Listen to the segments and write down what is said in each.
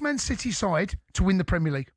Man City side to win the Premier League.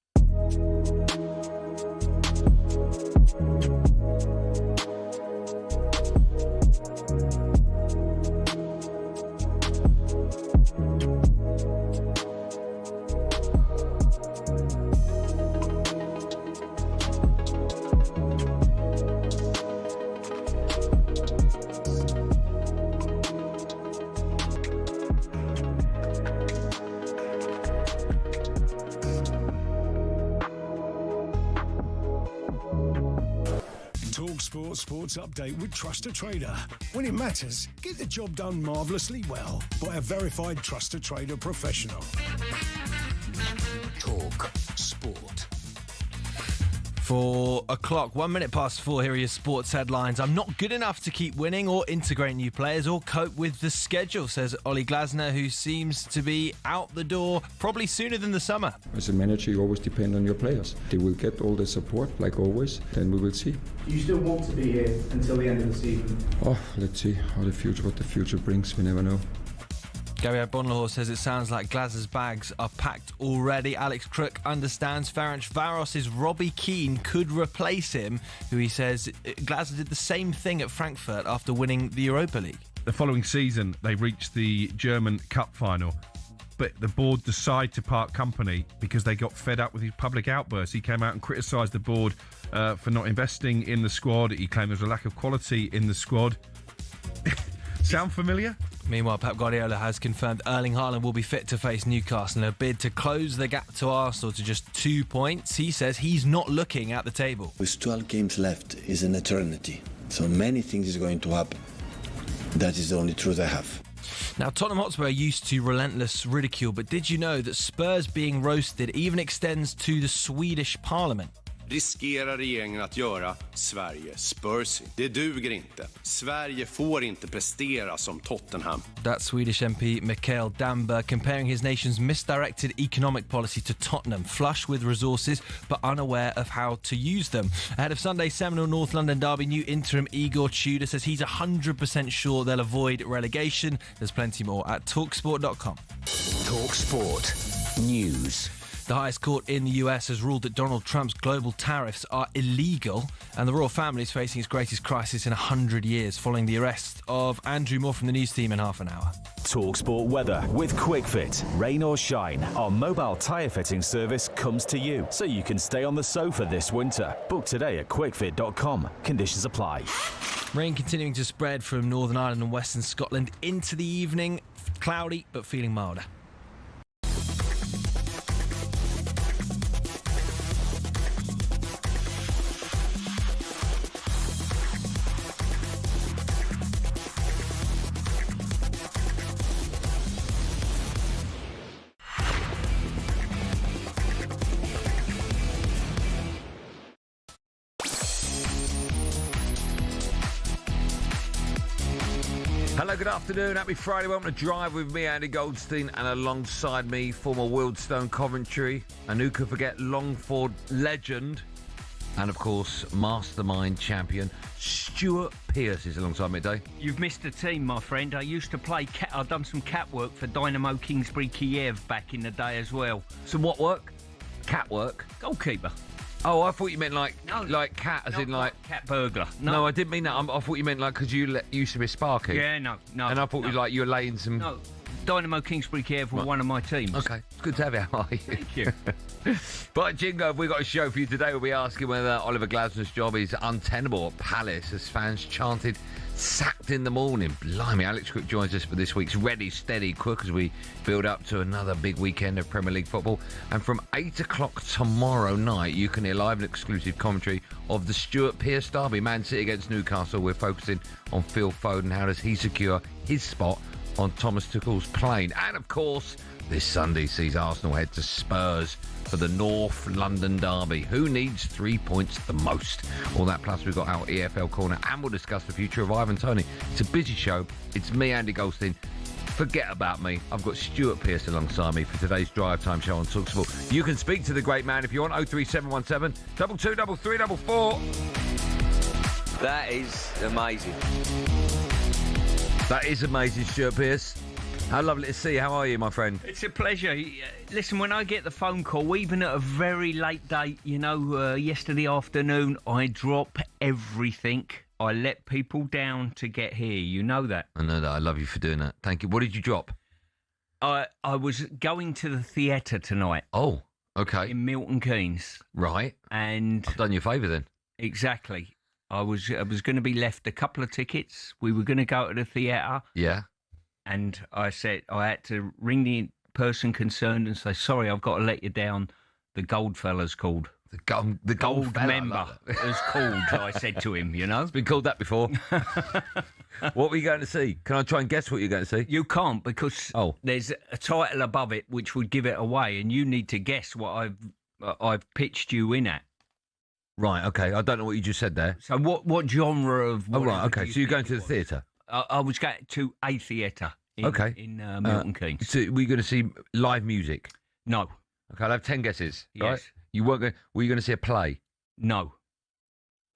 talkSPORT Sports Update with Trusted Trader. When it matters, get the job done marvellously well by a verified Trusted Trader professional. talkSPORT. 4 o'clock, 1 minute past 4. Here are your sports headlines. I'm not good enough to keep winning or integrate new players or cope with the schedule, says Ollie Glasner, who seems to be out the door probably sooner than the summer. As a manager, you always depend on your players. They will get all the support, like always, then we will see. Do you still want to be here until the end of the season? Oh, let's see what the future brings. We never know. Gary Bonlahor says it sounds like Glasner's bags are packed already. Alex Crook understands Ferencvaros's Robbie Keane could replace him, who he says Glasner did the same thing at Frankfurt after winning the Europa League. The following season, they reached the German Cup final, but the board decided to part company because they got fed up with his public outbursts. He came out and criticised the board for not investing in the squad. He claimed there was a lack of quality in the squad. Sound familiar? Meanwhile, Pep Guardiola has confirmed Erling Haaland will be fit to face Newcastle in a bid to close the gap to Arsenal to just 2 points. He says he's not looking at the table. With 12 games left is an eternity. So many things is going to happen. That is the only truth I have. Now, Tottenham Hotspur are used to relentless ridicule, but did you know that Spurs being roasted even extends to the Swedish parliament? Riskerar regeringen att göra Sverige Spursy. Det duger inte. Sverige får inte prestera som Tottenham. That's Swedish MP Mikael Damberg comparing his nation's misdirected economic policy to Tottenham, flush with resources but unaware of how to use them. Ahead of Sunday's seminal North London derby, new interim Igor Tudor says he's 100% sure they'll avoid relegation. There's plenty more at talksport.com. talkSPORT News. The highest court in the US has ruled that Donald Trump's global tariffs are illegal, and the royal family is facing its greatest crisis in 100 years following the arrest of Andrew Moore from the news team in half an hour. talkSPORT weather with QuickFit. Rain or shine, our mobile tyre fitting service comes to you, so you can stay on the sofa this winter. Book today at quickfit.com. Conditions apply. Rain continuing to spread from Northern Ireland and Western Scotland into the evening. Cloudy, but feeling milder. Hello, good afternoon. Happy Friday. Welcome to Drive with me, Andy Goldstein, and alongside me, former Wealdstone Coventry, and who could forget Longford legend, and of course, mastermind champion, Stuart Pearce is alongside me today. You've missed a team, my friend. I used to play I've done some cat work for Dynamo Kingsbury Kiev back in the day as well. Some what work? Cat work? Goalkeeper. Oh, I thought you meant like cat, as not in like cat burglar. No, I didn't mean that. I thought you meant like because you used to be Sparky. Yeah, no. And I thought you were laying some. No, Dynamo Kingsbury Kiev were one of my teams. Okay, it's good to have you. How are you? Thank you. But Jingo, have we got a show for you today? We'll be asking whether Oliver Glasner's job is untenable at Palace as fans chanted sacked in the morning. Blimey, Alex Crook joins us for this week's Ready, Steady, Crook as we build up to another big weekend of Premier League football. And from 8 o'clock tomorrow night, you can hear live and exclusive commentary of the Stuart Pearce derby, Man City against Newcastle. We're focusing on Phil Foden. How does he secure his spot on Thomas Tuchel's plane? And of course, this Sunday sees Arsenal head to Spurs for the North London derby. Who needs 3 points the most? All that plus we've got our EFL corner and we'll discuss the future of Ivan Toney. It's a busy show. It's me, Andy Goldstein. Forget about me. I've got Stuart Pearce alongside me for today's Drive Time show on talkSPORT. You can speak to the great man if you want. 03717 223344. That is amazing. That is amazing, Stuart Pearce. How lovely to see you. How are you, my friend? It's a pleasure. Listen, when I get the phone call, even at a very late date, yesterday afternoon, I drop everything. I let people down to get here. You know that. I know that. I love you for doing that. Thank you. What did you drop? I was going to the theatre tonight. Oh, okay. In Milton Keynes. Right. And I've done you a favour then. Exactly. I was going to be left a couple of tickets. We were going to go to the theatre. Yeah. And I said I had to ring the person concerned and say, sorry, I've got to let you down. The gold fella's called. The gold fella, member is called, I said to him, It's been called that before. What were you going to see? Can I try and guess what you're going to see? You can't, because there's a title above it which would give it away, and you need to guess what I've pitched you in at. Right, okay. I don't know what you just said there. So what genre of... Oh, right, okay. So you're going to the theatre? I was going to a theatre in Milton Keynes. So were you going to see live music? No. Okay, I'll have 10 guesses. Yes. Right? Were you going to see a play? No.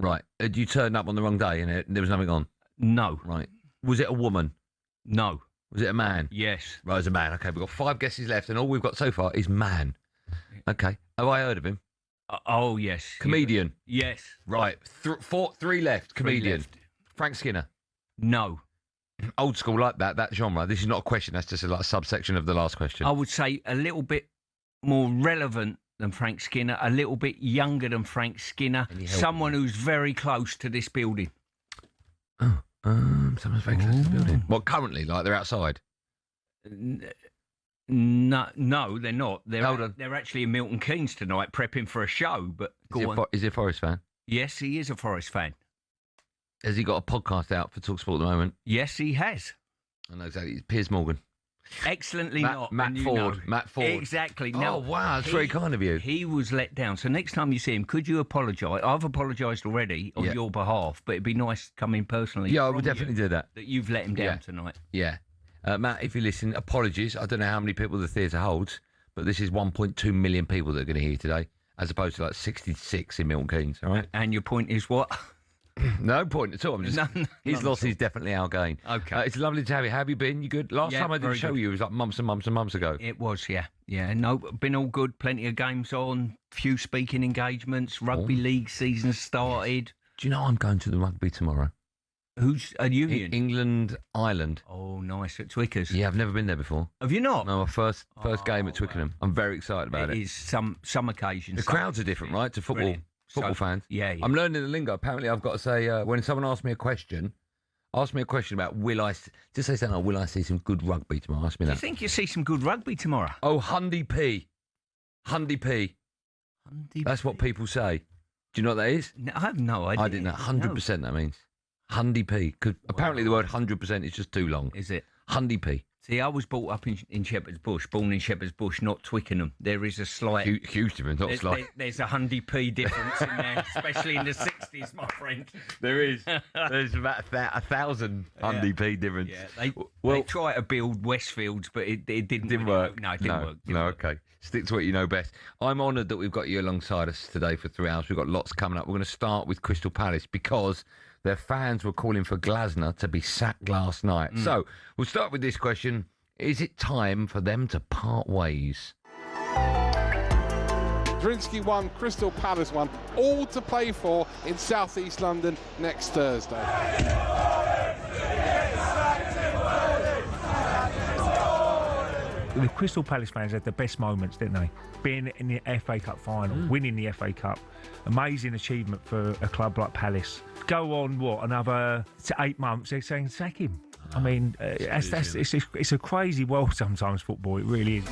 Right. Did you turn up on the wrong day and there was nothing on? No. Right. Was it a woman? No. Was it a man? Yes. Right, it was a man. Okay, we've got 5 guesses left, and all we've got so far is man. Okay. Have I heard of him? Oh, yes. Comedian? Yes. Right. 3 left. Comedian. Left. Frank Skinner? No. Old school, like that genre. This is not a question. That's just a subsection of the last question. I would say a little bit more relevant than Frank Skinner, a little bit younger than Frank Skinner, someone who's very close to this building. Someone's very close to the building. What, currently? Like they're outside? No, they're not. They're actually in Milton Keynes tonight prepping for a show. But is he a Forest fan? Yes, he is a Forest fan. Has he got a podcast out for talkSPORT at the moment? Yes, he has. I know exactly. It's Piers Morgan. Excellently not. Matt Ford. Matt Ford. Exactly. Oh, wow. That's very kind of you. He was let down. So next time you see him, could you apologise? I've apologised already on your behalf, but it'd be nice to come in personally. Yeah, I would definitely do that. That you've let him down tonight. Yeah. Matt, if you listen, apologies. I don't know how many people the theatre holds, but this is 1.2 million people that are going to hear you today, as opposed to like 66 in Milton Keynes, all right? And your point is what? No point at all. His loss is definitely our gain. Okay. It's lovely to have you. How have you been? You good? Last time I did show you, it was like months and months and months ago. It was, yeah. Yeah, no, been all good. Plenty of games on, few speaking engagements. Rugby league season started. Do you know I'm going to the rugby tomorrow? Who's a Union? England, Ireland. Oh, nice. At Twickenham. Yeah, I've never been there before. Have you not? No, my first game at Twickenham. Wow. I'm very excited about it. It is some occasions. The crowds are different, right, to football. Brilliant. Football fans. Yeah. I'm learning the lingo. Apparently, I've got to say, when someone asks me a question about will I see some good rugby tomorrow? Ask me that. Do you think you'll see some good rugby tomorrow? Oh, Hundy P. That's what people say. Do you know what that is? No, I have no idea. I didn't know. 100% that means. Hundy P. Because apparently the word 100% is just too long. Is it? Hundy P. See, I was brought up in Shepherd's Bush, born in Shepherd's Bush, not Twickenham. There is a slight... Huge difference, not slight. There's a 100p difference in there, especially in the 60s, my friend. There is. There's about 1,000 100p difference. Yeah, they try to build Westfields, but it didn't work. No, it didn't work. Okay. Stick to what you know best. I'm honoured that we've got you alongside us today for 3 hours. We've got lots coming up. We're going to start with Crystal Palace because their fans were calling for Glasner to be sacked last night. So we'll start with this question. Is it time for them to part ways? Drinsky 1, Crystal Palace 1, all to play for in South East London next Thursday. The Crystal Palace fans had the best moments, didn't they? Being in the FA Cup final, winning the FA Cup, amazing achievement for a club like Palace. Go on, another 8 months, they're saying sack him. I mean, it's a crazy world sometimes, football. It really is.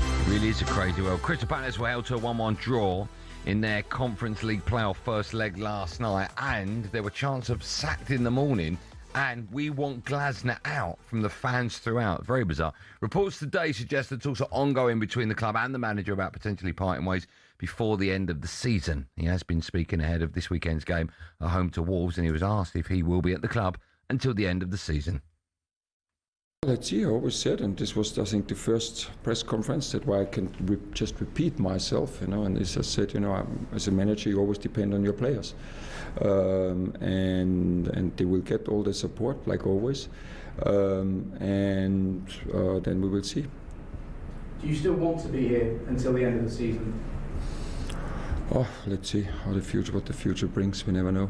It really is a crazy world. Crystal Palace were held to a 1-1 draw in their Conference League playoff first leg last night, and there were chances of sacked in the morning, and we want Glasner out from the fans throughout. Very bizarre. Reports today suggest that talks are ongoing between the club and the manager about potentially parting ways before the end of the season. He has been speaking ahead of this weekend's game at home to Wolves, and he was asked if he will be at the club until the end of the season. Let's see, I always said, and this was, I think, the first press conference that why I can just repeat myself, and as I said, as a manager, you always depend on your players. And they will get all the support, like always. and then we will see. Do you still want to be here until the end of the season? Oh, let's see what the future brings. We never know.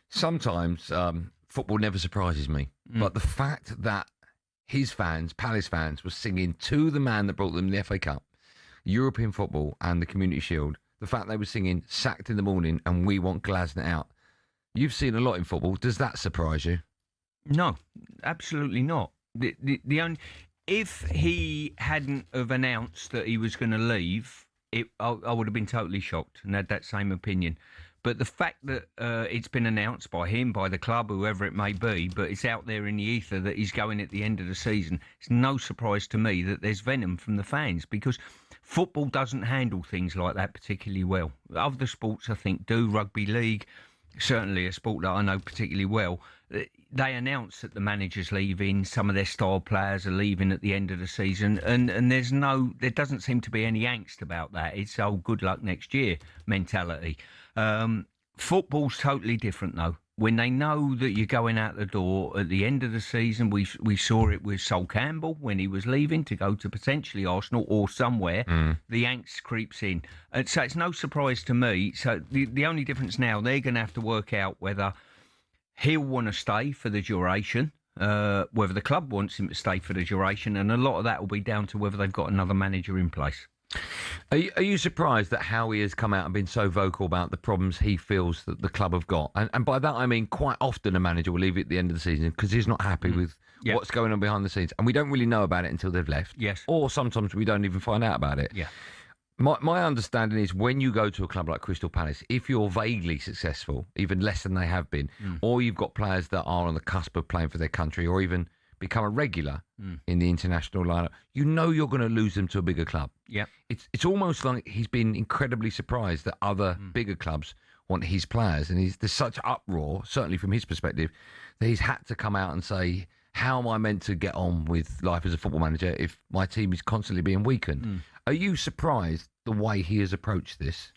Sometimes football never surprises me, but the fact that his fans, Palace fans, were singing to the man that brought them the FA Cup, European football and the Community Shield, the fact they were singing "Sacked in the morning" and "We want Glasner out." You've seen a lot in football. Does that surprise you? No, absolutely not. The only, if he hadn't have announced that he was going to leave, I would have been totally shocked and had that same opinion. But the fact that it's been announced by him, by the club, whoever it may be, but it's out there in the ether that he's going at the end of the season, it's no surprise to me that there's venom from the fans, because football doesn't handle things like that particularly well. Other sports, I think, do. Rugby league, certainly a sport that I know particularly well, they announce that the manager's leaving, some of their star players are leaving at the end of the season, and there doesn't seem to be any angst about that. It's, oh, good luck next year mentality. Football's totally different, though. When they know that you're going out the door at the end of the season, we saw it with Sol Campbell when he was leaving to go to potentially Arsenal or somewhere, the angst creeps in. And so it's no surprise to me. So the only difference now, they're going to have to work out whether he'll want to stay for the duration, whether the club wants him to stay for the duration, and a lot of that will be down to whether they've got another manager in place. Are you surprised that Howie has come out and been so vocal about the problems he feels that the club have got? And by that I mean quite often a manager will leave at the end of the season because he's not happy with what's going on behind the scenes. And we don't really know about it until they've left. Yes. Or sometimes we don't even find out about it. Yeah. My understanding is when you go to a club like Crystal Palace, if you're vaguely successful, even less than they have been, or you've got players that are on the cusp of playing for their country or even become a regular in the international lineup, you know you're going to lose them to a bigger club. Yeah. It's almost like he's been incredibly surprised that other bigger clubs want his players, and there's such uproar, certainly from his perspective, that he's had to come out and say, how am I meant to get on with life as a football manager if my team is constantly being weakened? Are you surprised the way he has approached this?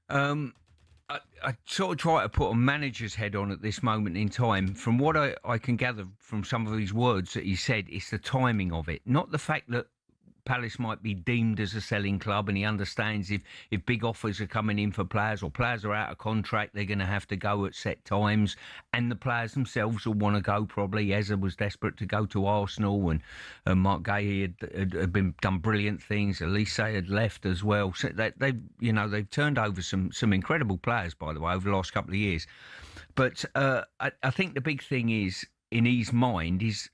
I sort of try to put a manager's head on at this moment in time. From what I can gather from some of his words that he said, it's the timing of it, not the fact that Palace might be deemed as a selling club, and he understands if big offers are coming in for players or players are out of contract, they're going to have to go at set times, and the players themselves will want to go probably. Eza was desperate to go to Arsenal, and Mark Gahey had done brilliant things. Elise had left as well. So they've turned over some incredible players, by the way, over the last couple of years. But I think the big thing is, in his mind, is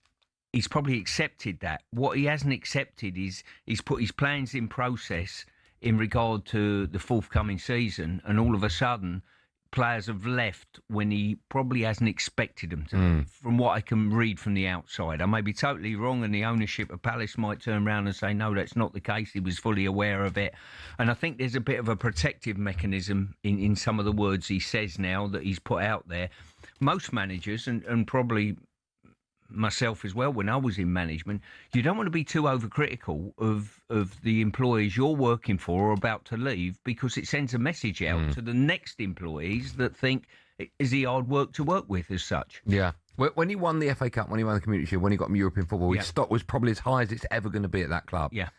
he's probably accepted that. What he hasn't accepted is he's put his plans in process in regard to the forthcoming season, and all of a sudden players have left when he probably hasn't expected them to, from what I can read from the outside. I may be totally wrong, and the ownership of Palace might turn around and say, no, that's not the case. He was fully aware of it. And I think there's a bit of a protective mechanism in some of the words he says now that he's put out there. Most managers, and probably myself as well when I was in management, you don't want to be too overcritical of the employees you're working for or about to leave, because it sends a message out to the next employees that think, is he hard work to work with as such? Yeah. When he won the FA Cup, when he won the Community Shield, when he got European football, his stock was probably as high as it's ever going to be at that club. Yeah.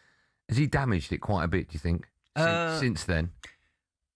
Has he damaged it quite a bit, do you think, since then?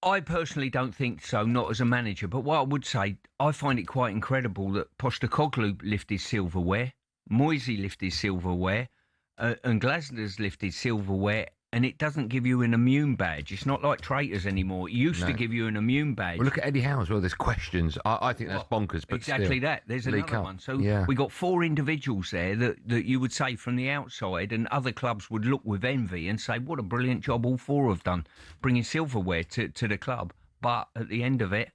I personally don't think so, not as a manager. But what I would say, I find it quite incredible that Postecoglou lifted silverware, Moisey lifted silverware, and Glasner's lifted silverware, and it doesn't give you an immune badge. It's not like traitors anymore. It used to give you an immune badge. Well, look at Eddie Howe as well. There's questions. I think that's bonkers, but exactly still. that. There's another one. So we got 4 individuals there that you would say from the outside, and other clubs would look with envy and say, what a brilliant job all 4 have done, bringing silverware to the club. But at the end of it,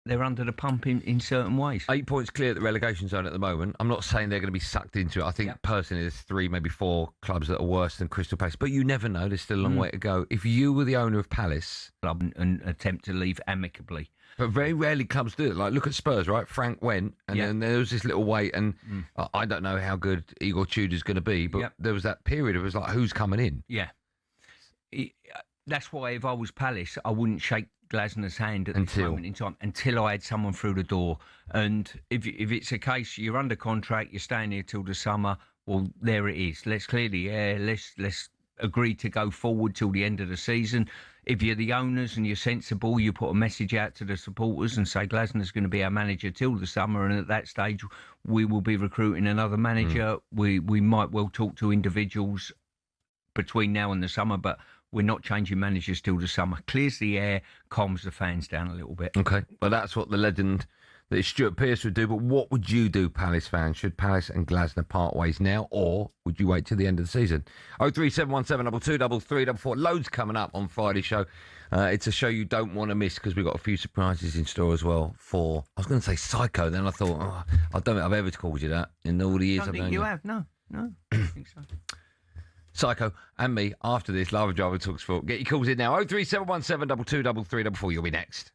they're under the pump in certain ways. 8 points clear at the relegation zone at the moment. I'm not saying they're going to be sucked into it. I think personally there's 3, maybe 4 clubs that are worse than Crystal Palace. But you never know. There's still a long way to go. If you were the owner of Palace... Club and attempt to leave amicably. But very rarely clubs do it. Like, look at Spurs, right? Frank went, and then there was this little wait, and I don't know how good Igor Tudor's going to be, but there was that period. It was like, who's coming in? Yeah. That's why if I was Palace, I wouldn't shake Glasner's hand at this moment in time until I had someone through the door. And if it's a case you're under contract, you're staying here till the summer, well, there it is. Let's agree to go forward till the end of the season. If you're the owners and you're sensible, you put a message out to the supporters and say Glasner's going to be our manager till the summer, and at that stage we will be recruiting another manager. We might well talk to individuals between now and the summer, but we're not changing managers till the summer. Clears the air, calms the fans down a little bit. Okay, well, that's what the legend that is Stuart Pearce would do. But what would you do, Palace fans? Should Palace and Glasner part ways now, or would you wait till the end of the season? 03717 22 3344. Loads coming up on Friday's show. It's a show you don't want to miss because we've got a few surprises in store as well for, I was going to say Psycho, then I thought, I don't think I've ever called you that in all the years I've known you. I don't think you have, no. I don't think so. Psycho and me after this live and drive talk sport. Get your calls in now. 03717 22 3344. You'll be next.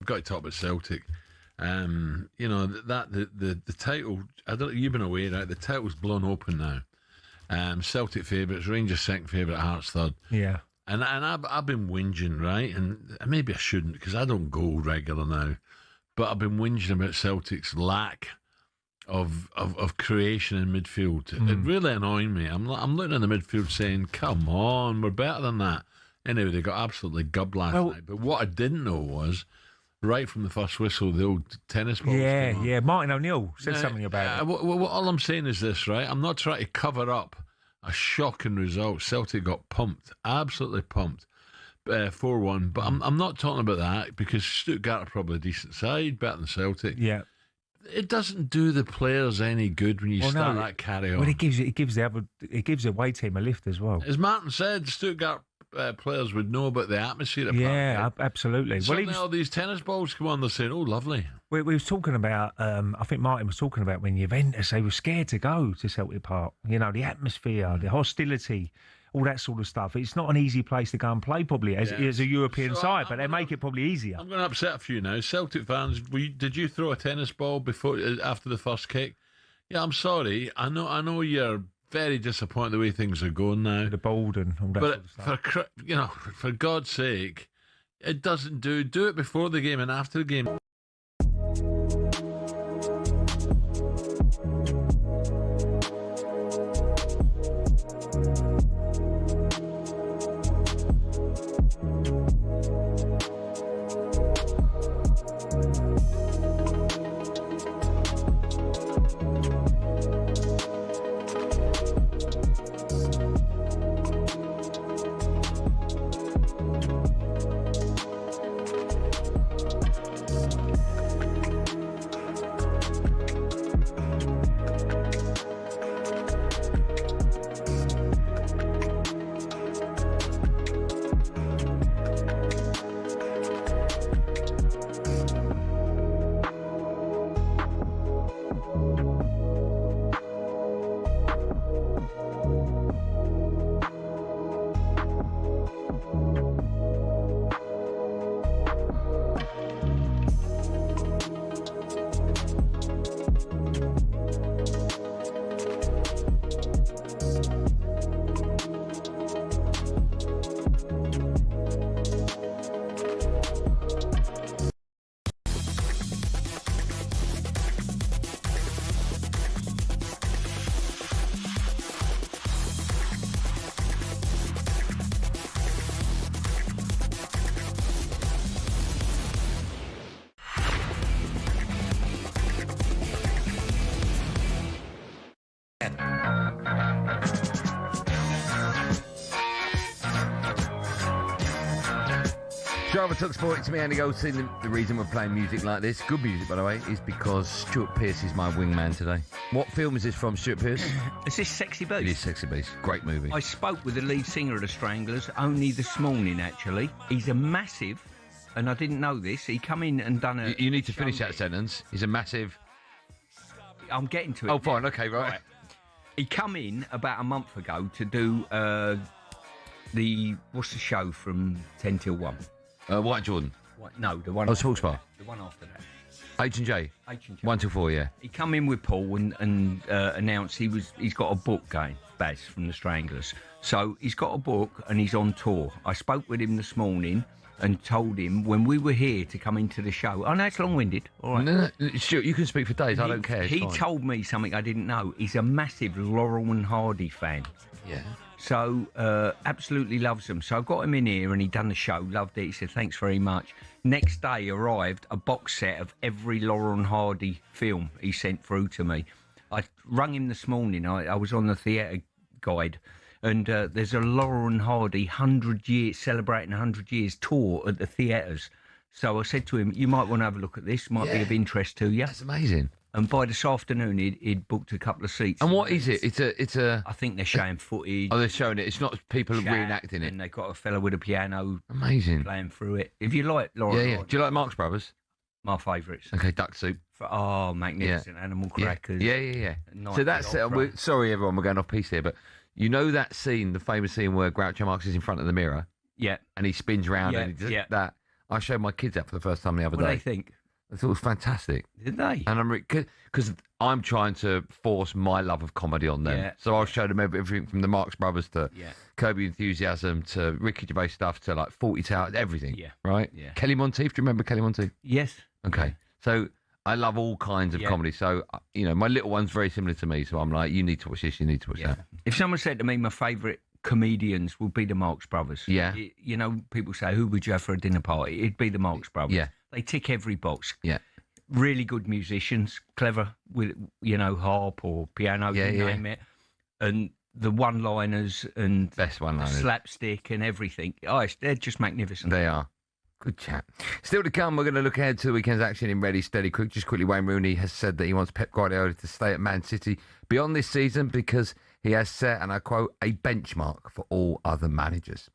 Got to talk about Celtic. You know that the title. I don't. You've been aware, right? The title's blown open now. Celtic favourites, Rangers second favourite, Hearts third. Yeah. And I've been whinging, right? And maybe I shouldn't because I don't go regular now. But I've been whinging about Celtic's lack of creation in midfield. It really annoyed me. I'm looking at the midfield saying, "Come on, we're better than that." Anyway, they got absolutely gubbed last night. But what I didn't know was, right from the first whistle, the old tennis balls. Yeah. Martin O'Neill said something about it. All I'm saying is this, right? I'm not trying to cover up a shocking result. Celtic got pumped, absolutely pumped, 4-1. But I'm not talking about that because Stuttgart are probably a decent side, better than Celtic. Yeah. It doesn't do the players any good when you start that carry on. Well, it gives the away team a lift as well. As Martin said, Stuttgart players would know about the atmosphere. Absolutely. Suddenly all these tennis balls come on, they're saying, "Oh, lovely." We was talking about. I think Martin was talking about when Juventus, they were scared to go to Celtic Park. You know, the atmosphere, the hostility, all that sort of stuff. It's not an easy place to go and play, probably as a European side, but they make it probably easier. I'm going to upset a few now. Celtic fans, did you throw a tennis ball after the first kick? Yeah, I'm sorry. I know you're very disappointed the way things are going now. The bold and all that sort of stuff. For God's sake, it doesn't do it before the game and after the game. Show over talkSPORT. It's me, Andy Goldstein. The reason we're playing music like this, good music by the way, is because Stuart Pearce is my wingman today. What film is this from, Stuart Pearce? Is this Sexy Beast? It is Sexy Beast. Great movie. I spoke with the lead singer of the Stranglers only this morning, actually. He's a massive, and I didn't know this, he come in and done a... You need to finish that sentence. He's a massive... I'm getting to it. Oh, fine, okay, right. He come in about a month ago to do what's the show from 10 till 1? White Jordan. No, the one. Oh, Sports Bar. The one after that. H&J. 1 till 4, yeah. He come in with Paul and announced he's got a book going, Baz from the Stranglers. So he's got a book and he's on tour. I spoke with him this morning and told him when we were here to come into the show. I know it's long-winded. All right. No, Stuart, you can speak for days. I don't care. He told me something I didn't know. He's a massive Laurel and Hardy fan. Yeah. So, absolutely loves them. So I got him in here and he done the show, loved it. He said, thanks very much. Next day arrived a box set of every Laurel and Hardy film he sent through to me. I rang him this morning. I was on the theatre guide. And there's a Laurel and Hardy 100 years, celebrating 100 years tour at the theatres. So I said to him, you might want to have a look at this. Might be of interest to you. That's amazing. And by this afternoon, he'd booked a couple of seats. And what is it? It's a. I think they're showing footage. Oh, they're showing it. It's not people reenacting it. And they've got a fella with a piano. Amazing. Playing through it. If you like Laurel and Hardy. Do you like Marx Brothers? My favourites. Okay, Duck Soup. Magnificent. Animal Crackers. Yeah. So that's... sorry, everyone, we're going off piece here, but you know that scene, the famous scene where Groucho Marx is in front of the mirror? Yeah. And he spins round and he does that. I showed my kids that for the first time the other day. What do they think? I thought it was fantastic. Did they? And I'm because I'm trying to force my love of comedy on them. Yeah. So I'll show them everything from the Marx Brothers to Curb Your Enthusiasm to Ricky Gervais stuff to like 40 Towers, everything. Yeah. Right? Yeah. Kelly Monteith, do you remember Kelly Monteith? Yes. Okay. So I love all kinds of comedy. So, my little one's very similar to me. So I'm like, you need to watch this, you need to watch that. If someone said to me my favourite comedians would be the Marx Brothers. Yeah. People say, who would you have for a dinner party? It'd be the Marx Brothers. Yeah. They tick every box. Yeah. Really good musicians, clever with, harp or piano, name it. And the one-liners and best one-liners, slapstick and everything. They're just magnificent. They are. Good chat. Still to come, we're going to look ahead to the weekend's action in Ready, Steady, Quick. Just quickly, Wayne Rooney has said that he wants Pep Guardiola to stay at Man City beyond this season because he has set, and I quote, a benchmark for all other managers.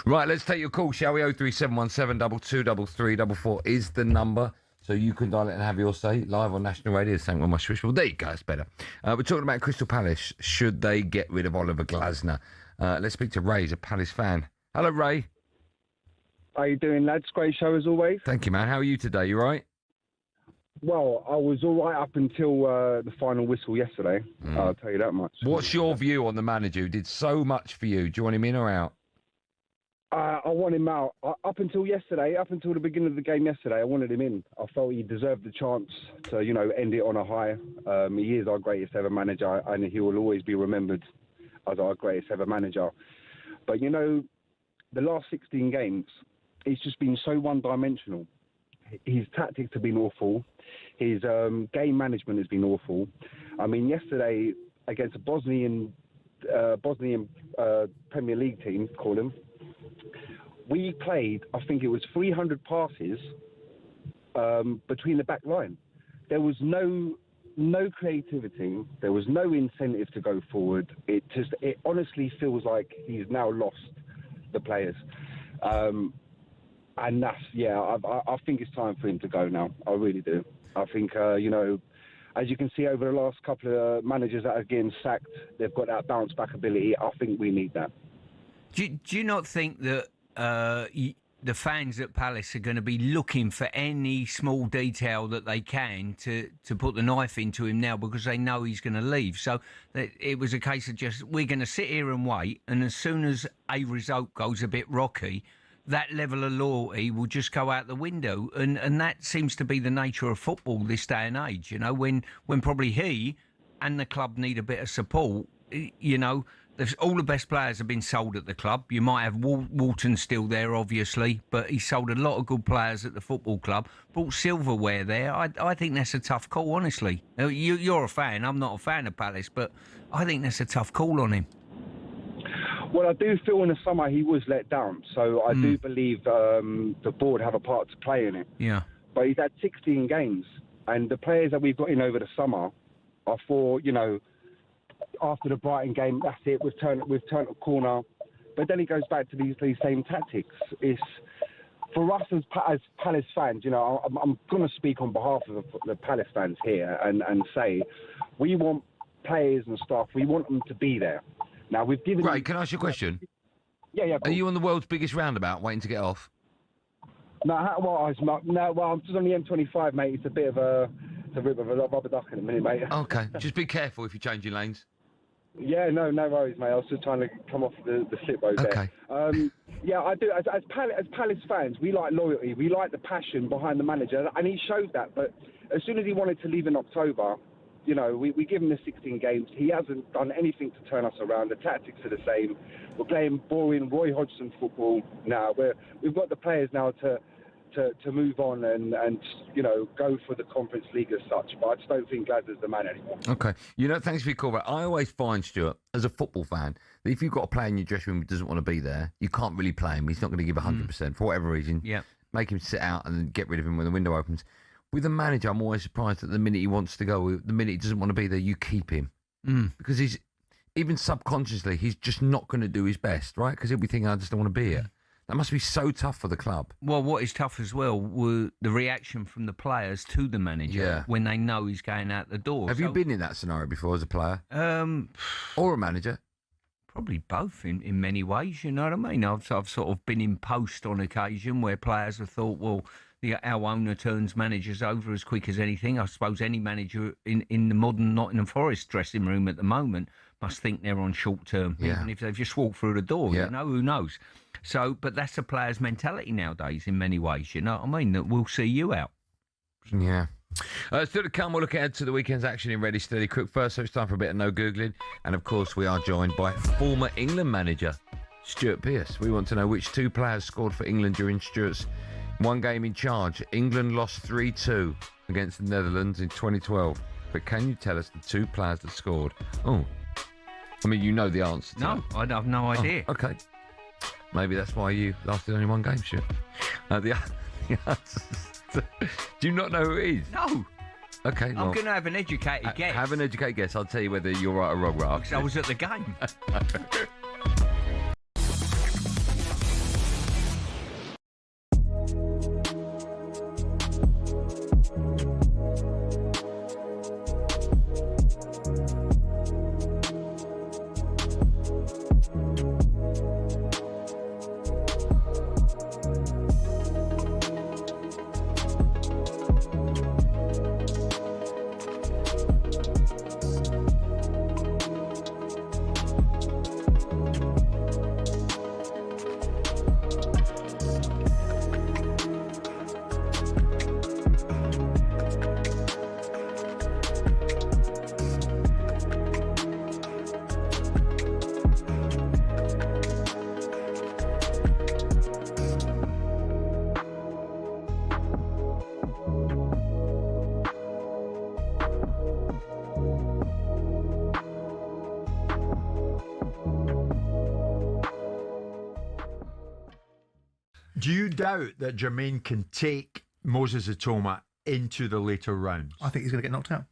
Right, let's take your call, shall we? 03717 223344 is the number. So you can dial it and have your say live on national radio. Same with my switchboard. There you go, it's better. We're talking about Crystal Palace. Should they get rid of Oliver Glasner? Let's speak to Ray, he's a Palace fan. Hello, Ray. How you doing, lads? Great show as always. Thank you, man. How are you today? You all right? Well, I was all right up until the final whistle yesterday. I'll tell you that much. What's your view on the manager who did so much for you? Do you want him in or out? I want him out. Up until yesterday, up until the beginning of the game yesterday, I wanted him in. I felt he deserved the chance to, end it on a high. He is our greatest ever manager, and he will always be remembered as our greatest ever manager. But, the last 16 games, it's just been so one-dimensional. His tactics have been awful. His game management has been awful. I mean, yesterday, against a Bosnian Premier League team, call him, we played, I think it was 300 passes between the back line. There was no creativity. There was no incentive to go forward. It honestly feels like he's now lost the players. And that's, I think it's time for him to go now. I really do. I think, as you can see over the last couple of managers that are getting sacked, they've got that bounce back ability. I think we need that. Do you not think that the fans at Palace are going to be looking for any small detail that they can to put the knife into him now because they know he's going to leave? So it was a case of just, we're going to sit here and wait, and as soon as a result goes a bit rocky, that level of loyalty will just go out the window. And that seems to be the nature of football this day and age, when probably he and the club need a bit of support, all the best players have been sold at the club. You might have Walton still there, obviously, but he sold a lot of good players at the football club. Bought silverware there. I think that's a tough call, honestly. You're a fan. I'm not a fan of Palace, but I think that's a tough call on him. Well, I do feel in the summer he was let down, so I do believe the board have a part to play in it. Yeah. But he's had 16 games, and the players that we've got in over the summer are for, after the Brighton game, that's it, we've turned a corner. But then he goes back to these same tactics. It's for us as Palace fans, I'm going to speak on behalf of the Palace fans here and say we want players and staff, we want them to be there. Now, we've given... Right, can I ask you a question? Yeah. Are you on the world's biggest roundabout waiting to get off? No, I'm just on the M25, mate. It's a bit of a rip of a rubber duck in a minute, mate. Okay, just be careful if you're changing lanes. Yeah, no worries, mate. I was just trying to come off the slip road there. Okay. Yeah, I do. As Palace fans, we like loyalty. We like the passion behind the manager, and he showed that. But as soon as he wanted to leave in October, we give him the 16 games. He hasn't done anything to turn us around. The tactics are the same. We're playing boring Roy Hodgson football now. We've got the players now to move on and go for the Conference League as such. But I just don't think Gladden's the man anymore. Okay. Thanks for your call back. I always find, Stuart, as a football fan, that if you've got a player in your dressing room who doesn't want to be there, you can't really play him. He's not going to give 100% for whatever reason. Yeah. Make him sit out and then get rid of him when the window opens. With a manager, I'm always surprised that the minute he wants to go, the minute he doesn't want to be there, you keep him. Because he's, even subconsciously, he's just not going to do his best, right? Because he'll be thinking, I just don't want to be here. That must be so tough for the club. Well, what is tough as well were the reaction from the players to the manager when they know he's going out the door. Have you been in that scenario before as a player? Or a manager? Probably both in many ways, you know what I mean? I've sort of been in post on occasion where players have thought, well, our owner turns managers over as quick as anything. I suppose any manager in the modern Nottingham Forest dressing room at the moment must think they're on short term, even if they've just walked through the door, who knows? So, but that's a player's mentality nowadays in many ways, you know what I mean? That we'll see you out. Yeah. Still to come, we'll look ahead to the weekend's action in Ready, Steady, Crook first, so it's time for a bit of no Googling. And of course, we are joined by former England manager, Stuart Pearce. We want to know which two players scored for England during Stuart's one game in charge. England lost 3-2 against the Netherlands in 2012. But can you tell us the two players that scored? Oh, I mean, you know the answer to No, I have no idea. Oh, okay. Maybe that's why you lasted only one game, Stuart. The answer, do you not know who it is? No. Okay, I'm going to have an educated guess. Have an educated guess. I'll tell you whether you're right or wrong. Right? Because I was at the game. Do you doubt that Jermaine can take Moses Atoma into the later rounds? I think he's going to get knocked out.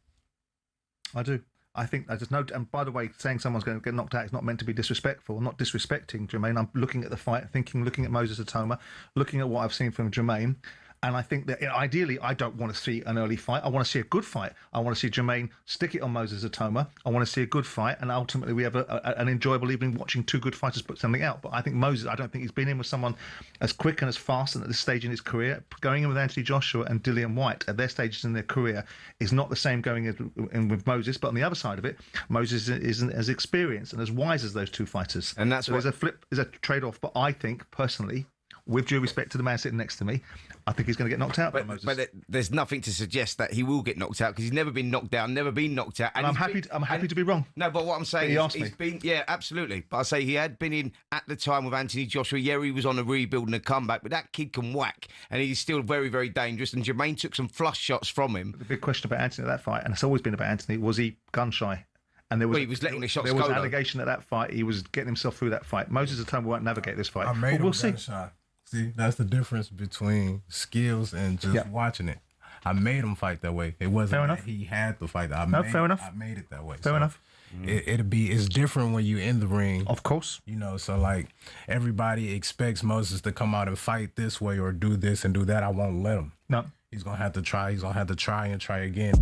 I do. I think I just know. And by the way, saying someone's going to get knocked out is not meant to be disrespectful. I'm not disrespecting Jermaine. I'm looking at the fight, looking at Moses Atoma, looking at what I've seen from Jermaine. And I think that ideally, I don't want to see an early fight. I want to see a good fight. I want to see Jermaine stick it on Moses Atoma. I want to see a good fight. And ultimately, we have an enjoyable evening watching two good fighters put something out. But I think Moses, I don't think he's been in with someone as quick and as fast and at this stage in his career. Going in with Anthony Joshua and Dillian White at their stages in their career is not the same going in with Moses. But on the other side of it, Moses isn't as experienced and as wise as those two fighters. And that's there's a trade-off. But I think, personally, with due respect to the man sitting next to me, I think he's going to get knocked out by Moses. But there's nothing to suggest that he will get knocked out because he's never been knocked down, never been knocked out. And I'm happy to be wrong. No, but what I'm saying he is asked he's me. been, yeah, absolutely. But I say he had been in at the time with Anthony Joshua. Yeah, he was on a rebuild and a comeback, but that kid can whack, and he's still very, very dangerous. And Jermaine took some flush shots from him. The big question about Anthony at that fight, and it's always been about Anthony, was he gun shy? And there was, Well, he was letting the shots there was go, an though. allegation at that fight. He was getting himself through that fight. Moses Atoma won't navigate this fight. I made we'll him see. gunshot. See, that's the difference between skills and just watching it. I made him fight that way. It wasn't Fair that enough. he had to fight that. Fair enough. I made it that way. Fair enough. It's different when you're in the ring. Of course. You know, so like everybody expects Moses to come out and fight this way or do this and do that. I won't let him. No. He's going to have to try. He's going to have to try and try again.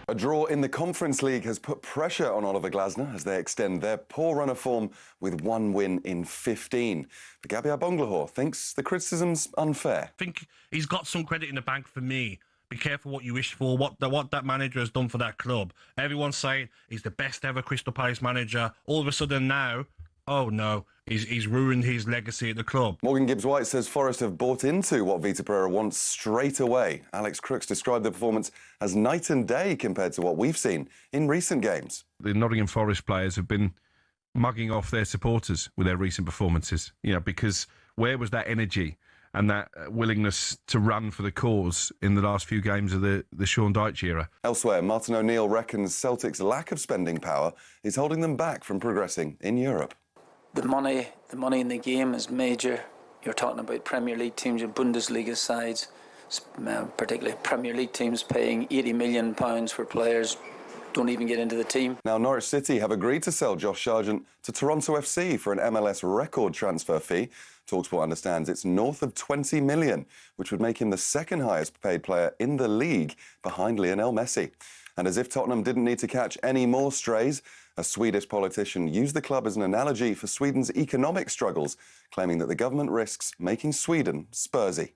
A draw in the Conference League has put pressure on Oliver Glasner as they extend their poor run of form with 1 win in 15. But Gabia Bonglahor thinks the criticism's unfair. I think he's got some credit in the bank for me. Be careful what you wish for, what that manager has done for that club. Everyone's saying he's the best ever Crystal Palace manager. All of a sudden now, oh no, he's ruined his legacy at the club. Morgan Gibbs-White says Forest have bought into what Vita Pereira wants straight away. Alex Crooks described the performance as night and day compared to what we've seen in recent games. The Nottingham Forest players have been mugging off their supporters with their recent performances, because where was that energy and that willingness to run for the cause in the last few games of the Sean Dyche era? Elsewhere, Martin O'Neill reckons Celtic's lack of spending power is holding them back from progressing in Europe. The money in the game is major. You're talking about Premier League teams, your Bundesliga sides, particularly Premier League teams paying £80 million for players don't even get into the team. Now, Norwich City have agreed to sell Josh Sargent to Toronto FC for an MLS record transfer fee. talkSPORT understands it's north of 20 million, which would make him the second highest paid player in the league behind Lionel Messi. And as if Tottenham didn't need to catch any more strays, a Swedish politician used the club as an analogy for Sweden's economic struggles, claiming that the government risks making Sweden Spursy.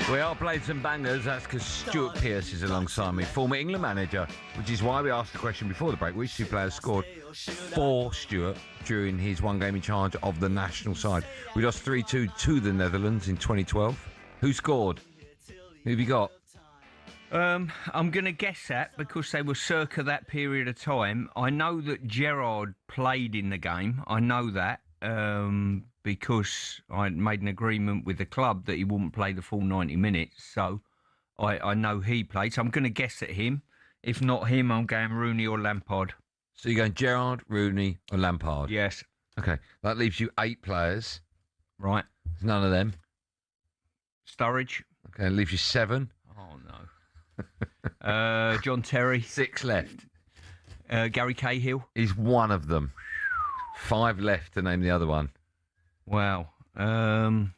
We are playing some bangers. That's because Stuart Pearce is alongside me, former England manager, which is why we asked the question before the break, which two players scored for Stuart during his one game in charge of the national side. We lost 3-2 to the Netherlands in 2012. Who scored? Who have you got? I'm going to guess that because they were circa that period of time. I know that Gerrard played in the game. I know that. Because I made an agreement with the club that he wouldn't play the full 90 minutes. So I know he played. So I'm going to guess at him. If not him, I'm going Rooney or Lampard. So you're going Gerrard, Rooney or Lampard? Yes. Okay. That leaves you 8 players. Right. There's none of them. Sturridge. Okay. It leaves you 7. Oh, no. John Terry. 6 left. Gary Cahill. He's one of them. 5 left to name the other one. Wow. Do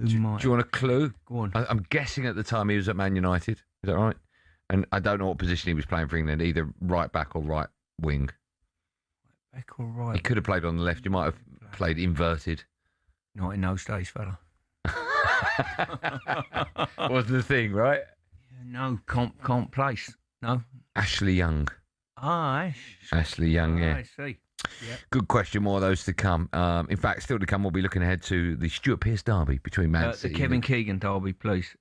you want a clue? Go on. I'm guessing at the time he was at Man United. Is that right? And I don't know what position he was playing for England, either right back or right wing. Back or right? He could have played on the left. He might have played inverted. Not in those days, fella. Wasn't the thing, right? No, can't place. No. Ashley Young. Ah, Ashley Young, yeah. I see. Yep. Good question. More of those to come. In fact, still to come, we'll be looking ahead to the Stuart Pearce derby between Man The City. Kevin Keegan derby, please.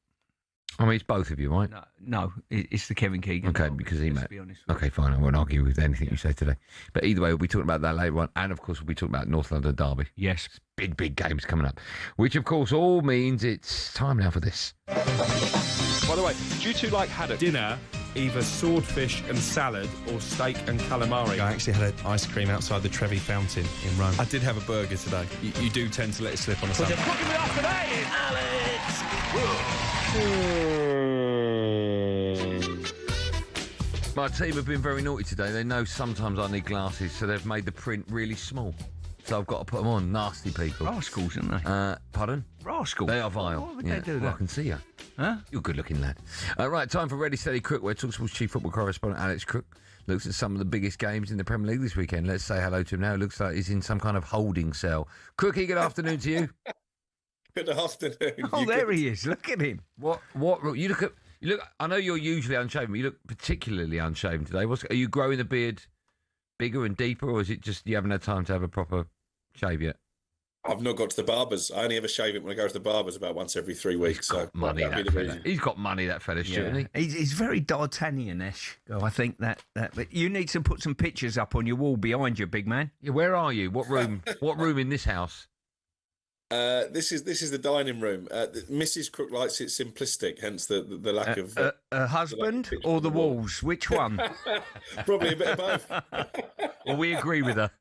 I mean, it's both of you, right? No, it's the Kevin Keegan. Okay, derby, because he let's met. be honest. Okay, fine. I won't argue with anything you say today. But either way, we'll be talking about that later on. And, of course, we'll be talking about North London derby. Yes. Big games coming up. Which, of course, all means it's time now for this. By the way, do you two like haddock? Dinner, either swordfish and salad or steak and calamari. I actually had ice cream outside the Trevi Fountain in Rome. I did have a burger today. You do tend to let it slip on a Sunday. Cooking me off today, Alex! My team have been very naughty today. They know sometimes I need glasses, so they've made the print really small. So I've got to put them on. Nasty people. Rascals, aren't they? Pardon? Rascals. They are vile. Why would they do that? Well, I can see you. Huh? You're a good-looking lad. Right, time for Ready, Steady, Crook, where talkSPORT's chief football correspondent Alex Crook looks at some of the biggest games in the Premier League this weekend. Let's say hello to him now. It looks like he's in some kind of holding cell. Crookie, good afternoon to you. Good afternoon. Oh, there he is. Look at him. What? You look. I know you're usually unshaven, but you look particularly unshaven today. Are you growing the beard bigger and deeper, or is it just you haven't had time to have a proper shave yet? I've not got to the barbers. I only ever shave it when I go to the barbers about once every 3 weeks. He's got money, that fella, Stuart, isn't he? He's very D'Artagnan-ish. I think that. But you need to put some pictures up on your wall behind you, big man. Yeah, where are you? What room? What room in this house? This is the dining room. Mrs. Crook likes it simplistic, hence the lack of a husband or the walls. Which one? Probably a bit of both. Well, we agree with her.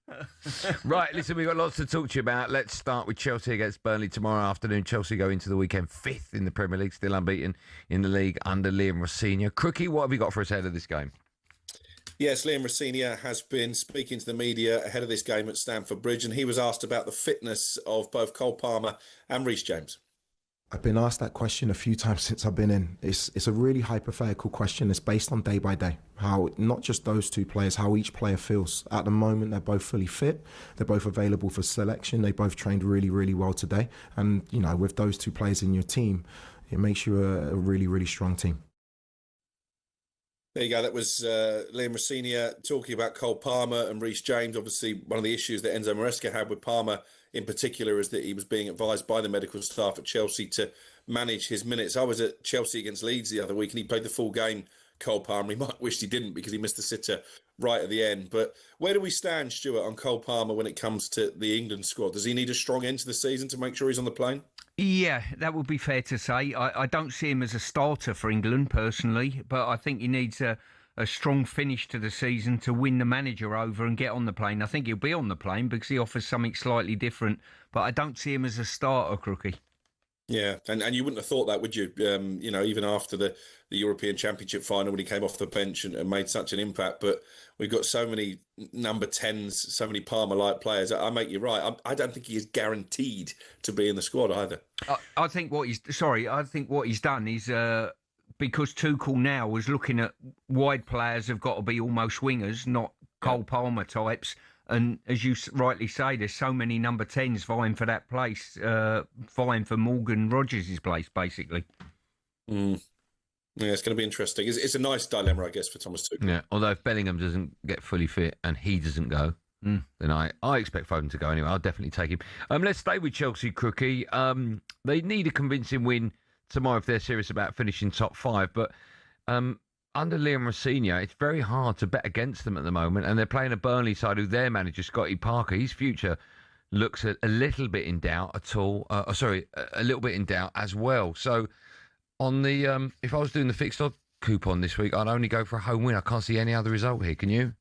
Right, listen, we've got lots to talk to you about. Let's start with Chelsea against Burnley tomorrow afternoon. Chelsea go into the weekend 5th in the Premier League, still unbeaten in the league under Liam Rossini. Crookie, what have you got for us ahead of this game? Yes, Liam Rossini has been speaking to the media ahead of this game at Stamford Bridge, and he was asked about the fitness of both Cole Palmer and Reece James. I've been asked that question a few times since I've been in. It's a really hypothetical question. It's based on day by day. How not just those two players, how each player feels. At the moment, they're both fully fit. They're both available for selection. They both trained really, really well today. And, you know, with those two players in your team, it makes you a really, really strong team. There you go. That was Liam Rossini talking about Cole Palmer and Reece James. Obviously, one of the issues that Enzo Maresca had with Palmer in particular is that he was being advised by the medical staff at Chelsea to manage his minutes. I was at Chelsea against Leeds the other week and he played the full game, Cole Palmer. He might have wished he didn't because he missed the sitter right at the end. But where do we stand, Stuart, on Cole Palmer when it comes to the England squad? Does he need a strong end to the season to make sure he's on the plane? Yeah, that would be fair to say. I don't see him as a starter for England, personally, but I think he needs a strong finish to the season to win the manager over and get on the plane. I think he'll be on the plane because he offers something slightly different, but I don't see him as a starter, Crookie. Yeah, and you wouldn't have thought that, would you? You know, even after the European Championship final when he came off the bench and made such an impact. But we've got so many number 10s, so many Palmer-like players. I make you right. I don't think he is guaranteed to be in the squad either. I think what he's done is because Tuchel now was looking at wide players have got to be almost wingers, not Cole Palmer types. And as you rightly say, there's so many number 10s vying for that place, vying for Morgan Rogers' place, basically. Yeah, it's going to be interesting. It's a nice dilemma, I guess, for Thomas Tuchel. Yeah, although if Bellingham doesn't get fully fit and he doesn't go, then I expect Foden to go anyway. I'll definitely take him. Let's stay with Chelsea, Crookie. They need a convincing win tomorrow if they're serious about finishing top 5, but under Liam Rossini, it's very hard to bet against them at the moment, and they're playing a Burnley side who their manager, Scotty Parker, his future looks a little bit in doubt a little bit in doubt as well. So on the if I was doing the fixed odd coupon this week, I'd only go for a home win. I can't see any other result here. Can you?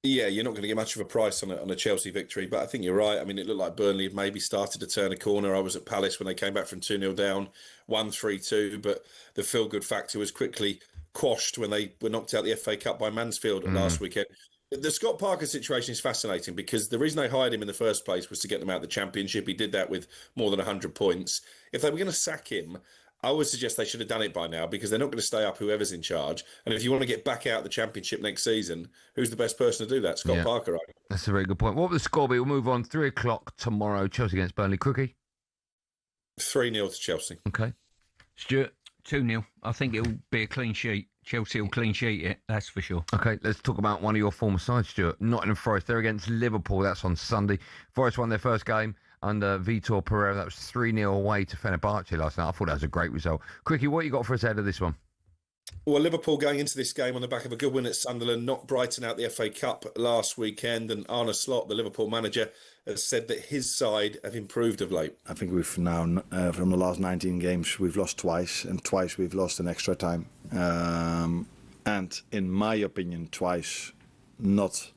Yeah, you're not going to get much of a price on a Chelsea victory, but I think you're right. I mean, it looked like Burnley had maybe started to turn a corner. I was at Palace when they came back from 2-0 down, 1-3-2, but the feel-good factor was quickly quashed when they were knocked out the FA Cup by Mansfield last weekend. The Scott Parker situation is fascinating because the reason they hired him in the first place was to get them out of the Championship. He did that with more than 100 points. If they were going to sack him, I would suggest they should have done it by now because they're not going to stay up whoever's in charge. And if you want to get back out of the Championship next season, who's the best person to do that? Scott Parker, right? That's a very good point. What will the score be? We'll move on. 3 o'clock tomorrow, Chelsea against Burnley. Crookie? 3-0 to Chelsea. Okay. Stuart? 2-0. I think it'll be a clean sheet. Chelsea will clean sheet it, that's for sure. Okay, let's talk about one of your former sides, Stuart. Nottingham Forest, they're against Liverpool. That's on Sunday. Forest won their first game under Vitor Pereira. That was 3-0 away to Fenerbahce last night. I thought that was a great result. Quickie, what you got for us ahead of this one? Well, Liverpool going into this game on the back of a good win at Sunderland, knocked Brighton out the FA Cup last weekend, and Arne Slot, the Liverpool manager, has said that his side have improved of late. I think we've now, from the last 19 games, we've lost twice, and twice we've lost in extra time. And in my opinion, twice not.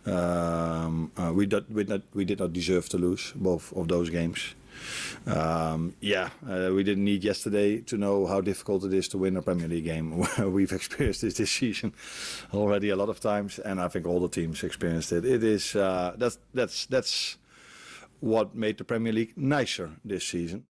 We did not deserve to lose both of those games. We didn't need yesterday to know how difficult it is to win a Premier League game. We've experienced this season already a lot of times, and I think all the teams experienced it. It is that's what made the Premier League nicer this season.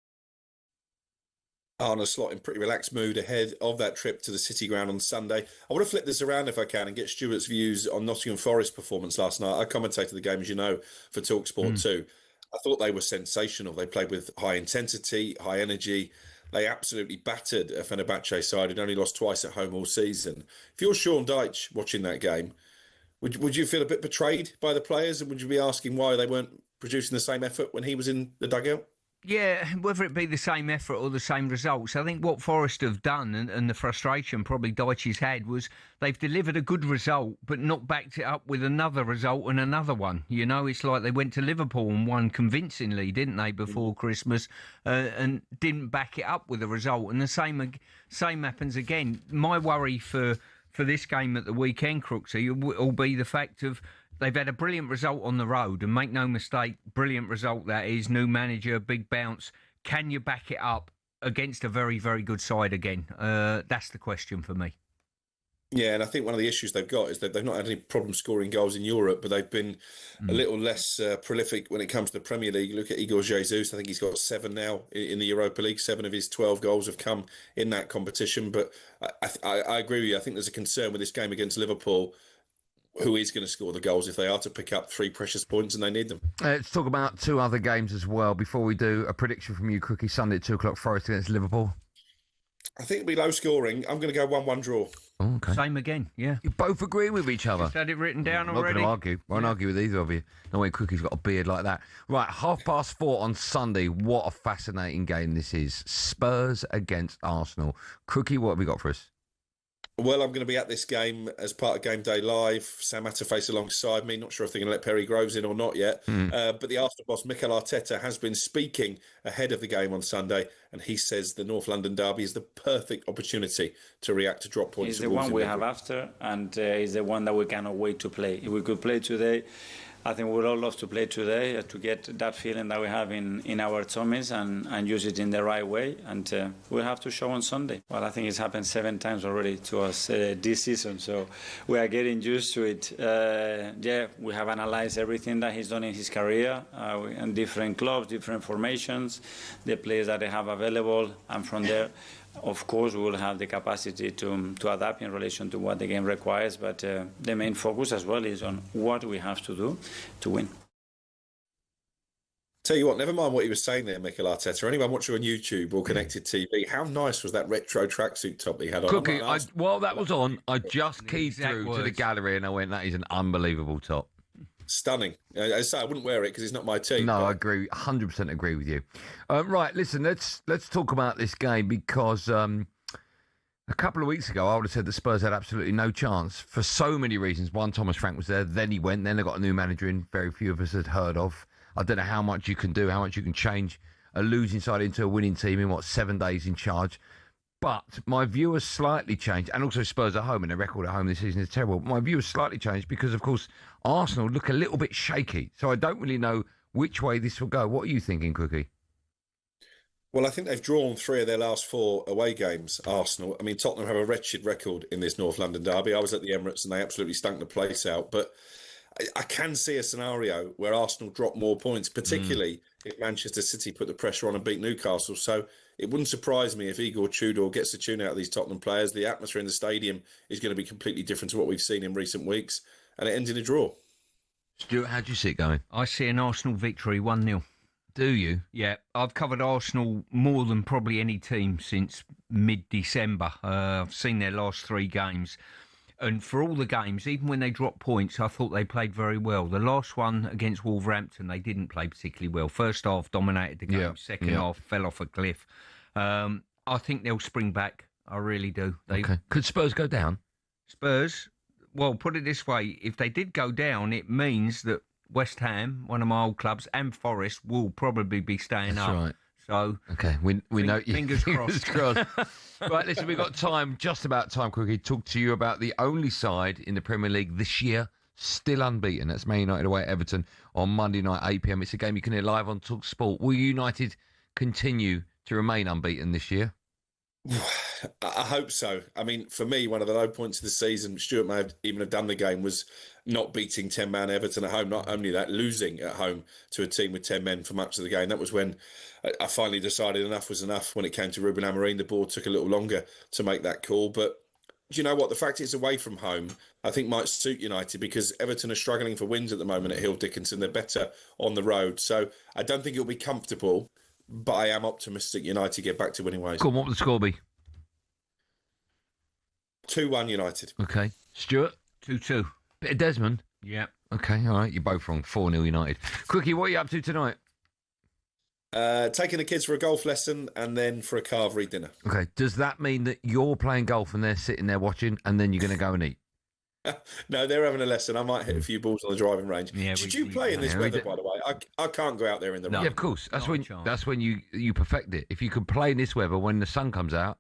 Arne Slot in pretty relaxed mood ahead of that trip to the City Ground on Sunday. I want to flip this around if I can and get Stuart's views on Nottingham Forest performance last night. I commentated the game, as you know, for talkSPORT too. I thought they were sensational. They played with high intensity, high energy. They absolutely battered a Fenerbahce side who'd only lost twice at home all season. If you're Sean Dyche watching that game, would you feel a bit betrayed by the players, and would you be asking why they weren't producing the same effort when he was in the dugout? Yeah, whether it be the same effort or the same results, I think what Forest have done, and the frustration probably Dyche's had, was they've delivered a good result but not backed it up with another result and another one. You know, it's like they went to Liverpool and won convincingly, didn't they, before Christmas, and didn't back it up with a result. And the same happens again. My worry for this game at the weekend, Crooksy, will be the fact of they've had a brilliant result on the road, and make no mistake, brilliant result that is. New manager, big bounce. Can you back it up against a very, very good side again? That's the question for me. Yeah, and I think one of the issues they've got is that they've not had any problem scoring goals in Europe, but they've been a little less prolific when it comes to the Premier League. Look at Igor Jesus. I think he's got 7 now in the Europa League. 7 of his 12 goals have come in that competition. But I agree with you. I think there's a concern with this game against Liverpool. Who is going to score the goals if they are to pick up 3 precious points and they need them? Let's talk about 2 other games as well before we do a prediction from you, Crookie. Sunday at 2 o'clock, Forest against Liverpool. I think it'll be low scoring. I'm going to go 1-1 draw. Oh, okay. Same again, yeah. You both agree with each other. Just had it written down I'm already. not going to argue. Won't argue with either of you. No way Crookie's got a beard like that. Right, 4:30 on Sunday. What a fascinating game this is. Spurs against Arsenal. Crookie, what have we got for us? Well, I'm going to be at this game as part of Game Day Live. Sam Matterface alongside me. Not sure if they're going to let Perry Groves in or not yet. But the Arsenal boss, Mikel Arteta, has been speaking ahead of the game on Sunday, and he says the North London derby is the perfect opportunity to react to drop points. It's the one we have after, and it's the one that we cannot wait to play. If we could play today, I think we would all love to play today to get that feeling that we have in our tummies and use it in the right way. And we'll have to show on Sunday. Well, I think it's happened 7 times already to us this season, so we are getting used to it. We have analyzed everything that he's done in his career in different clubs, different formations, the players that they have available, and from there, of course, we will have the capacity to adapt in relation to what the game requires, but the main focus as well is on what we have to do to win. Tell you what, never mind what he was saying there, Mikel Arteta. Anyone watching on YouTube or connected TV, how nice was that retro tracksuit top he had on? Cookie, while that was on, I just keyed through to the gallery and I went, that is an unbelievable top. Stunning. As I say, I wouldn't wear it because it's not my team. No, I agree. 100% agree with you. Right, listen, let's talk about this game because a couple of weeks ago I would have said the Spurs had absolutely no chance for so many reasons. One, Thomas Frank was there, then he went, then they got a new manager in very few of us had heard of. I don't know how much you can do, how much you can change a losing side into a winning team in, 7 days in charge. But my view has slightly changed, and also Spurs at home, and their record at home this season is terrible. My view has slightly changed because, of course, Arsenal look a little bit shaky. So I don't really know which way this will go. What are you thinking, Cookie? Well, I think they've drawn 3 of their last 4 away games, Arsenal. I mean, Tottenham have a wretched record in this North London derby. I was at the Emirates and they absolutely stunk the place out. But I can see a scenario where Arsenal drop more points, particularly if Manchester City put the pressure on and beat Newcastle. So it wouldn't surprise me if Igor Tudor gets the tune out of these Tottenham players. The atmosphere in the stadium is going to be completely different to what we've seen in recent weeks, and it ends in a draw. Stuart, how do you see it going? I see an Arsenal victory, 1-0. Do you? Yeah, I've covered Arsenal more than probably any team since mid-December. I've seen their last 3 games. And for all the games, even when they dropped points, I thought they played very well. The last one against Wolverhampton, they didn't play particularly well. First half dominated the game. Second half fell off a cliff. I think they'll spring back. I really do. Okay. Could Spurs go down? Spurs, well, put it this way. If they did go down, it means that West Ham, one of my old clubs, and Forest will probably be staying That's up. right. So okay, we know you. Fingers crossed. Right, listen, we've got time, just about time, Crookie, to talk to you about the only side in the Premier League this year still unbeaten. That's Man United away at Everton on Monday night, 8 p.m. It's a game you can hear live on talkSPORT. Will United continue to remain unbeaten this year? I hope so. I mean, for me, one of the low points of the season, Stuart may even have done the game, was not beating 10-man Everton at home. Not only that, losing at home to a team with 10 men for much of the game. That was when I finally decided enough was enough. When it came to Ruben Amorim, the board took a little longer to make that call. But do you know what? The fact it's away from home, I think might suit United, because Everton are struggling for wins at the moment at Hill Dickinson. They're better on the road. So I don't think it'll be comfortable, but I am optimistic United get back to winning ways. Go on, what will the score be? 2-1 United. Okay. Stuart? 2-2. Bit of Desmond? Yeah. Okay, all right. You're both wrong. 4-0 United. Crookie, what are you up to tonight? Taking the kids for a golf lesson and then for a carvery dinner. Okay. Does that mean that you're playing golf and they're sitting there watching and then you're going to go and eat? No, they're having a lesson. I might hit a few balls on the driving range. Yeah, Should you play in this weather, by the way? I can't go out there in the rain. Yeah, of course. That's when you perfect it. If you could play in this weather when the sun comes out,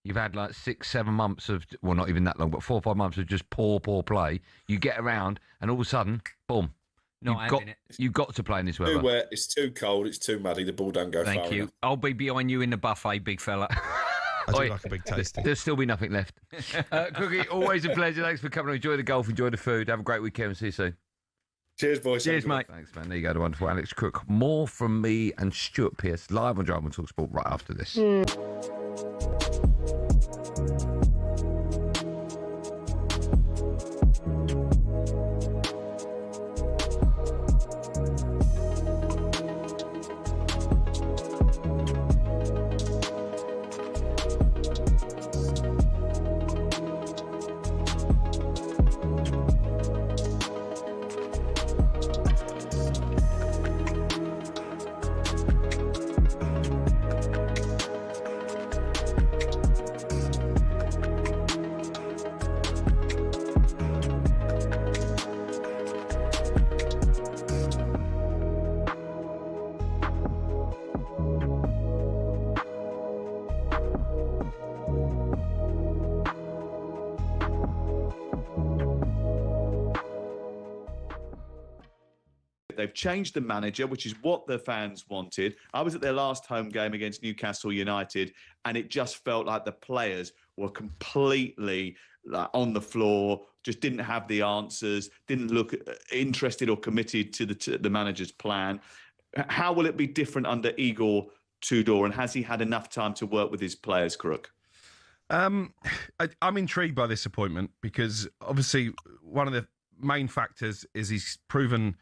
you've had like 6-7 months of, well, not even that long, but 4 or 5 months of just poor play. You get around and all of a sudden, boom. You've got to play in this weather. Too wet, it's too cold, it's too muddy, the ball don't go far Thank you. enough. I'll be behind you in the buffet, big fella. I do like a big tasty. There'll still be nothing left. Crookie, always a pleasure. Thanks for coming. Enjoy the golf, enjoy the food. Have a great weekend. See you soon. Cheers, boys. Cheers, mate. Thanks, man. There you go, the wonderful Alex Crook. More from me and Stuart Pearce live on Drive on talkSPORT right after this. They've changed the manager, which is what the fans wanted. I was at their last home game against Newcastle United, and it just felt like the players were completely on the floor, just didn't have the answers, didn't look interested or committed to the manager's plan. How will it be different under Igor Tudor, and has he had enough time to work with his players, Crook? I'm intrigued by this appointment because obviously one of the main factors is he's proven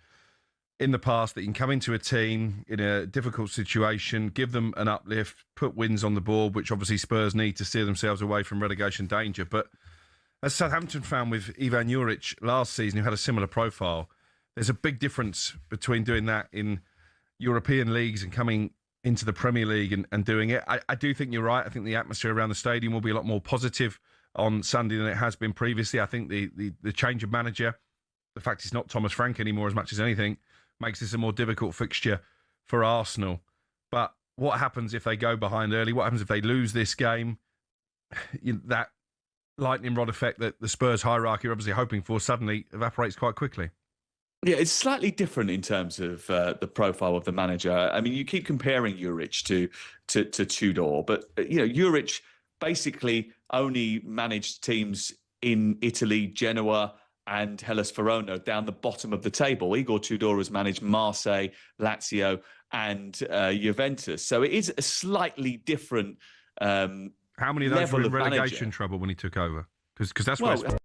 in the past that you can come into a team in a difficult situation, give them an uplift, put wins on the board, which obviously Spurs need to steer themselves away from relegation danger. But as Southampton found with Ivan Juric last season, who had a similar profile, there's a big difference between doing that in European leagues and coming into the Premier League and doing it. I do think you're right. I think the atmosphere around the stadium will be a lot more positive on Sunday than it has been previously. I think the change of manager, the fact it's not Thomas Frank anymore as much as anything, makes this a more difficult fixture for Arsenal. But what happens if they go behind early? What happens if they lose this game? That lightning rod effect that the Spurs hierarchy are obviously hoping for suddenly evaporates quite quickly. Yeah, it's slightly different in terms of the profile of the manager. I mean, you keep comparing Juric to Tudor, but Juric basically only managed teams in Italy, Genoa, and Hellas Verona down the bottom of the table. Igor Tudor has managed Marseille, Lazio, and Juventus. So it is a slightly different How many of those were in relegation trouble when he took over? Because that's what.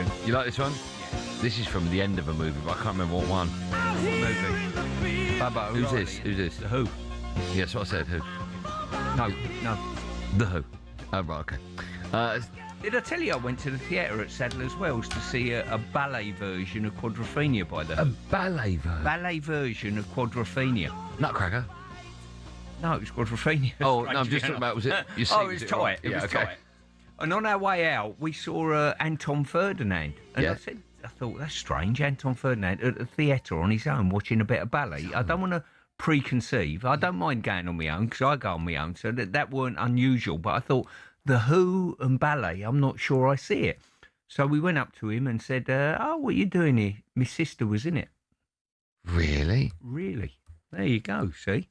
tune. You like this one? This is from the end of a movie, but I can't remember what one. Movie. Baba Who's O'Reilly. this? Who's this? The Who. Yeah, that's what I said. Who? No. The Who. Oh, right, okay. Did I tell you I went to the theatre at Sadler's Wells to see a ballet version of Quadrophenia by the Who? A ballet version? Ballet version of Quadrophenia. Nutcracker? No, it was Quadrophenia. Oh, no, I'm just talking about, was it... your seat, Oh, it was tight. right? It Yeah, was okay. tight. And on our way out, we saw Anton Ferdinand. And Yeah. I thought, that's strange, Anton Ferdinand at a theatre on his own watching a bit of ballet. I don't want to preconceive. I don't mind going on my own, because I go on my own, so that weren't unusual. But I thought, the Who and ballet, I'm not sure I see it. So we went up to him and said, oh, what are you doing here? My sister was in it. Really? Really? There you go, see?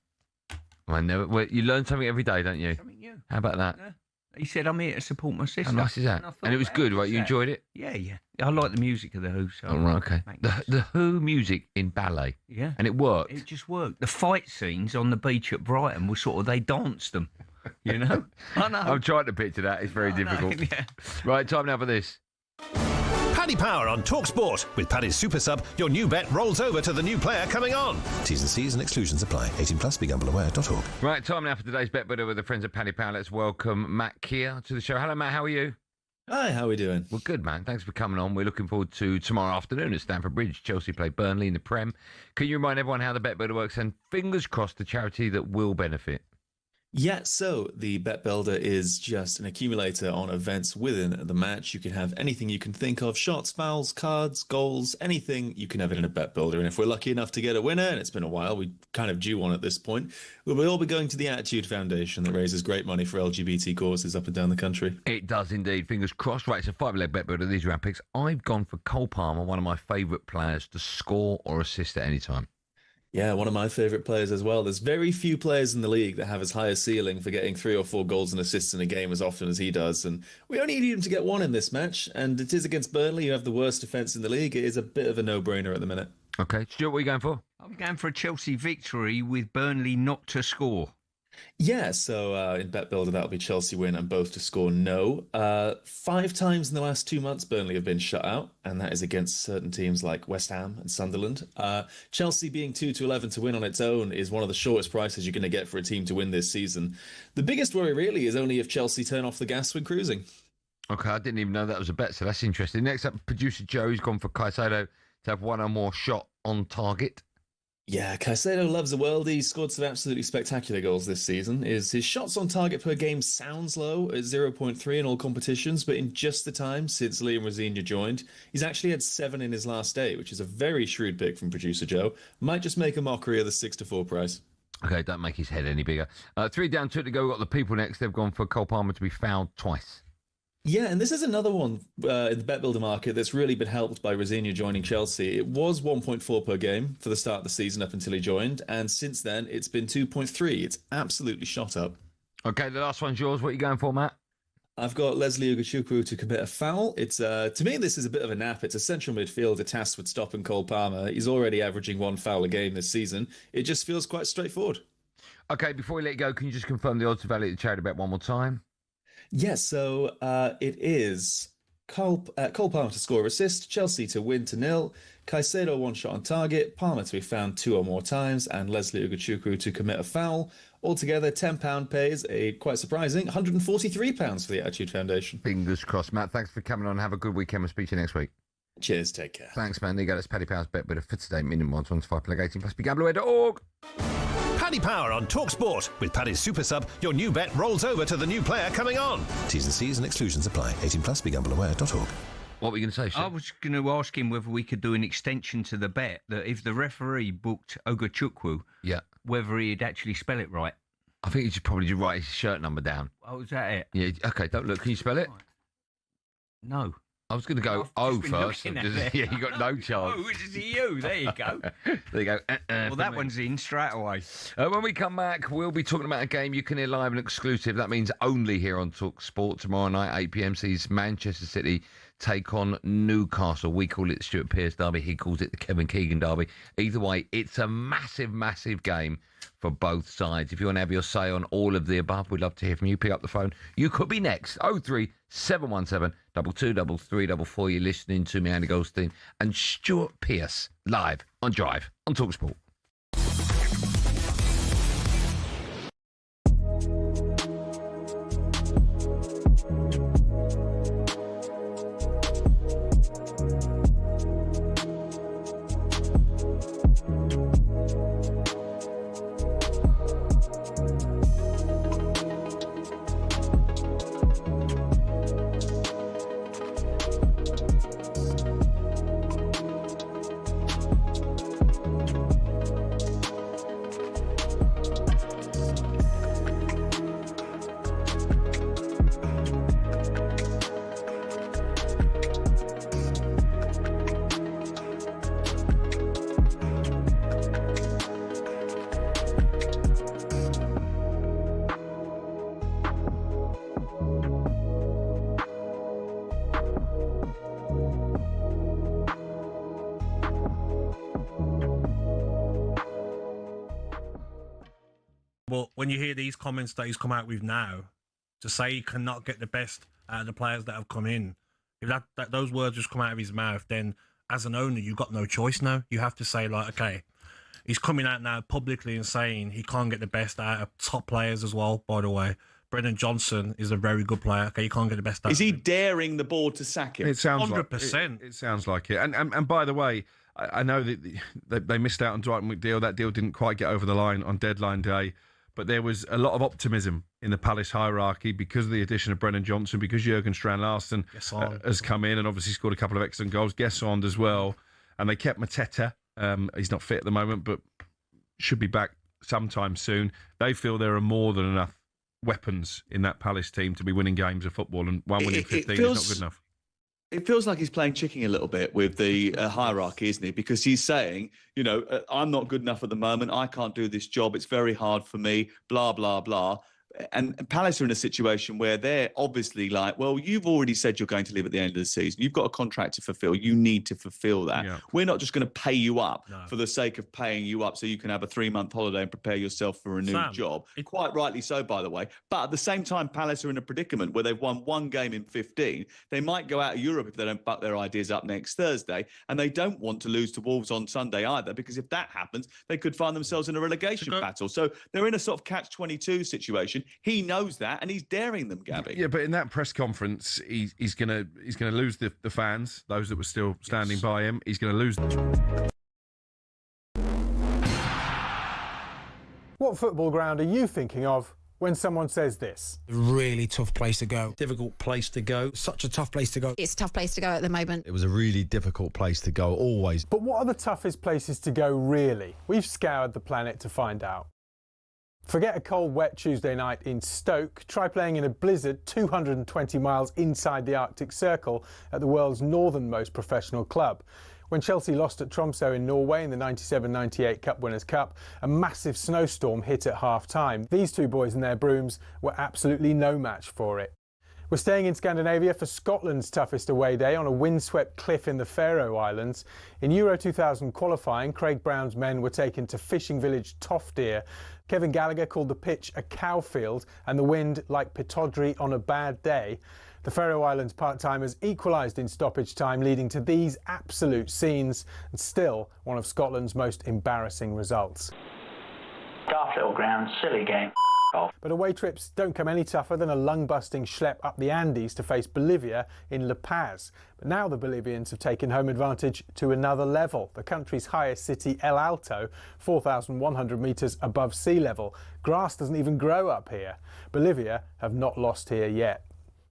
I never. Well, you learn something every day, don't you? Something new. How about that? Yeah. He said, I'm here to support my sister. How nice is that? I thought, And it was good, right? You enjoyed it? Yeah. I like the music of the Who. So Oh, right, okay. The Who music in ballet. Yeah. And it worked. It just worked. The fight scenes on the beach at Brighton were sort of, they danced them, you know? I know. I'm trying to picture that. It's very difficult. Yeah. Right, time now for this. Paddy Power on talkSPORT. With Paddy's Super Sub, your new bet rolls over to the new player coming on. T's and C's and exclusions apply. 18 plus, begambleaware.org. Right, time now for today's Bet Builder with the friends at Paddy Power. Let's welcome Matt Keir to the show. Hello, Matt. How are you? Hi, how are we doing? Well, good, man. Thanks for coming on. We're looking forward to tomorrow afternoon at Stamford Bridge. Chelsea play Burnley in the Prem. Can you remind everyone how the Bet Builder works? And fingers crossed, the charity that will benefit. Yeah, so the Bet Builder is just an accumulator on events within the match. You can have anything you can think of, shots, fouls, cards, goals, anything you can have it in a Bet Builder. And if we're lucky enough to get a winner, and it's been a while, we kind of due one at this point, we'll all be going to the Attitude Foundation that raises great money for LGBT causes up and down the country. It does indeed. Fingers crossed. Right, it's a 5-leg Bet Builder. These are our picks. I've gone for Cole Palmer, one of my favourite players to score or assist at any time. Yeah, one of my favourite players as well. There's very few players in the league that have as high a ceiling for getting 3 or 4 goals and assists in a game as often as he does. And we only need him to get one in this match. And it is against Burnley, who have the worst defence in the league. It is a bit of a no-brainer at the minute. Okay, Stuart, what are you going for? I'm going for a Chelsea victory with Burnley not to score. Yeah, so in Bet Builder, that'll be Chelsea win and both to score no. 5 times in the last 2 months, Burnley have been shut out, and that is against certain teams like West Ham and Sunderland. Chelsea being 2-11 to win on its own is one of the shortest prices you're going to get for a team to win this season. The biggest worry, really, is only if Chelsea turn off the gas when cruising. Okay, I didn't even know that was a bet, so that's interesting. Next up, producer Joe, who's gone for Caicedo to have one or more shot on target. Yeah, Caicedo loves the world. He's scored some absolutely spectacular goals this season. His shots on target per game sounds low at 0.3 in all competitions, but in just the time since Liam Rosenior joined, he's actually had 7 in his last 8, which is a very shrewd pick from producer Joe. Might just make a mockery of the 6-4 price. Okay, don't make his head any bigger. 3 down, 2 to go. We've got the people next. They've gone for Cole Palmer to be fouled twice. Yeah, and this is another one in the Bet Builder market that's really been helped by Rosenior joining Chelsea. It was 1.4 per game for the start of the season up until he joined, and since then it's been 2.3. It's absolutely shot up. Okay, the last one's yours. What are you going for, Matt? I've got Leslie Ugochukwu to commit a foul. It's to me, this is a bit of a nap. It's a central midfielder tasked with stopping Cole Palmer. He's already averaging 1 foul a game this season. It just feels quite straightforward. Okay, before we let you go, can you just confirm the odds to value at the charity bet one more time? Yes, so it is Cole Palmer to score or assist, Chelsea to win to 0, Caicedo 1 shot on target, Palmer to be found 2 or more times, and Leslie Ugochukwu to commit a foul. Altogether, £10 pays a quite surprising £143 for the Attitude Foundation. Fingers crossed. Matt, thanks for coming on. Have a good weekend. We'll speak to you next week. Cheers, take care. Thanks, man. There you go. That's Paddy Power's Bet Builder for today. Minimum odds on 5+18 plus begambleaware.org. Paddy Power on talkSPORT. With Paddy's Super Sub, your new bet rolls over to the new player coming on. T's and C's and exclusions apply. 18 plus, begambleaware.org. What were you going to say, Sean? I was going to ask him whether we could do an extension to the bet that if the referee booked Ugochukwu, whether he'd actually spell it right. I think he should probably just write his shirt number down. Oh, is that it? Yeah, okay, don't look. Can you spell it? No. I was going to go O first. Yeah, you got no chance. Oh, it's a U. There you go. There you go. Well, that one's in straight away. When we come back, we'll be talking about a game you can hear live and exclusive. That means only here on talkSPORT tomorrow night, 8 p.m. sees Manchester City take on Newcastle. We call it the Stuart Pearce derby. He calls it the Kevin Keegan derby. Either way, it's a massive, massive game for both sides. If you want to have your say on all of the above, we'd love to hear from you. Pick up the phone. You could be next. 03717 223344. You're listening to me, Andy Goldstein, and Stuart Pearce live on Drive on talkSPORT. But when you hear these comments that he's come out with now, to say he cannot get the best out of the players that have come in, if that those words just come out of his mouth, then as an owner, you've got no choice now. You have to say, like, okay, he's coming out now publicly and saying he can't get the best out of top players as well, by the way. Brendan Johnson is a very good player. Okay, you can't get the best out Is of he him. daring the board to sack him? It sounds 100%. It sounds like it. And by the way, I know that they missed out on Dwight McDeal. That deal didn't quite get over the line on deadline day. But there was a lot of optimism in the Palace hierarchy because of the addition of Brendan Johnson, because Jurgen Strand-Larsen has come in and obviously scored a couple of excellent goals. Guessond as well. And they kept Mateta. He's not fit at the moment, but should be back sometime soon. They feel there are more than enough weapons in that Palace team to be winning games of football, and one winning 15 is not good enough. It feels like he's playing chicken a little bit with the hierarchy, isn't he? Because he's saying, I'm not good enough at the moment. I can't do this job. It's very hard for me, blah, blah, blah. And Palace are in a situation where they're obviously like, well, you've already said you're going to leave at the end of the season. You've got a contract to fulfill. You need to fulfill that. Yeah. We're not just going to pay you up for the sake of paying you up so you can have a 3-month holiday and prepare yourself for a new job. Quite rightly so, by the way. But at the same time, Palace are in a predicament where they've won one game in 15. They might go out of Europe if they don't buck their ideas up next Thursday. And they don't want to lose to Wolves on Sunday either, because if that happens, they could find themselves in a relegation battle. So they're in a sort of catch-22 situation. He knows that, and he's daring them, Gabby. Yeah, but in that press conference, he's gonna lose the fans, those that were still standing by him. He's going to lose them. What football ground are you thinking of when someone says this? Really tough place to go. Difficult place to go. Such a tough place to go. It's a tough place to go at the moment. It was a really difficult place to go, always. But what are the toughest places to go, really? We've scoured the planet to find out. Forget a cold, wet Tuesday night in Stoke. Try playing in a blizzard 220 miles inside the Arctic Circle at the world's northernmost professional club. When Chelsea lost at Tromsø in Norway in the 97-98 Cup Winners' Cup, a massive snowstorm hit at half-time. These two boys and their brooms were absolutely no match for it. We're staying in Scandinavia for Scotland's toughest away day on a windswept cliff in the Faroe Islands. In Euro 2000 qualifying, Craig Brown's men were taken to fishing village Toftir. Kevin Gallagher called the pitch a cowfield and the wind like Pittodrie on a bad day. The Faroe Islands part-timers equalised in stoppage time, leading to these absolute scenes, and still one of Scotland's most embarrassing results. Daft little ground, silly game. But away trips don't come any tougher than a lung-busting schlep up the Andes to face Bolivia in La Paz. But now the Bolivians have taken home advantage to another level. The country's highest city, El Alto, 4,100 metres above sea level. Grass doesn't even grow up here. Bolivia have not lost here yet.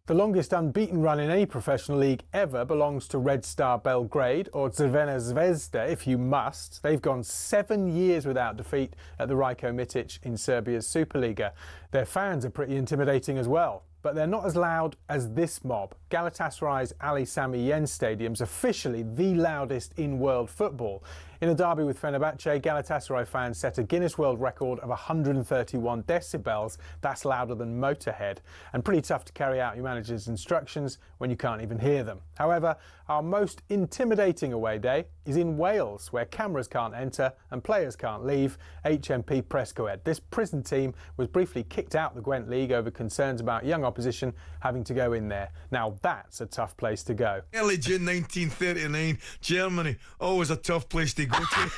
The longest unbeaten run in any professional league ever belongs to Red Star Belgrade, or Crvena Zvezda if you must. They've gone 7 years without defeat at the Rajko Mitic in Serbia's Superliga. Their fans are pretty intimidating as well, but they're not as loud as this mob. Galatasaray's Ali Sami Yen Stadium's officially the loudest in world football. In a derby with Fenerbahce, Galatasaray fans set a Guinness World Record of 131 decibels. That's louder than Motorhead, and pretty tough to carry out your manager's instructions when you can't even hear them. However, our most intimidating away day is in Wales, where cameras can't enter and players can't leave. HMP Prescoed. This prison team was briefly kicked out the Gwent League over concerns about young opposition having to go in there. Now that's a tough place to go. Early June 1939, Germany, always a tough place to go to.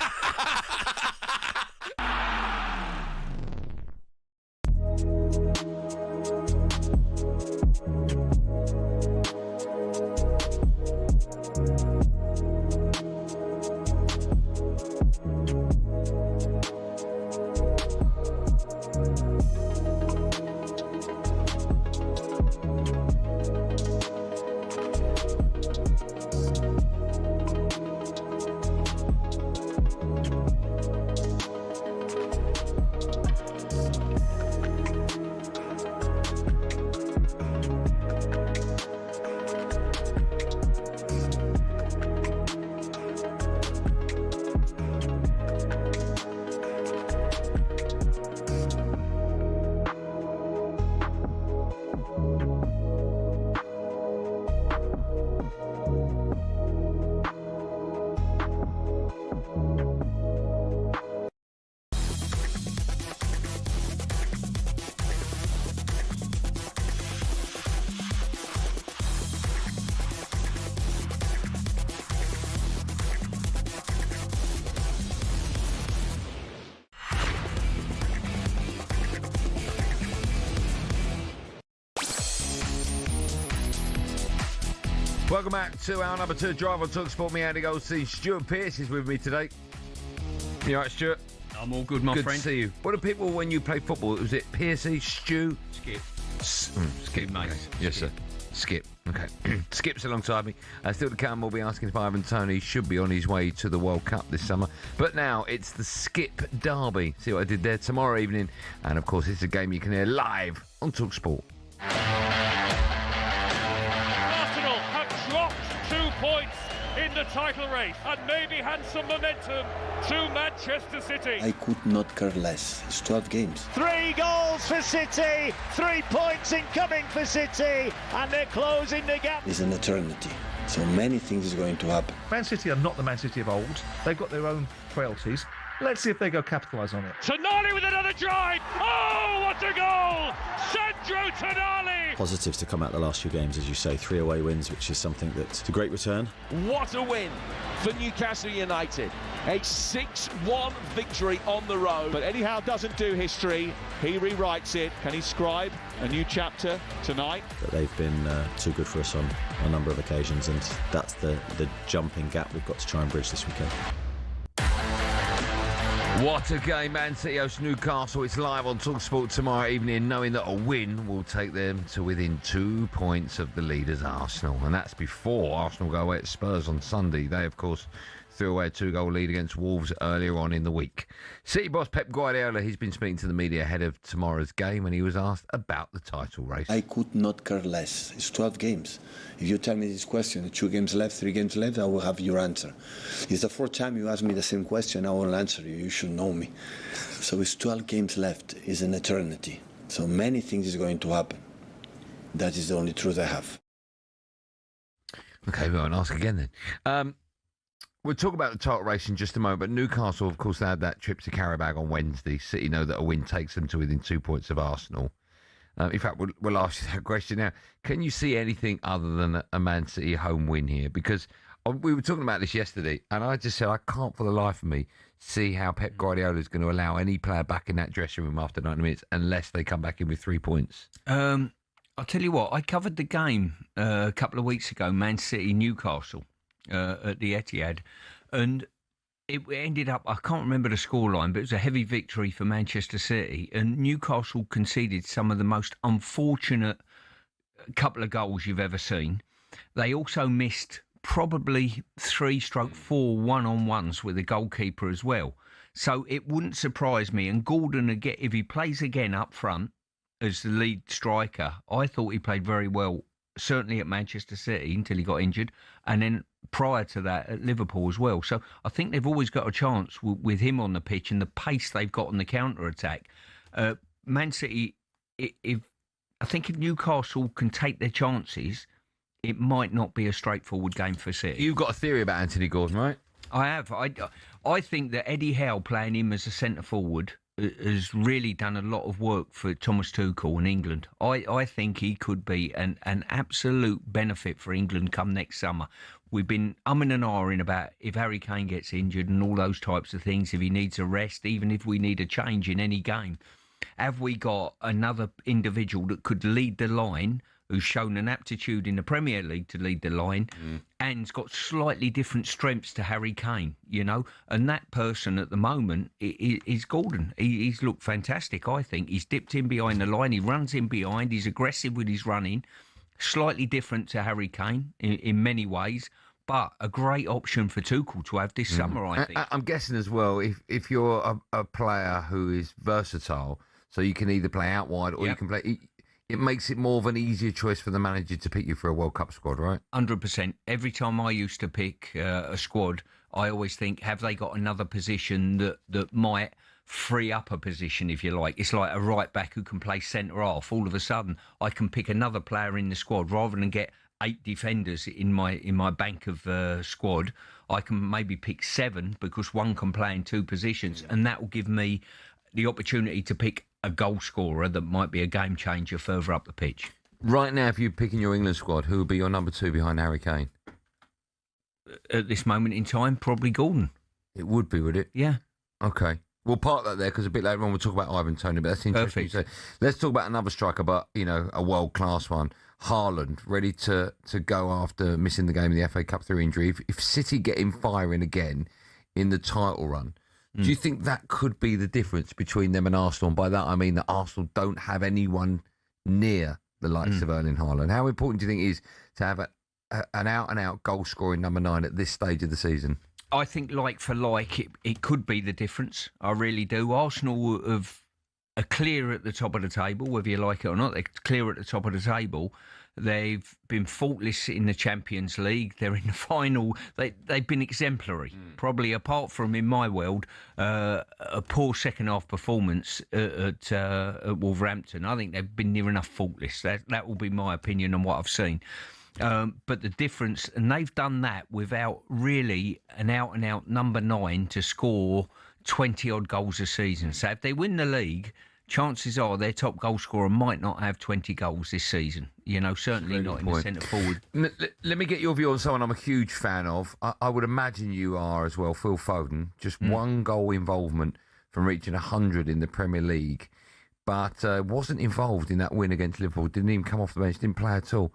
Welcome back to our number 2 drive on talkSPORT. Me, Andy Goldstein. Stuart Pearce is with me today. You all right, Stuart? I'm all good, my friend. Good to see you. What do people, when you play football, was it Piercy, Stu? Skip. Skip, mate. Okay. Yes, sir. Skip. Okay. Skip's alongside me. Still to come, we'll be asking if Ivan Toney should be on his way to the World Cup this summer. But now it's the Skip Derby. See what I did there? Tomorrow evening. And, of course, it's a game you can hear live on talkSPORT. Points in the title race and maybe hand some momentum to Manchester City. I could not care less. It's 12 games. 3 goals for City, 3 points incoming for City, and they're closing the gap. It's an eternity. So many things are going to happen. Man City are not the Man City of old. They've got their own frailties. Let's see if they go capitalise on it. Tonali with another drive. Oh, what a goal! Sandro Tonali! Positives to come out the last few games, as you say, 3 away wins, which is something that's a great return. What a win for Newcastle United. A 6-1 victory on the road. But Eddie Howe doesn't do history, he rewrites it. Can he scribe a new chapter tonight? But they've been too good for us on a number of occasions, and that's the jumping gap we've got to try and bridge this weekend. What a game, Man City hosts Newcastle. It's live on talkSPORT tomorrow evening, knowing that a win will take them to within 2 points of the leaders, Arsenal. And that's before Arsenal go away at Spurs on Sunday. They, of course, threw away a 2-goal lead against Wolves earlier on in the week. City boss Pep Guardiola, he's been speaking to the media ahead of tomorrow's game, and he was asked about the title race. I could not care less. It's 12 games. If you tell me this question, 2 games left, 3 games left, I will have your answer. It's the 4th time you ask me the same question, I will answer you. You should know me. So it's 12 games left. It's an eternity. So many things is going to happen. That is the only truth I have. Okay, we won't ask again then. We'll talk about the title race in just a moment, but Newcastle, of course, they had that trip to Karabag on Wednesday. City know that a win takes them to within 2 points of Arsenal. In fact, we'll ask you that question now. Can you see anything other than a Man City home win here? Because we were talking about this yesterday, and I just said I can't for the life of me see how Pep Guardiola is going to allow any player back in that dressing room after 90 minutes unless they come back in with 3 points. I'll tell you what, I covered the game a couple of weeks ago, Man City Newcastle. At the Etihad, and it ended up, I can't remember the scoreline, but it was a heavy victory for Manchester City, and Newcastle conceded some of the most unfortunate couple of goals you've ever seen. They also missed probably 3/4 one-on-ones with the goalkeeper as well. So it wouldn't surprise me, and Gordon, again, if he plays again up front as the lead striker, I thought he played very well certainly at Manchester City until he got injured, and then prior to that at Liverpool as well. So I think they've always got a chance with him on the pitch and the pace they've got on the counter-attack. Man City, if Newcastle can take their chances, it might not be a straightforward game for City. You've got a theory about Anthony Gordon, right? I have. I think that Eddie Howe playing him as a centre-forward has really done a lot of work for Thomas Tuchel in England. I think he could be an absolute benefit for England come next summer. We've been umming and ahhing about if Harry Kane gets injured and all those types of things, if he needs a rest, even if we need a change in any game. Have we got another individual that could lead the line, who's shown an aptitude in the Premier League to lead the line, and's got slightly different strengths to Harry Kane, you know? And that person at the moment is Gordon. He's looked fantastic, I think. He's dipped in behind the line, he runs in behind, he's aggressive with his running, slightly different to Harry Kane in many ways, but a great option for Tuchel to have this summer, I think. I'm guessing as well, if you're a player who is versatile, so you can either play out wide or you can play... It makes it more of an easier choice for the manager to pick you for a World Cup squad, right? 100%. Every time I used to pick a squad, I always think, have they got another position that might free up a position, if you like? It's like a right back who can play centre-half. All of a sudden, I can pick another player in the squad rather than get 8 defenders in my bank of squad. I can maybe pick 7 because one can play in 2 positions, and that will give me the opportunity to pick a goal scorer that might be a game changer further up the pitch. Right now, if you're picking your England squad, who would be your number 2 behind Harry Kane? At this moment in time, probably Gordon. It would be, would it? Yeah. Okay. We'll park that there because a bit later on we'll talk about Ivan Toney, but that's interesting. So let's talk about another striker, but, you know, a world-class one. Harland, ready to go after missing the game in the FA Cup through injury. If City get him firing again in the title run, do you think that could be the difference between them and Arsenal? And by that, I mean that Arsenal don't have anyone near the likes of Erling Haaland. How important do you think it is to have an out-and-out goal-scoring number 9 at this stage of the season? I think, like for like, it could be the difference. I really do. Arsenal are clear at the top of the table, whether you like it or not. They're clear at the top of the table. They've been faultless in the Champions League. They're in the final. They've been exemplary. Probably, apart from, in my world, a poor second-half performance at Wolverhampton. I think they've been near enough faultless. That will be my opinion on what I've seen. But the difference, and they've done that without really an out-and-out number 9 to score 20-odd goals a season. So if they win the league, chances are their top goal scorer might not have 20 goals this season. You know, certainly not in the centre forward. Let me get your view on someone I'm a huge fan of. I would imagine you are as well, Phil Foden. Just 1 goal involvement from reaching 100 in the Premier League, but wasn't involved in that win against Liverpool. Didn't even come off the bench, didn't play at all.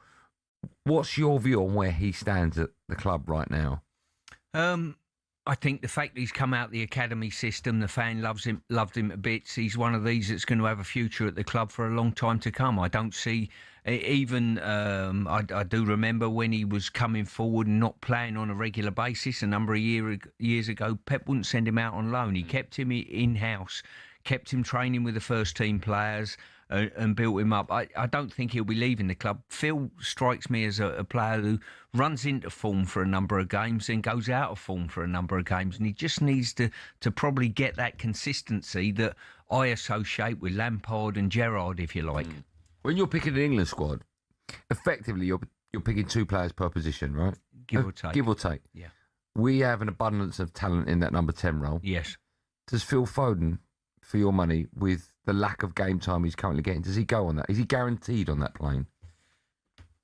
What's your view on where he stands at the club right now? I think the fact that he's come out the academy system, the fan loved him to bits. He's one of these that's going to have a future at the club for a long time to come. I don't see even. I do remember when he was coming forward and not playing on a regular basis a number of years ago. Pep wouldn't send him out on loan. He kept him in house, kept him training with the first team players. And built him up. I don't think he'll be leaving the club. Phil strikes me as a player who runs into form for a number of games and goes out of form for a number of games. And he just needs to probably get that consistency that I associate with Lampard and Gerrard, if you like. When you're picking an England squad, effectively you're picking 2 players per position, right? Give or take. Give or take. Yeah. We have an abundance of talent in that number 10 role. Yes. Does Phil Foden, for your money, with the lack of game time he's currently getting, does he go on that? Is he guaranteed on that plane?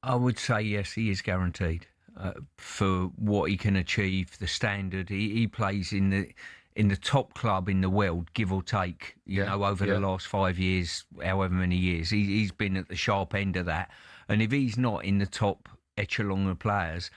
I would say yes, he is guaranteed for what he can achieve, the standard. He plays in the top club in the world, give or take, you know, over the last 5 years, however many years. He's been at the sharp end of that. And if he's not in the top echelon of players,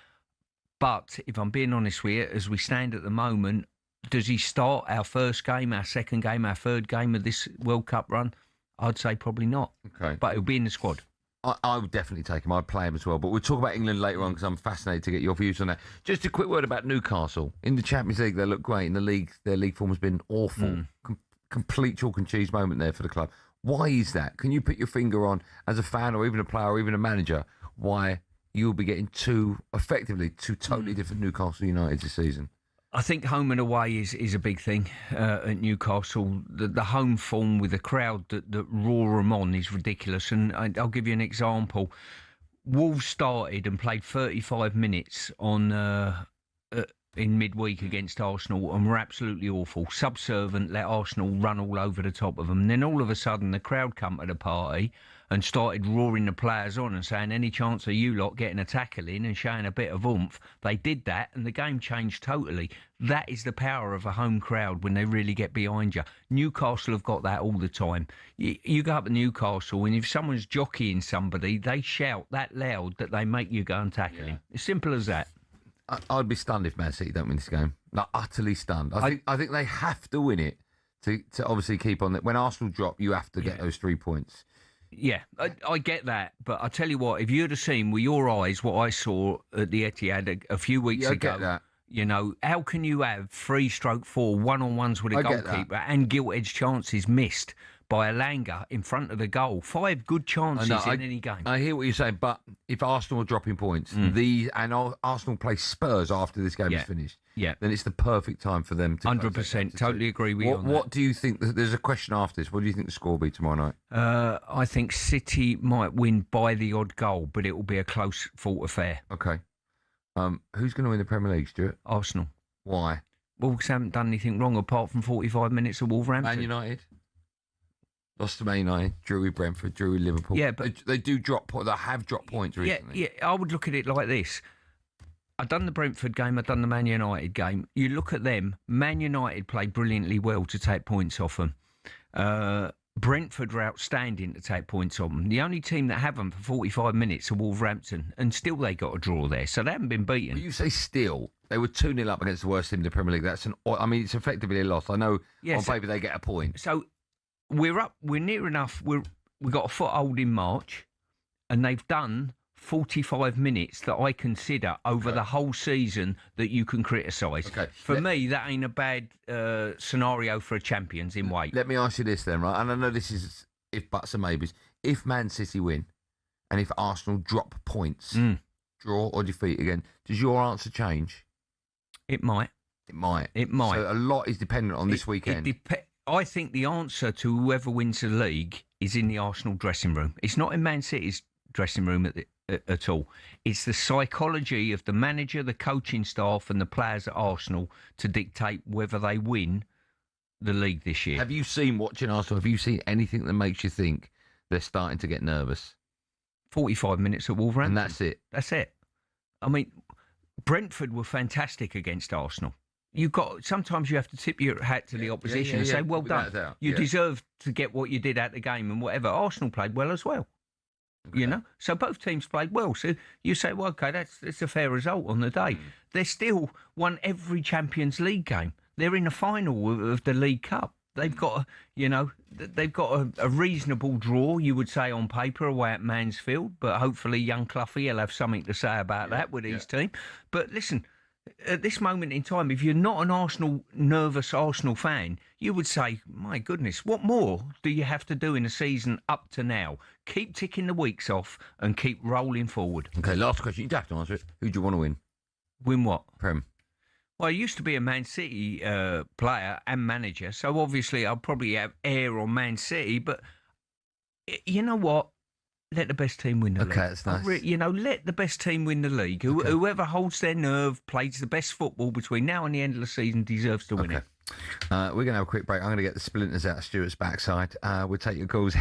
but if I'm being honest with you, as we stand at the moment, does he start our first game, our second game, our third game of this World Cup run? I'd say probably not. Okay. But he'll be in the squad. I would definitely take him. I'd play him as well. But we'll talk about England later on because I'm fascinated to get your views on that. Just a quick word about Newcastle. In the Champions League, they look great. In the league, their league form has been awful. Complete chalk and cheese moment there for the club. Why is that? Can you put your finger on, as a fan or even a player or even a manager, why you'll be getting two totally different Newcastle United this season? I think home and away is a big thing at Newcastle. The home form with the crowd that roar them on is ridiculous. And I'll give you an example. Wolves started and played 35 minutes in midweek against Arsenal and were absolutely awful. Subservient, let Arsenal run all over the top of them. And then all of a sudden the crowd come to the party and started roaring the players on and saying, any chance of you lot getting a tackle in and showing a bit of oomph. They did that and the game changed totally. That is the power of a home crowd when they really get behind you. Newcastle have got that all the time. You go up to Newcastle and if someone's jockeying somebody, they shout that loud that they make you go and tackle him. As simple as that. I'd be stunned if Man City don't win this game. Like, utterly stunned. I think they have to win it to obviously keep on. When Arsenal drop, you have to get those 3 points. Yeah, I get that. But I tell you what, if you'd have seen with your eyes what I saw at the Etihad a few weeks ago, I get that. You know, how can you have 3/4 one-on-ones with a goalkeeper and gilt-edged chances missed by Elanga in front of the goal? 5 good chances in any game. I hear what you're saying, but if Arsenal are dropping points, Arsenal play Spurs after this game is finished, then it's the perfect time for them to 100%. Totally agree with you on that. What do you think? There's a question after this. What do you think the score will be tomorrow night? I think City might win by the odd goal, but it will be a close fought affair. Okay. Who's going to win the Premier League, Stuart? Arsenal. Why? Wolves haven't done anything wrong apart from 45 minutes of Wolverhampton. Man United? Lost to Man United, drew with Brentford, drew with Liverpool. Yeah, but they do drop points. They have dropped points recently. Yeah, I would look at it like this. I've done the Brentford game, I've done the Man United game. You look at them, Man United played brilliantly well to take points off them. Brentford were outstanding to take points on them. The only team that haven't for 45 minutes are Wolverhampton, and still they got a draw there, so they haven't been beaten. But you say still. They were 2-0 up against the worst team in the Premier League. It's effectively a loss. I know on paper they get a point. So we're near enough. We got a foothold in March, and they've done 45 minutes that I consider over the whole season that you can criticise. Okay. For me, that ain't a bad scenario for a champions in weight. Let me ask you this then, right? And I know this is if buts and maybes. If Man City win, and if Arsenal drop points, draw or defeat again, does your answer change? It might. It might. It might. So a lot is dependent on this weekend. I think the answer to whoever wins the league is in the Arsenal dressing room. It's not in Man City's dressing room at all. It's the psychology of the manager, the coaching staff and the players at Arsenal to dictate whether they win the league this year. Have you seen, watching Arsenal, have you seen anything that makes you think they're starting to get nervous? 45 minutes at Wolverhampton. And that's it? That's it. I mean, Brentford were fantastic against Arsenal. Sometimes you have to tip your hat to the opposition and say, well done. You deserve to get what you did at the game and whatever. Arsenal played well as well. Okay. You know, so both teams played well. So you say, well, okay, that's a fair result on the day. They still won every Champions League game. They're in the final of the League Cup. They've got, a reasonable draw, you would say, on paper away at Mansfield. But hopefully, young Cloughie will have something to say about that with his team. But listen, at this moment in time, if you're not an nervous Arsenal fan, you would say, my goodness, what more do you have to do in a season up to now? Keep ticking the weeks off and keep rolling forward. Okay, last question. You don't have to answer it. Who do you want to win? Win what? Prem. Well, I used to be a Man City player and manager, so obviously I'll probably have air on Man City, but you know what? Let the best team win the league. Okay, that's nice. Let the best team win the league. Okay. Whoever holds their nerve, plays the best football between now and the end of the season, deserves to win it. We're going to have a quick break. I'm going to get the splinters out of Stuart's backside. We'll take your calls.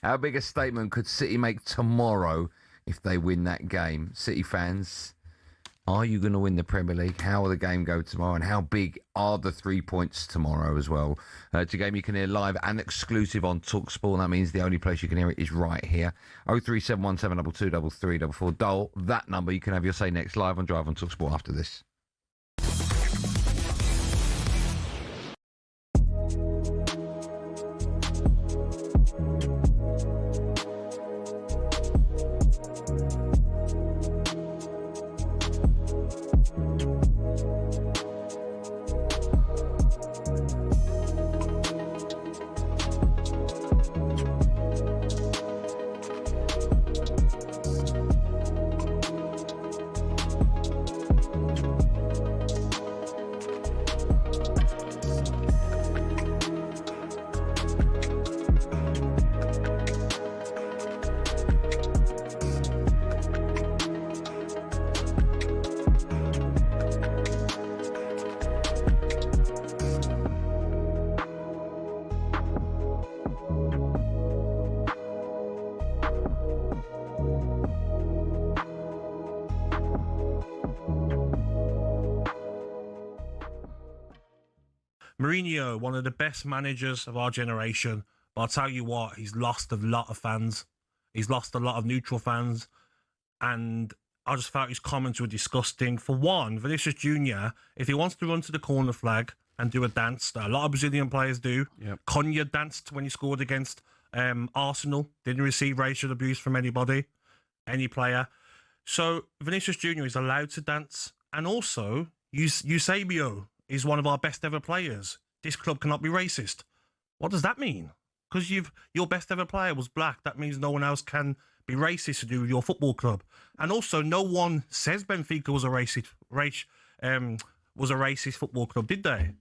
How big a statement could City make tomorrow if they win that game? City fans, are you going to win the Premier League? How will the game go tomorrow? And how big are the 3 points tomorrow as well? It's a game you can hear live and exclusive on talkSPORT. That means the only place you can hear it is right here. 03717223344. Dial that number. You can have your say next live on Drive on talkSPORT after this. Mourinho, one of the best managers of our generation, but I'll tell you what, he's lost a lot of fans. He's lost a lot of neutral fans, and I just felt his comments were disgusting. For one, Vinicius Junior, if he wants to run to the corner flag and do a dance that a lot of Brazilian players do, Cunha danced when he scored against Arsenal, didn't receive racial abuse from anybody, any player. So Vinicius Junior is allowed to dance, and also Eusebio is one of our best ever players. This club cannot be racist. What does that mean? Because your best ever player was black. That means no one else can be racist to do with your football club. And also, no one says Benfica was a racist football club, did they?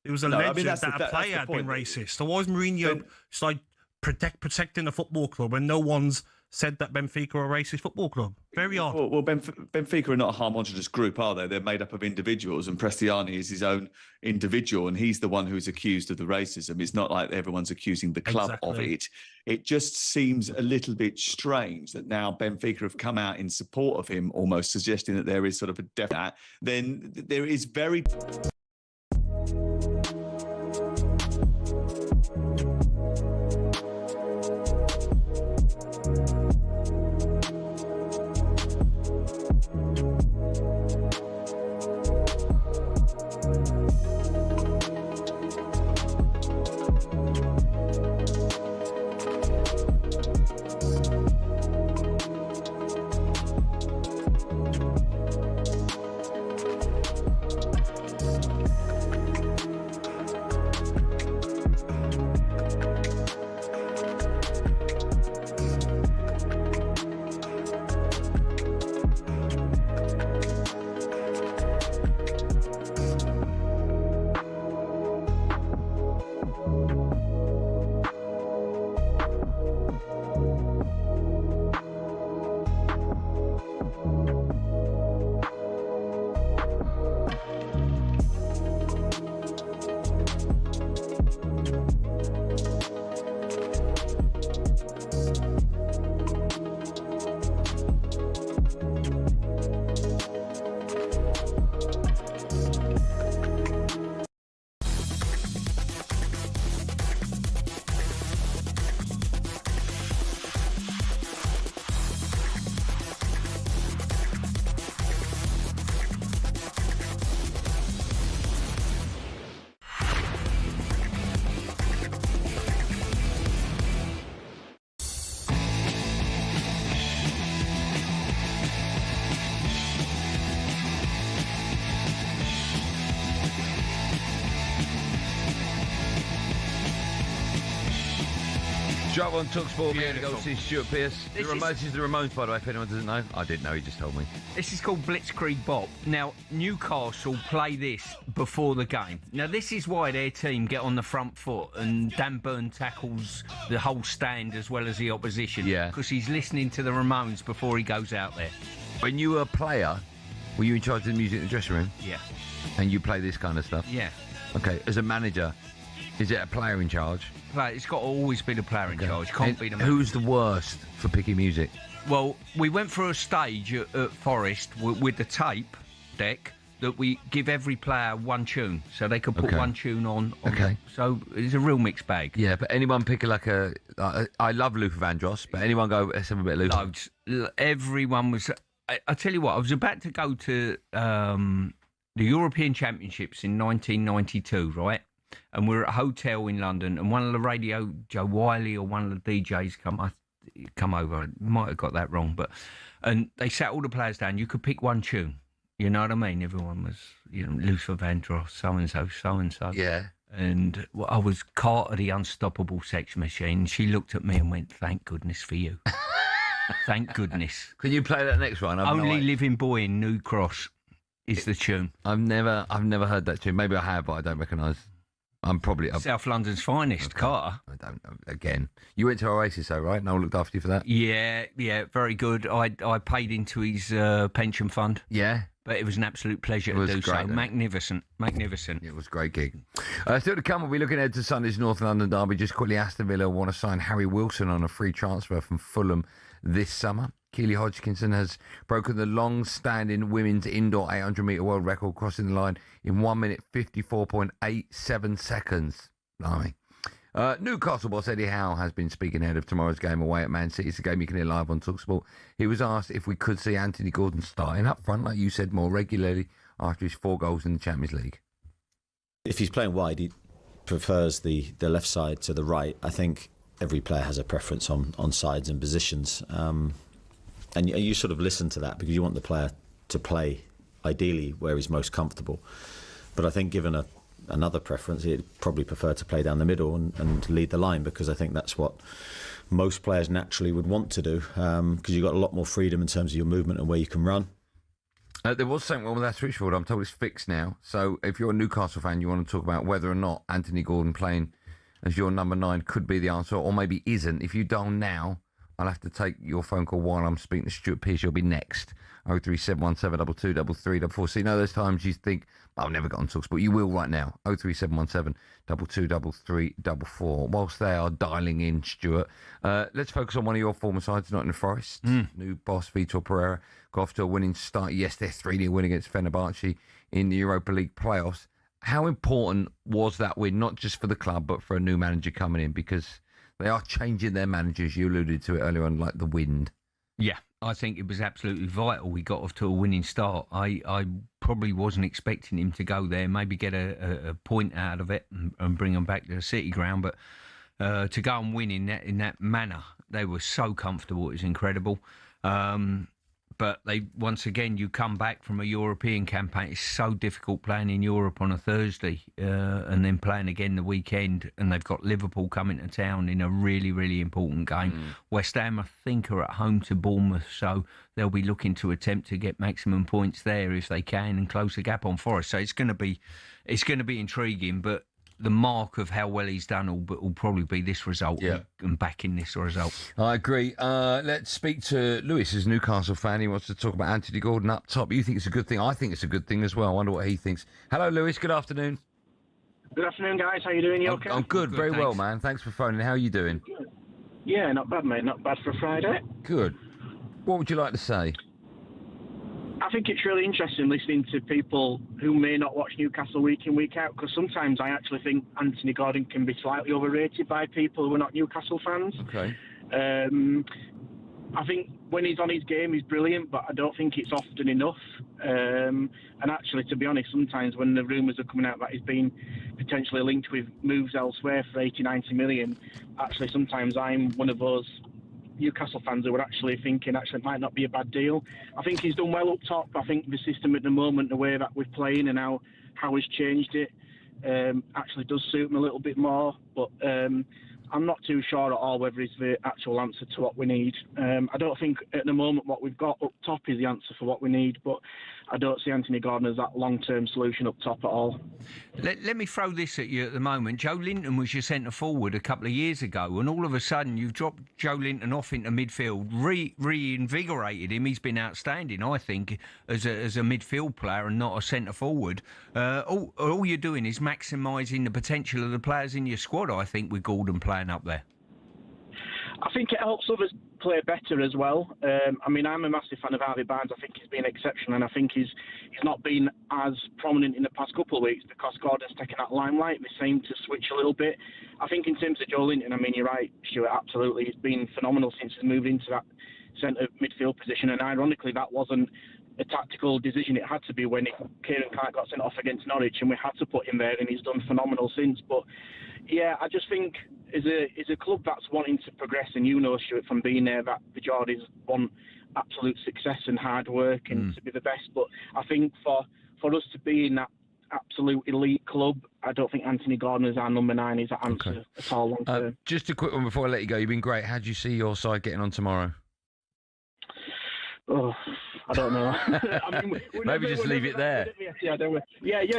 It was alleged that a player had been racist. So why is Mourinho protecting the football club when no one's said that Benfica are a racist football club? Very odd. Well, Benfica are not a homogenous group, are they? They're made up of individuals, and Prestiani is his own individual, and he's the one who's accused of the racism. It's not like everyone's accusing the club of it. It just seems a little bit strange that now Benfica have come out in support of him, almost suggesting that there is sort of a definite. Then there is very... Drop on talkSPORT. We're going to go see Stuart Pearce. This is the Ramones, by the way, if anyone doesn't know. I didn't know, he just told me. This is called Blitzkrieg Bop. Now, Newcastle play this before the game. Now, this is why their team get on the front foot and Dan Burn tackles the whole stand as well as the opposition. Yeah. Because he's listening to the Ramones before he goes out there. When you were a player, were you in charge of the music in the dressing room? Yeah. And you play this kind of stuff? Yeah. Okay, as a manager, is it a player in charge? It's got to always be the player in charge. Can't be the manager. Who's the worst for picking music? Well, we went through a stage at Forest with the tape deck that we give every player one tune, so they could put one tune on. So it's a real mixed bag. Yeah, but anyone pick I love Luther Vandross, but anyone go, let's have a bit of Luther. Loads. Everyone was... I tell you what, I was about to go to the European Championships in 1992, right? And we're at a hotel in London, and one of the radio, Joe Wiley or one of the DJs come over. I might have got that wrong, and they sat all the players down. You could pick one tune. You know what I mean? Everyone was, Luther Vandross, so-and-so, so-and-so. Yeah. And I was Carter, the Unstoppable Sex Machine. She looked at me and went, thank goodness for you. Thank goodness. Can you play that next one? Only Living Boy in New Cross is the tune. I've never heard that tune. Maybe I have, but I don't recognise. I'm probably... South London's finest, Carter. I don't know. Again, you went to Oasis, though, right? Noel looked after you for that? Yeah, very good. I paid into his pension fund. Yeah. But it was an absolute pleasure to do so. Magnificent. It was a great gig. Still to come, we'll be looking ahead to Sunday's North London derby. Just quickly, Aston Villa want to sign Harry Wilson on a free transfer from Fulham this summer. Keely Hodgkinson has broken the long-standing women's indoor 800-metre world record, crossing the line in 1 minute 54.87 seconds. Blimey. Newcastle boss Eddie Howe has been speaking ahead of tomorrow's game away at Man City. It's a game you can hear live on talkSPORT. He was asked if we could see Anthony Gordon starting up front, like you said, more regularly after his 4 goals in the Champions League. If he's playing wide, he prefers the left side to the right. I think every player has a preference on sides and positions. And you sort of listen to that because you want the player to play ideally where he's most comfortable. But I think given another preference, he'd probably prefer to play down the middle and lead the line, because I think that's what most players naturally would want to do, because you've got a lot more freedom in terms of your movement and where you can run. There was something wrong with that switchboard. I'm told it's fixed now. So if you're a Newcastle fan, you want to talk about whether or not Anthony Gordon playing as your number 9 could be the answer, or maybe isn't. If you dial now, I'll have to take your phone call while I'm speaking to Stuart Pearce. You'll be next. 03717 223344. So you know those times you think, I've never got on talkSPORT. You will right now. 03717 223344. Whilst they are dialing in, Stuart, let's focus on one of your former sides, Nottingham Forest. New boss, Vitor Pereira, got off to a winning start yesterday. 3-0 win against Fenerbahce in the Europa League playoffs. How important was that win, not just for the club, but for a new manager coming in? Because they are changing their managers. You alluded to it earlier on, like the wind. Yeah, I think it was absolutely vital. We got off to a winning start. I probably wasn't expecting him to go there, maybe get a point out of it and bring them back to the City ground. But to go and win in that manner, they were so comfortable. It was incredible. But once again, you come back from a European campaign. It's so difficult playing in Europe on a Thursday and then playing again the weekend. And they've got Liverpool coming to town in a really, really important game. West Ham, I think, are at home to Bournemouth, so they'll be looking to attempt to get maximum points there if they can and close the gap on Forest. So it's going to be intriguing, but the mark of how well he's done will probably be this result and backing this result. I agree. Let's speak to Lewis, who's a Newcastle fan. He wants to talk about Anthony Gordon up top. You think it's a good thing? I think it's a good thing as well. I wonder what he thinks. Hello, Lewis. Good afternoon. Good afternoon, guys. How you doing? You okay? I'm good. Very well, man. Thanks for phoning. How are you doing? Good. Yeah, not bad, mate. Not bad for a Friday. Good. What would you like to say? I think it's really interesting listening to people who may not watch Newcastle week in, week out, because sometimes I actually think Anthony Gordon can be slightly overrated by people who are not Newcastle fans. Okay. I think when he's on his game, he's brilliant, but I don't think it's often enough. And actually, to be honest, sometimes when the rumours are coming out that he's been potentially linked with moves elsewhere for 80, 90 million, actually sometimes I'm one of those Newcastle fans who are actually thinking it might not be a bad deal. I think he's done well up top. I think the system at the moment, the way that we're playing and how he's changed it, actually does suit him a little bit more. But I'm not too sure at all whether he's the actual answer to what we need. I don't think at the moment what we've got up top is the answer for what we need, but I don't see Anthony Gordon as that long-term solution up top at all. Let me throw this at you at the moment. Joe Linton was your centre-forward a couple of years ago, and all of a sudden you've dropped Joe Linton off into midfield, reinvigorated him. He's been outstanding, I think, as a midfield player and not a centre-forward. All you're doing is maximising the potential of the players in your squad, I think, with Gordon playing up there. I think it helps others play better as well. I mean, I'm a massive fan of Harvey Barnes. I think he's been exceptional, and I think he's not been as prominent in the past couple of weeks because Gordon's taken that limelight. They seem to switch a little bit. I think in terms of Joe Linton, I mean, you're right, Stuart, absolutely. He's been phenomenal since he's moved into that centre midfield position, and ironically, that wasn't a tactical decision. It had to be when Kieran Clark got sent off against Norwich, and we had to put him there, and he's done phenomenal since. But yeah, I just think as a club that's wanting to progress, and you know, Stuart, from being there, that the Geordies want absolute success and hard work and to be the best. But I think for us to be in that absolute elite club, I don't think Anthony Gordon as our number 9 is that answer at all long term. Just a quick one before I let you go. You've been great. How do you see your side getting on tomorrow? Oh, I don't know. I mean, maybe just leave it there. Yeah,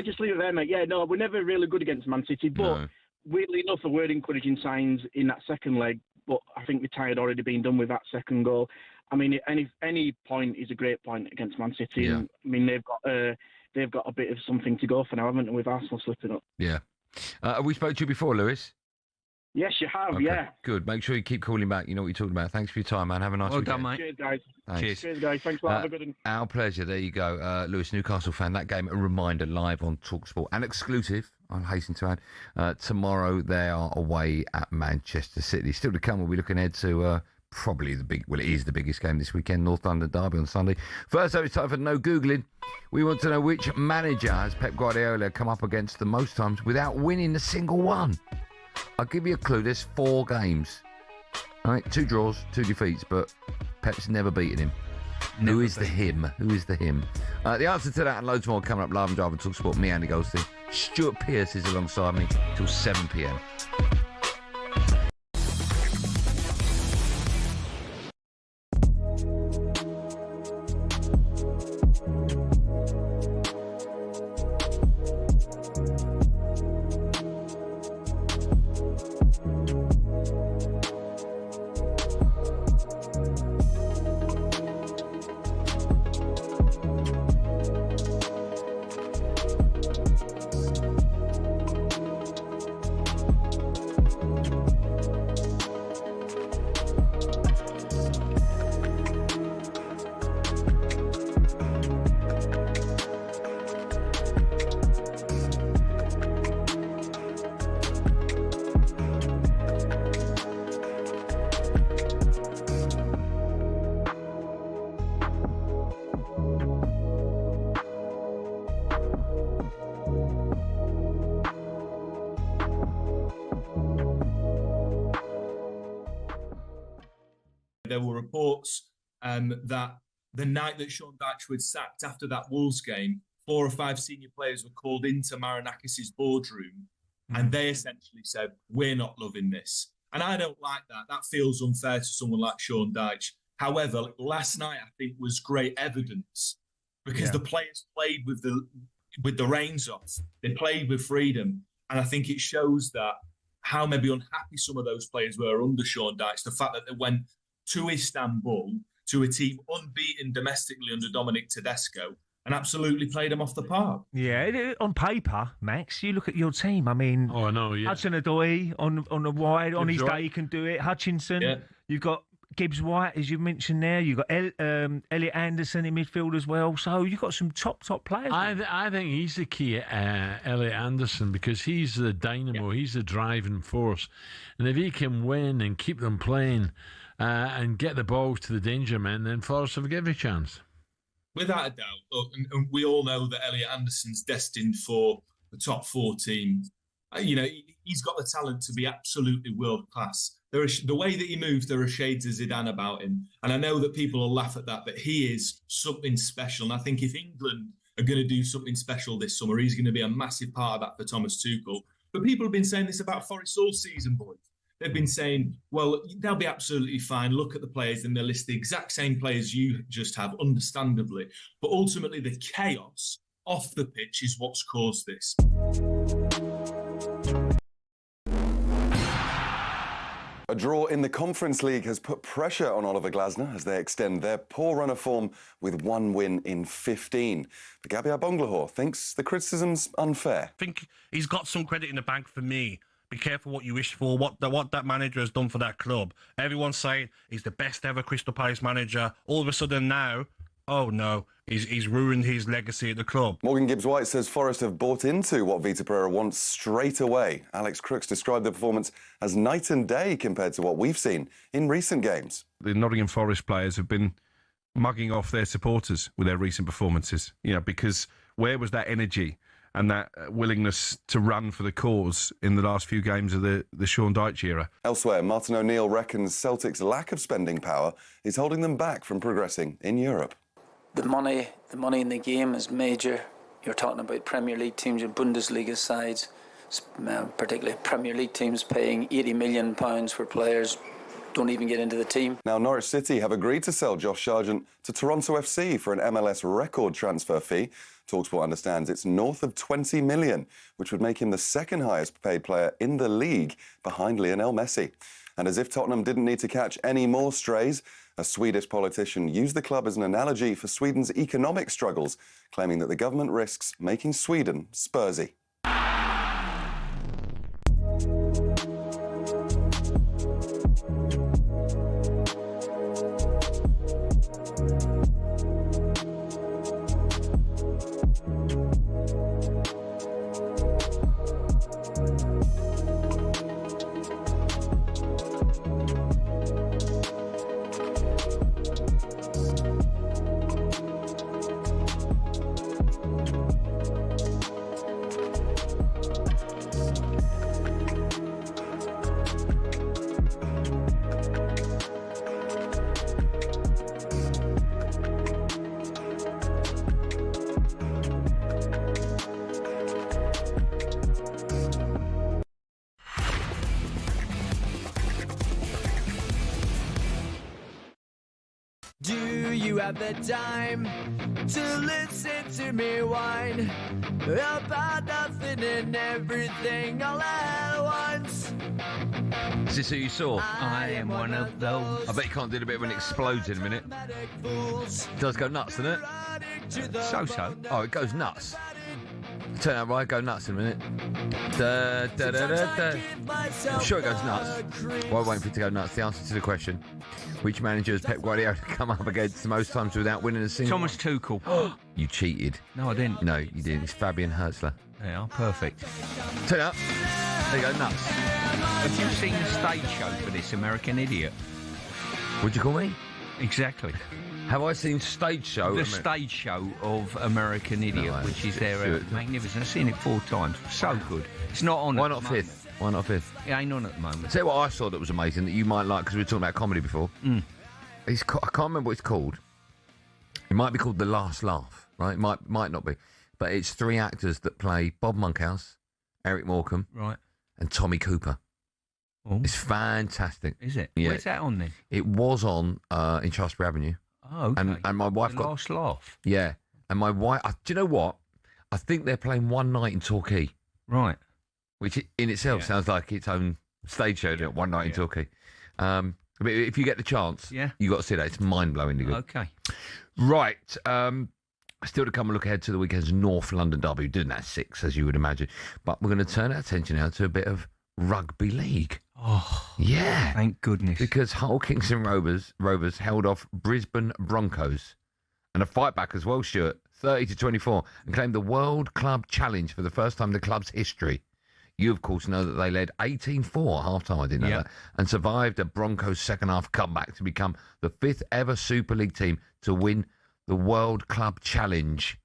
just leave it there, mate. Yeah, no, we're never really good against Man City, but weirdly enough, there were encouraging signs in that second leg, but I think the tie had already been done with that second goal. I mean, any point is a great point against Man City. Yeah. And, I mean, they've got a bit of something to go for now, haven't they, with Arsenal slipping up. Yeah. Have we spoke to you before, Lewis? Yes, you have, Okay, yeah. good. Make sure you keep calling back. You know what you're talking about. Thanks for your time, man. Have a nice Well weekend. done, mate. Cheers, guys. Thanks. Cheers, guys. Thanks a lot. Have a good one. Our pleasure. There you go. Lewis, Newcastle fan. That game, a reminder, live on talkSPORT and exclusive, I'll hasten to add. Tomorrow they are away at Manchester City. Still to come, we'll be looking ahead to probably it is the biggest game this weekend, North London derby on Sunday. First up, it's time for No Googling. We want to know which manager has Pep Guardiola come up against the most times without winning a single one. I'll give you a clue. There's 4 games. All right, 2 draws, 2 defeats, but Pep's never beaten him. Who is the him? The answer to that and loads more coming up live and drive on talkSPORT. Me, Andy Goldstein. Stuart Pearce is alongside me till 7 p.m. There were reports that the night that Sean Dyche was sacked after that Wolves game, 4 or 5 senior players were called into Marinakis' boardroom and they essentially said, we're not loving this. And I don't like that. That feels unfair to someone like Sean Dyche. However, last night I think was great evidence because the players played with the reins off. They played with freedom. And I think it shows that how maybe unhappy some of those players were under Sean Dyche. The fact that they went to Istanbul, to a team unbeaten domestically under Dominic Tedesco, and absolutely played them off the park. Yeah, on paper, Max, you look at your team. I mean, I know, yeah. Hudson-Odoi on the wide, on his Gibbs-White. day he can do it. Hutchinson, Yeah. you've got Gibbs-White, as you mentioned there. You've got Elliot Anderson in midfield as well. So you've got some top players. I think he's the key, Elliot Anderson, because he's the dynamo, he's the driving force. And if he can win and keep them playing and get the balls to the danger men, then Forest have every chance. Without a doubt. Look, and we all know that Elliot Anderson's destined for the top 4 team. You know, he's got the talent to be absolutely world class. The way that he moves, there are shades of Zidane about him. And I know that people will laugh at that, but he is something special. And I think if England are going to do something special this summer, he's going to be a massive part of that for Thomas Tuchel. But people have been saying this about Forest all season, boys. They've been saying, well, they'll be absolutely fine. Look at the players and they'll list the exact same players you just have, understandably. But ultimately, the chaos off the pitch is what's caused this. A draw in the Conference League has put pressure on Oliver Glasner as they extend their poor run of form with 1 win in 15. But Gabby Abonglahor thinks the criticism's unfair. I think he's got some credit in the bank for me. Be careful what you wish for, what that manager has done for that club. Everyone's saying he's the best ever Crystal Palace manager. All of a sudden now, oh no, he's ruined his legacy at the club. Morgan Gibbs-White says Forest have bought into what Vita Pereira wants straight away. Alex Crooks described the performance as night and day compared to what we've seen in recent games. The Nottingham Forest players have been mugging off their supporters with their recent performances, because where was that energy and that willingness to run for the cause in the last few games of the Sean Dyche era? Elsewhere, Martin O'Neill reckons Celtic's lack of spending power is holding them back from progressing in Europe. The money in the game is major. You're talking about Premier League teams and Bundesliga sides, particularly Premier League teams paying £80 million for players don't even get into the team. Now, Norwich City have agreed to sell Josh Sargent to Toronto FC for an MLS record transfer fee. talkSPORT understands it's north of 20 million, which would make him the second highest paid player in the league behind Lionel Messi. And as if Tottenham didn't need to catch any more strays, a Swedish politician used the club as an analogy for Sweden's economic struggles, claiming that the government risks making Sweden Spursy. have the time to listen to me whine about nothing and everything all at once. Is this who you saw? I am one of those. I bet you can't do a bit when it explodes in a minute. It does go nuts, doesn't it? So. Oh, it goes nuts. Turn out right, go nuts in a minute. Da, da, da, da, da. I'm sure it goes nuts. While waiting for it to go nuts, the answer to the question: which manager has Pep Guardiola come up against the most times without winning a single? Thomas Tuchel. You cheated. No, I didn't. No, you didn't. It's Fabian Hertzler. Yeah, perfect. Turn up. There you go, nuts. Have you seen the stage show for this American Idiot? What'd you call me? Exactly. Have I seen stage show? The stage show of American Idiot, which is there magnificent. I've seen it 4 times. So good. It's not on. Why not fifth? Why not fifth? It ain't on at the moment. Tell you what I saw that was amazing that you might like, because we were talking about comedy before. I can't remember what it's called. It might be called The Last Laugh, right? It might not be. But it's 3 actors that play Bob Monkhouse, Eric Morecambe, right, and Tommy Cooper. Oh. It's fantastic. Is it? Yeah. Where's that on then? It was on in Shaftesbury Avenue. Oh, okay. And my wife The Last Laugh. Yeah. And my wife... do you know what? I think they're playing one night in Torquay. Right. Which in itself sounds like its own stage show, doesn't it? One night in Torquay. But if you get the chance, you got to see that. It's mind-blowingly good. Okay. Right. Still to come, a look ahead to the weekend's North London derby. We're doing that at 6, as you would imagine. But we're going to turn our attention now to a bit of rugby league. Oh, yeah. Thank goodness. Because Hull Kingston Rovers held off Brisbane Broncos and a fight back as well, Stuart, 30-24, and claimed the World Club Challenge for the first time in the club's history. You, of course, know that they led 18-4 at half-time, I didn't know that, and survived a Broncos second-half comeback to become the 5th ever Super League team to win the World Club Challenge.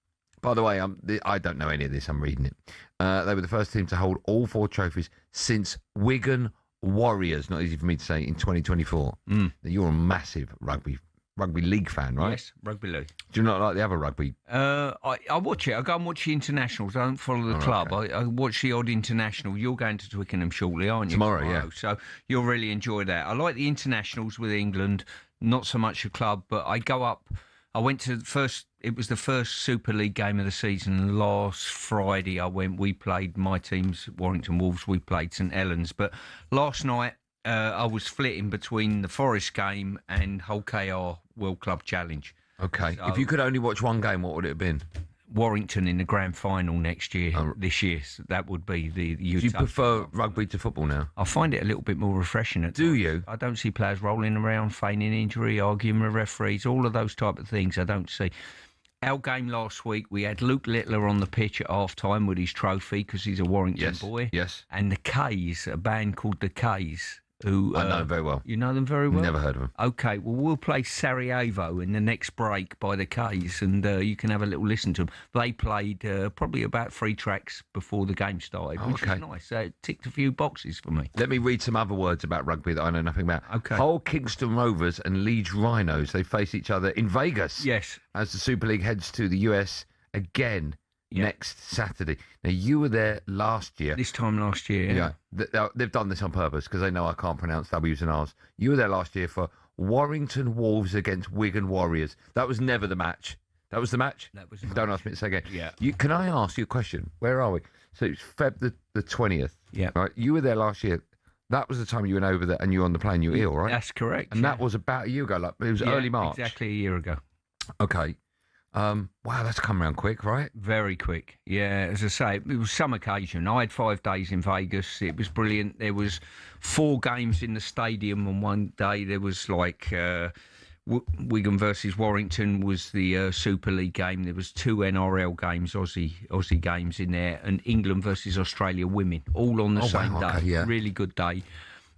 By the way, I don't know any of this, I'm reading it. They were the first team to hold all 4 trophies since Wigan Warriors, not easy for me to say, in 2024. You're a massive rugby league fan, right? Yes, rugby league. Do you not like the other rugby? I watch it. I go and watch the internationals. I don't follow the club. Okay. I watch the odd international. You're going to Twickenham shortly, aren't you? Tomorrow, yeah. So you'll really enjoy that. I like the internationals with England, not so much a club, but I go up. I went to it was the first Super League game of the season. Last Friday I went, we played my team's Warrington Wolves, we played St Helens. But last night I was flitting between the Forest game and Hull KR World Club Challenge. Okay. So, if you could only watch one game, what would it have been? Warrington in the grand final next year, this year. So that would be the Utah. Do you prefer rugby to football now? I find it a little bit more refreshing at Do times. you? I don't see players rolling around, feigning injury, arguing with referees, all of those type of things I don't see. Our game last week, we had Luke Littler on the pitch at half-time with his trophy because he's a Warrington boy. Yes. And the K's, a band called the K's, who... I know them very well. You know them very well? Never heard of them. Okay, well, we'll play Sarajevo in the next break by the K's, and you can have a little listen to them. They played probably about 3 tracks before the game started, which was nice. It ticked a few boxes for me. Let me read some other words about rugby that I know nothing about. Okay. Hull Kingston Rovers and Leeds Rhinos, they face each other in Vegas. Yes. As the Super League heads to the US again next Saturday. Now, you were there last year. This time last year, yeah. They've done this on purpose because they know I can't pronounce W's and R's. You were there last year for Warrington Wolves against Wigan Warriors. That was never the match. That was the match? That was Don't ask me to say again. Yeah. Can I ask you a question? Where are we? So it's Feb the 20th. Yeah. Right. You were there last year. That was the time you went over there and you were on the plane. You were ill, right? That's correct. And that was about a year ago. Like it was early March. Exactly a year ago. Okay. Wow, that's come around quick, right? Very quick. Yeah, as I say, it was some occasion. I had 5 days in Vegas. It was brilliant. There was 4 games in the stadium on one day. There was like Wigan versus Warrington was the Super League game. There was 2 NRL games, Aussie games in there, and England versus Australia women, all on the same day. Okay, yeah. Really good day.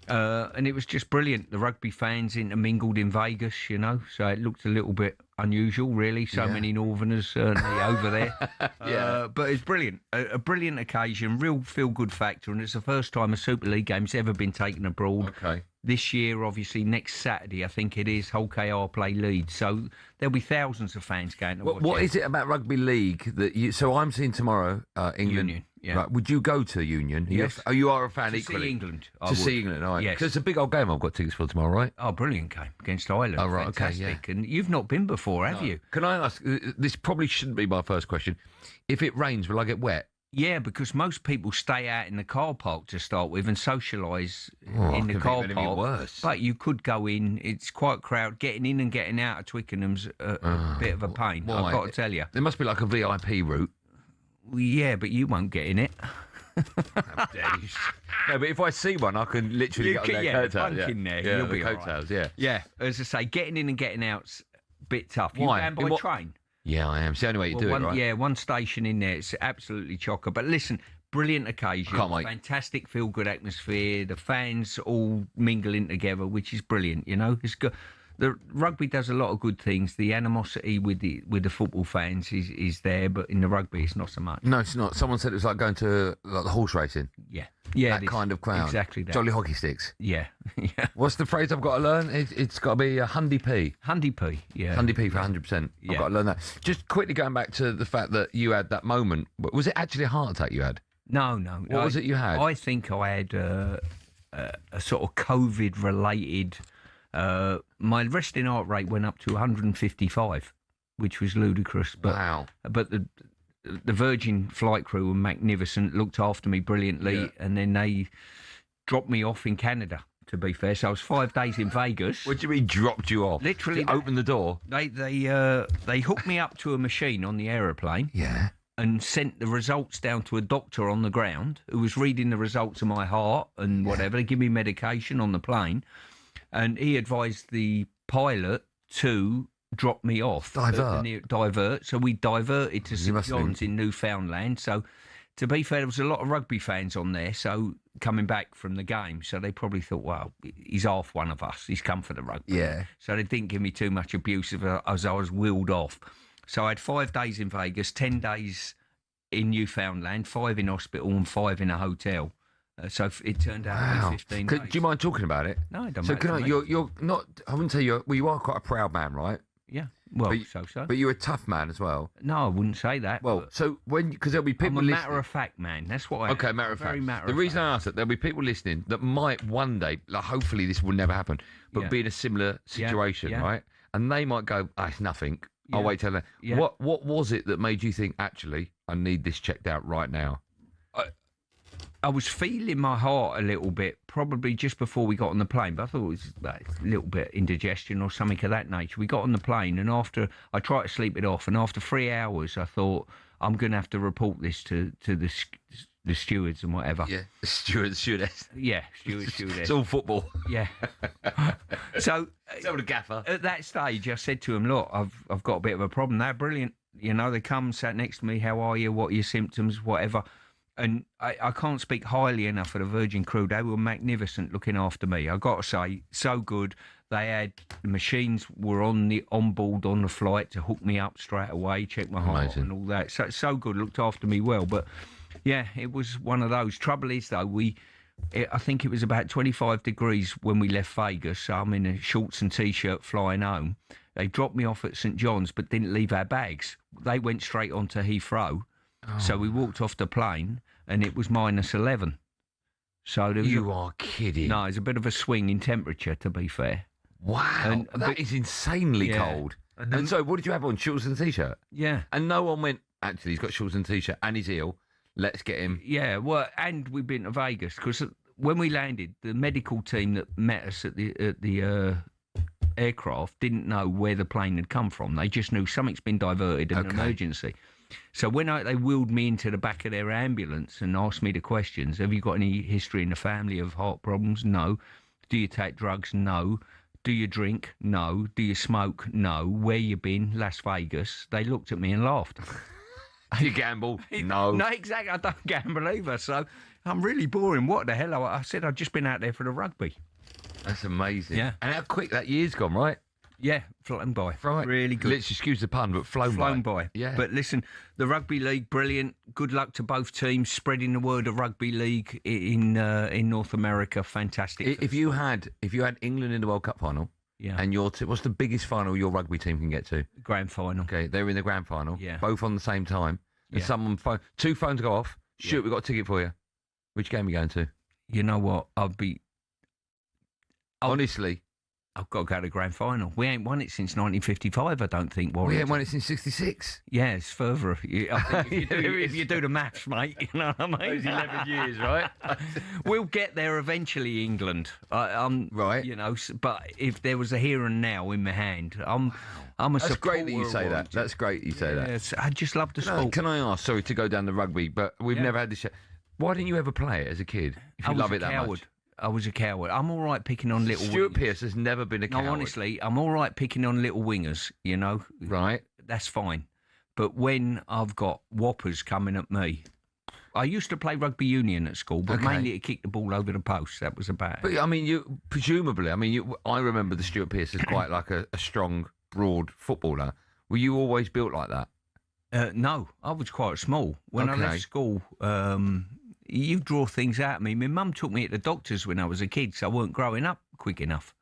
And it was just brilliant. The rugby fans intermingled in Vegas, you know, so it looked a little bit unusual, really. So many Northerners certainly over there. But it's brilliant. A brilliant occasion, real feel-good factor, and it's the first time a Super League game's ever been taken abroad. Okay. This year, obviously, next Saturday, I think it is, Hull KR play Leeds. So there'll be thousands of fans going to watch What is it about rugby league that you... So I'm seeing tomorrow England... Union. Yeah. Right. Would you go to Union? Yes. You are a fan To equally? see England. I To would. see England, all right. Yes. Because it's a big old game I've got tickets for tomorrow, right? Oh, brilliant game against Ireland. Oh, right, okay, Fantastic. And you've not been before, have you? Can I ask, this probably shouldn't be my first question. If it rains, will I get wet? Yeah, because most people stay out in the car park to start with and socialise in the could car be park. worse. But you could go in. It's quite crowded. Getting in and getting out of Twickenham's a bit of a pain, Why? I've got to tell you. There must be like a VIP route. Well, yeah, but you won't get in it. No, but if I see one, I can literally get on their coattails. bunk in there. Yeah, You'll the be all coattails, right. yeah. Yeah, as I say, getting in and getting out's a bit tough. Why? You going by train? Yeah, I am. It's the only way you do it, right? Yeah, one station in there. It's absolutely chocker. But listen, brilliant occasion. Can't wait. Fantastic feel-good atmosphere. The fans all mingling together, which is brilliant. You know, it's good. The rugby does a lot of good things. The animosity with the football fans is there, but in the rugby, it's not so much. No, it's not. Someone said it was like going to like the horse racing. Yeah, that kind of crowd. Exactly that. Jolly hockey sticks. Yeah, yeah. What's the phrase I've got to learn? It's got to be a hundy p. Hundy p. Yeah. Hundy p for 100%. Yeah. I've got to learn that. Just quickly going back to the fact that you had that moment. Was it actually a heart attack you had? No. What was it you had? I think I had a sort of COVID-related. My resting heart rate went up to 155, which was ludicrous. But, wow. But the Virgin flight crew were magnificent, looked after me brilliantly, and then they dropped me off in Canada, to be fair. So I was 5 days in Vegas. What do you mean dropped you off? Literally. Opened the door? They hooked me up to a machine on the aeroplane. Yeah. And sent the results down to a doctor on the ground who was reading the results of my heart and whatever. They give me medication on the plane. And he advised the pilot to drop me off. Divert. So we diverted to St John's in Newfoundland. So, to be fair, there was a lot of rugby fans on there, so coming back from the game. So they probably thought, well, he's half one of us. He's come for the rugby. Yeah. So they didn't give me too much abuse as I was wheeled off. So I had 5 days in Vegas, 10 days in Newfoundland, 5 in hospital and 5 in a hotel. So it turned out to be 15 days. Do you mind talking about it? No, it don't so matter. you're not. I wouldn't say you are quite a proud man, right? Yeah. Well, but you're a tough man as well. No, I wouldn't say that. Well, so because there'll be people. I'm a listening. matter of fact man. That's what I. Okay, am. matter of Very fact. matter The of reason fact. I asked that there'll be people listening that might one day, like hopefully this will never happen, but be in a similar situation, right? And they might go, it's nothing. I'll wait till then. Yeah. What was it that made you think actually I need this checked out right now? I was feeling my heart a little bit, probably just before we got on the plane, but I thought it was a little bit indigestion or something of that nature. We got on the plane, and after I tried to sleep it off, and after 3 hours, I thought I'm going to have to report this to the stewards and whatever. Yeah, stewardess. Yeah, stewardess. It's all football. Yeah. So the gaffer. At that stage, I said to him, "Look, I've got a bit of a problem. They're brilliant. You know, they come, sat next to me. How are you? What are your symptoms? Whatever." And I can't speak highly enough of the Virgin crew. They were magnificent looking after me. I got to say, so good. They had the machines were on board on the flight to hook me up straight away, check my heart and all that. So good, looked after me well. But yeah, it was one of those. Trouble is though, I think it was about 25 degrees when we left Vegas. So I'm in a shorts and t-shirt flying home. They dropped me off at St John's, but didn't leave our bags. They went straight on to Heathrow. So we walked off the plane, and it was -11. So you are kidding. No, it's a bit of a swing in temperature, to be fair. Wow, that is insanely cold. And so, what did you have on? Shorts and t-shirt? Yeah. And no one went, actually, he's got shorts and t-shirt, and he's ill. Let's get him. Yeah, well, and we've been to Vegas, because when we landed, the medical team that met us at the aircraft didn't know where the plane had come from. They just knew something's been diverted in an emergency. So when they wheeled me into the back of their ambulance and asked me the questions, have you got any history in the family of heart problems? No. Do you take drugs? No. Do you drink? No. Do you smoke? No. Where you been? Las Vegas. They looked at me and laughed. Do you gamble? No. No, exactly. I don't gamble either. So I'm really boring. What the hell? I said I'd just been out there for the rugby. That's amazing. Yeah. And how quick that year's gone, right? Yeah, flown by. Right. Really good. Let's excuse the pun, but flown by. Yeah. But listen, the Rugby League, brilliant. Good luck to both teams, spreading the word of Rugby League in North America. Fantastic. If you had England in the World Cup final, and what's the biggest final your rugby team can get to? Grand final. Okay, they're in the grand final. Yeah. Both on the same time. And two phones go off. Shoot, we've got a ticket for you. Which game are you going to? You know what? Honestly, I've got to go to the grand final. We ain't won it since 1955, I don't think, Warren. We ain't won it since 66. Yeah, it's further. I think if you do the maths, mate, you know what I mean? Those 11 years, right? We'll get there eventually, England. Right. You know, but if there was a here and now in my hand, I'm a That's supporter. great that you say that. That's great you say that. Yes, I just love the sport. Can I ask, sorry to go down the rugby, but we've never had this yet. Why didn't you ever play it as a kid? If you love it that much. I was a coward. I'm all right picking on little Stuart wingers. Pearce has never been a coward. No, honestly, I'm all right picking on little wingers, you know. Right. That's fine. But when I've got whoppers coming at me, I used to play rugby union at school, but mainly to kick the ball over the post. That was about it. But, I mean, presumably, I remember the Stuart Pearce as quite like a strong, broad footballer. Were you always built like that? No, I was quite small. When I left school, you draw things out of me. My mum took me to the doctors when I was a kid, so I weren't growing up quick enough.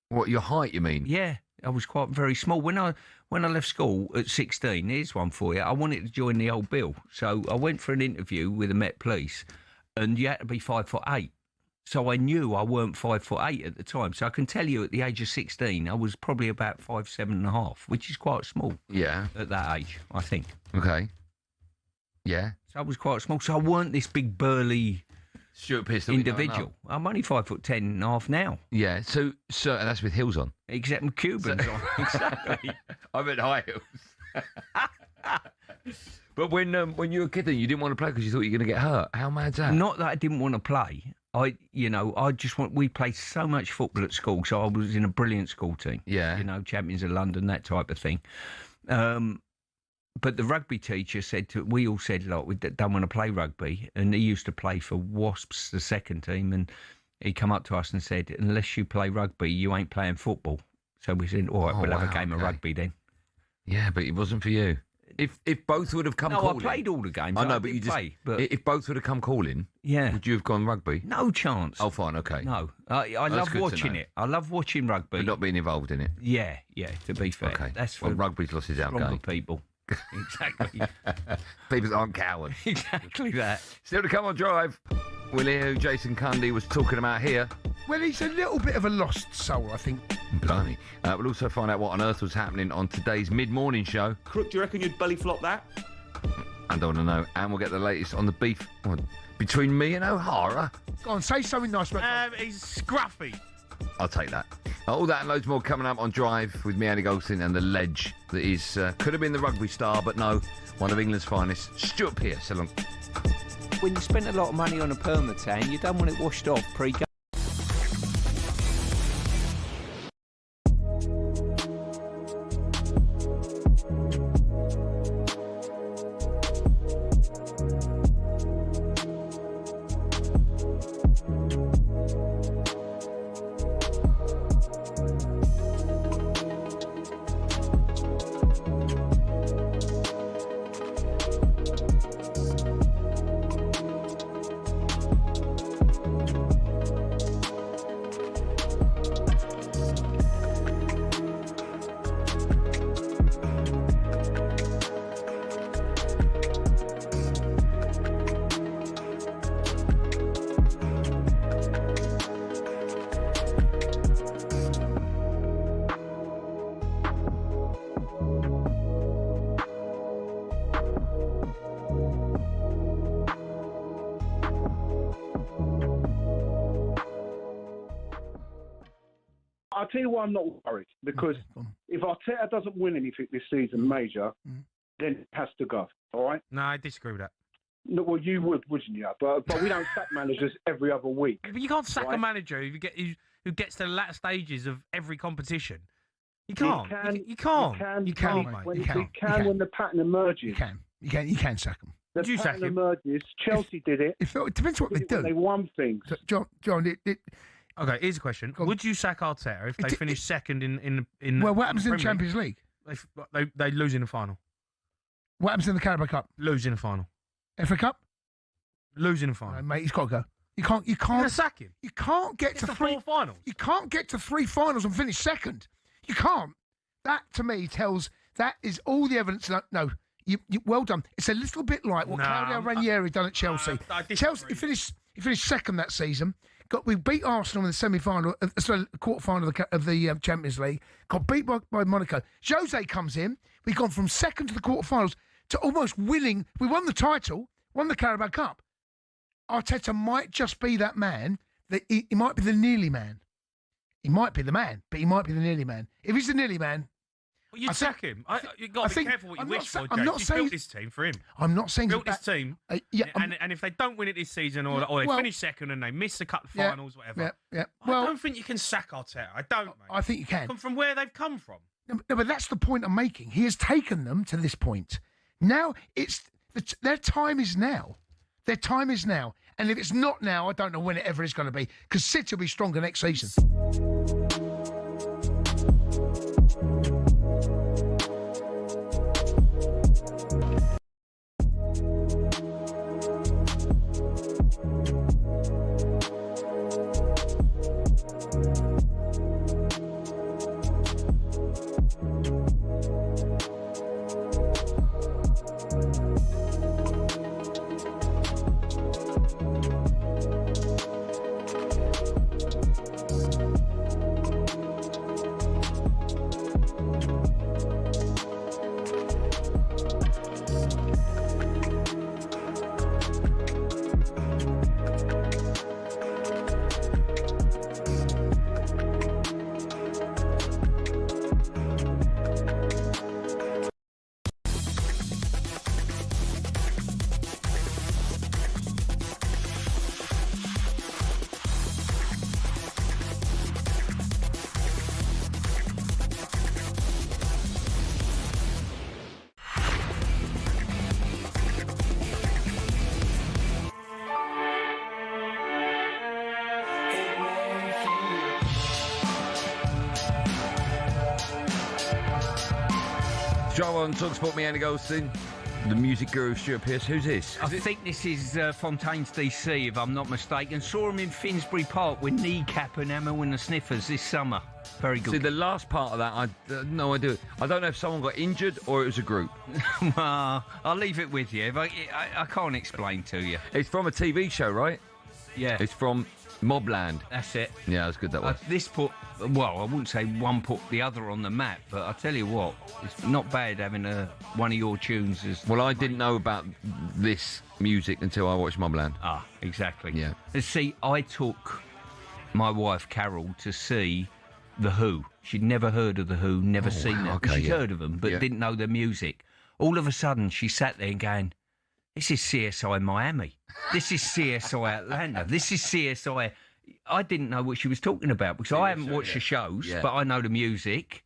What, your height, you mean? Yeah, I was quite very small. When I left school at 16, here's one for you, I wanted to join the old Bill. So I went for an interview with the Met Police, and you had to be 5'8". So I knew I weren't 5'8" at the time. So I can tell you at the age of 16, I was probably about 5'7.5", which is quite small. Yeah. At that age, I think. Okay. Yeah. So I was quite small. So I weren't this big burly Stuart Pearce individual. I'm only 5'10.5" now. Yeah. So and that's with heels on. Except with Cubans on. Exactly. I meant high heels. But when you were a kid, then you didn't want to play because you thought you were going to get hurt. How mad's that? Not that I didn't want to play. We played so much football at school, so I was in a brilliant school team. Yeah. You know, champions of London, that type of thing. But the rugby teacher we all said, look, we don't want to play rugby. And he used to play for Wasps, the second team. And he come up to us and said, unless you play rugby, you ain't playing football. So we said, all right, we'll have a game of rugby then. Yeah, but it wasn't for you. If both would have come calling... No, I played all the games. I know, but you just... If both would have come calling, would you have gone rugby? No chance. Oh, fine, okay. No. I love watching it. I love watching rugby. But not being involved in it? Yeah, to be fair. Okay. That's for rugby's lost its outgoing. people. Exactly. People aren't cowards. Exactly that. Still to come on Drive. We'll hear who Jason Cundy was talking about here. Well, he's a little bit of a lost soul, I think. Blimey. We'll also find out what on earth was happening on today's mid-morning show. Crook, do you reckon you'd belly flop that? I don't want to know. And we'll get the latest on the beef between me and O'Hara. Go on, say something nice about He's scruffy. I'll take that. All that and loads more coming up on Drive with me, Andy Goldstein, and the ledge that is could have been the rugby star, but no, one of England's finest, Stuart Pearce. So long. When you spend a lot of money on a permatan, you don't want it washed off pre-game. I'll tell you why I'm not worried. Because if Arteta doesn't win anything this season, major, then it has to go. All right? No, I disagree with that. No, well, you would, wouldn't you? But we don't sack managers every other week. But you can't sack a manager who gets to the latter stages of every competition. You can't. You can't. You can when the pattern emerges. You can sack them. The pattern emerges. Chelsea did it. It depends what they do. They won things. John, okay, here's a question. Would you sack Arteta if they finish second in well, what happens in the Premier Champions League? They lose in the final. What happens in the Carabao Cup? Lose in the final. FA Cup? Lose in the final. No, mate, he's got to go. You can't. You're gonna sack him. You can't get to three finals. You can't get to three finals and finish second. You can't. That to me tells that is all the evidence. No, well done. It's a little bit like what Claudio Ranieri done at Chelsea. Chelsea, he finished second that season. We beat Arsenal in the semi-final, quarter-final of the Champions League. Got beat by Monaco. Jose comes in. We've gone from second to the quarter-finals to almost winning. We won the title, won the Carabao Cup. Arteta might just be that man. He might be the nearly man. He might be the man, but he might be the nearly man. If he's the nearly man, well, you'd sack him. You've got to be careful what you wish for, Jake. You built this team for him. I'm not saying built this team. And if they don't win it this season, or they finish second and they miss the cup finals, whatever. I don't think you can sack Arteta. I don't. Mate. I think you can. From where they've come from. No, but that's the point I'm making. He has taken them to this point. Now their time is now. Their time is now. And if it's not now, I don't know when it ever is going to be, because City will be stronger next season. Joe on talkSPORT, me, Andy Goldstein. The music guru, Stuart Pearce. Who's this? I think this is Fontaine's DC, if I'm not mistaken. Saw him in Finsbury Park with Kneecap and Hammer and the Sniffers this summer. Very good. See, the last part of that, I no idea. I don't know if someone got injured or it was a group. Well, I'll leave it with you. I can't explain to you. It's from a TV show, right? Yeah. It's from Mobland. That's it. Yeah, that's good, that was. Well, I wouldn't say one put the other on the map, but I'll tell you what, it's not bad having one of your tunes as... Well, I didn't know about this music until I watched Mobland. Ah, exactly. Yeah. See, I took my wife, Carol, to see The Who. She'd never heard of The Who, never seen them. Okay, She'd heard of them, but didn't know their music. All of a sudden, she sat there going, this is CSI Miami. This is CSI Atlanta. This is CSI... I didn't know what she was talking about because I haven't watched the shows, but I know the music.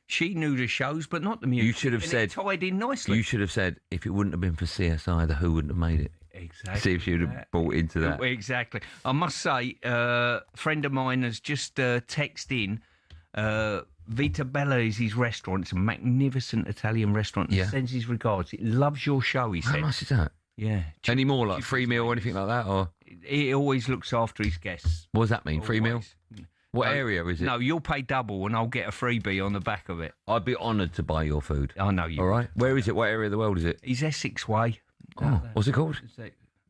She knew the shows, but not the music. You should have said... It tied in nicely. You should have said, if it wouldn't have been for CSI, The Who wouldn't have made it. Exactly. See if she would have bought into that. Exactly. I must say, a friend of mine has just texted in... Vita Bella is his restaurant. It's a magnificent Italian restaurant. He sends his regards. It loves your show, he said. How much is that? Yeah. Any more, like free meal or anything like that? Or he always looks after his guests. What does that mean? Free meal? What No, area is it? No, you'll pay double and I'll get a freebie on the back of it. I'd be honoured to buy your food. I know you. All right. Where is it? What area of the world is it? He's Essex Way. Oh, what's it called?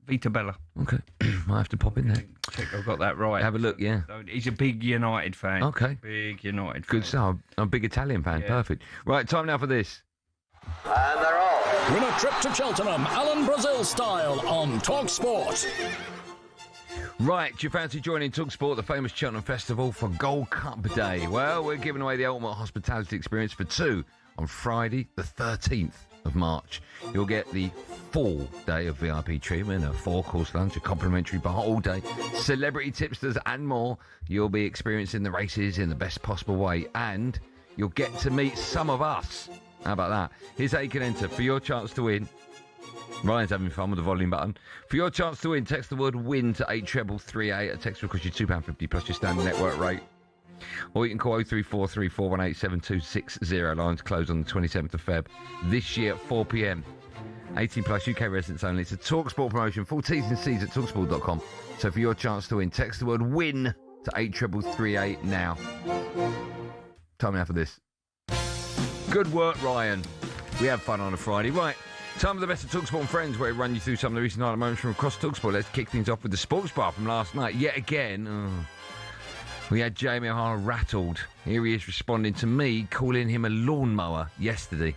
Vita Bella. Okay. Might have to pop in there. Check I've got that right. Have a look, yeah. He's a big United fan. Okay. Big United fan. Good stuff. I'm a big Italian fan. Yeah. Perfect. Right, time now for this. And they're off. Win a trip to Cheltenham, Alan Brazil style, on talkSPORT. Right, do you fancy joining talkSPORT, the famous Cheltenham Festival, for Gold Cup Day? Well, we're giving away the ultimate hospitality experience for two on Friday, the 13th of March. You'll get the full day of VIP treatment, a 4-course lunch, a complimentary bar all day, celebrity tipsters and more. You'll be experiencing the races in the best possible way, and you'll get to meet some of us. How about that? Here's how you can enter for your chance to win. Ryan's having fun with the volume button. For your chance to win, text the word WIN to 83338. A text will cost you £2.50 plus your standard network rate. Or you can call 0343 418 7260. Lines close on the 27th of Feb. This year at 4 p.m. 18 plus UK residents only. It's a TalkSPORT promotion. Full T's and C's at talksport.com. So for your chance to win, text the word WIN to 83338 now. Time now for this. Good work, Ryan. We have fun on a Friday. Right, time of the best of talkSPORT and Friends, where we run you through some of the recent highlight moments from across talkSPORT. Let's kick things off with the sports bar from last night. Yet again, we had Jamie O'Hara rattled. Here he is responding to me calling him a lawnmower yesterday.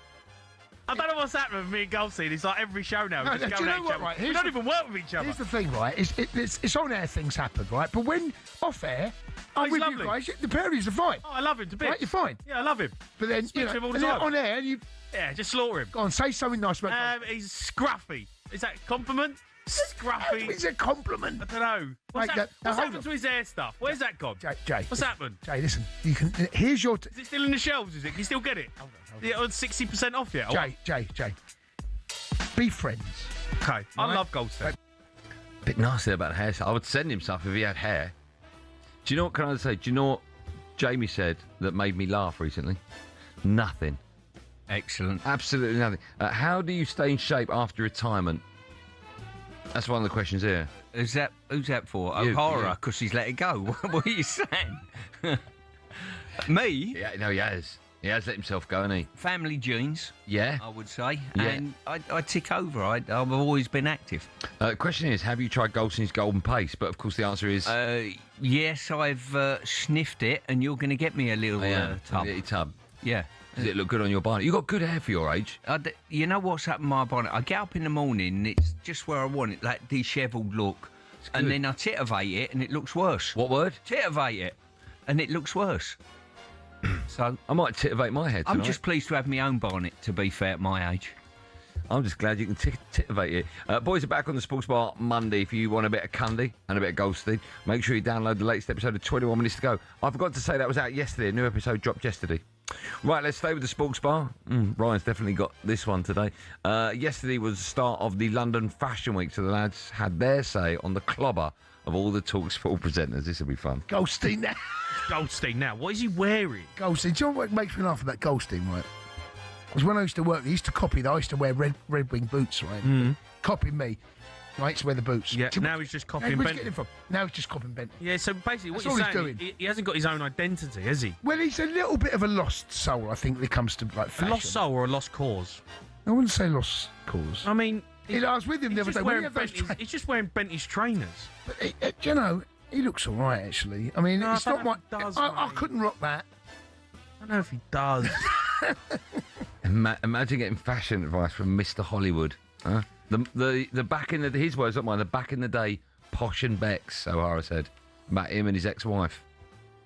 I don't know what's happening with me and Goldstein. It's like every show now. No, do you know what, right? We don't even work with each other. Here's the thing, right? It's on-air things happen, right? But when off-air, I'm with lovely. you guys. The pair of you are fine. Oh, I love him to bits. Right, you're fine. Yeah, I love him. But then, Speak to him all the and then time. on air, you... Yeah, just slaughter him. Go on, say something nice about He's scruffy. Is that a compliment? Scruffy. It's a compliment. I don't know. What's Mate, what's hold happened on. to his hair stuff? Where's that gone? Jay. What's happened? Jay, listen. You can... Here's your... Is it still in the shelves, is it? Can you still get it? Hold on. Yeah, on 60% off yet? Jay. Be friends. Okay. I love Goldstein. Bit nasty about hair. I would send him stuff if he had hair. Do you know what can I say? Do you know what Jamie said that made me laugh recently? Nothing. Excellent. Absolutely nothing. How do you stay in shape after retirement? That's one of the questions here. Who's that for? You, O'Hara, because he's let it go. What are you saying? Me? Yeah, no, he has. He has let himself go, hasn't he? Family genes. Yeah. I would say. Yeah. And I tick over. I've always been active. The question is, have you tried Goldstein's Golden Pace? But, of course, the answer is... yes, I've sniffed it, and you're going to get me a little tub. A little tub. Yeah. Does it look good on your bonnet? You've got good hair for your age. You know what's happened to my bonnet? I get up in the morning, and it's just where I want it, that dishevelled look. And then I titivate it, and it looks worse. What word? Titivate it, and it looks worse. So I might titivate my head tonight. I'm just pleased to have my own bonnet, to be fair, at my age. I'm just glad you can titivate it. Boys are back on the Sports Bar Monday. If you want a bit of Cundy and a bit of Goldstein, make sure you download the latest episode of 21 Minutes to Go. I forgot to say that was out yesterday. A new episode dropped yesterday. Right, let's stay with the Sports Bar. Ryan's definitely got this one today. Yesterday was the start of the London Fashion Week, so the lads had their say on the clobber of all the talkSPORT presenters. This will be fun. Goldstein now. Goldstein now. What is he wearing? Goldstein. Do you know what makes me laugh about Goldstein, right? Because when I used to work, they used to copy that. I used to wear red wing boots, right? Copy me. I used to wear the boots. Yeah, now he's just copying Where's he Bent. getting it from? Now he's just copying Bent. Yeah, so basically what That's you're all saying, he's doing. he hasn't got his own identity, has he? Well, he's a little bit of a lost soul, I think, when it comes to like A fashion. lost soul or a lost cause? I wouldn't say lost cause. I mean... I was with him the other day. He's just wearing Bentley's trainers. But, do you know, he looks all right, actually. I mean, No, it's I not don't my... know if he does, I mate. couldn't rock that. I don't know if he does. Imagine getting fashion advice from Mr. Hollywood. Huh? The back in the... His words, not mine. The back in the day, posh and Bex, O'Hara said, about him and his ex-wife.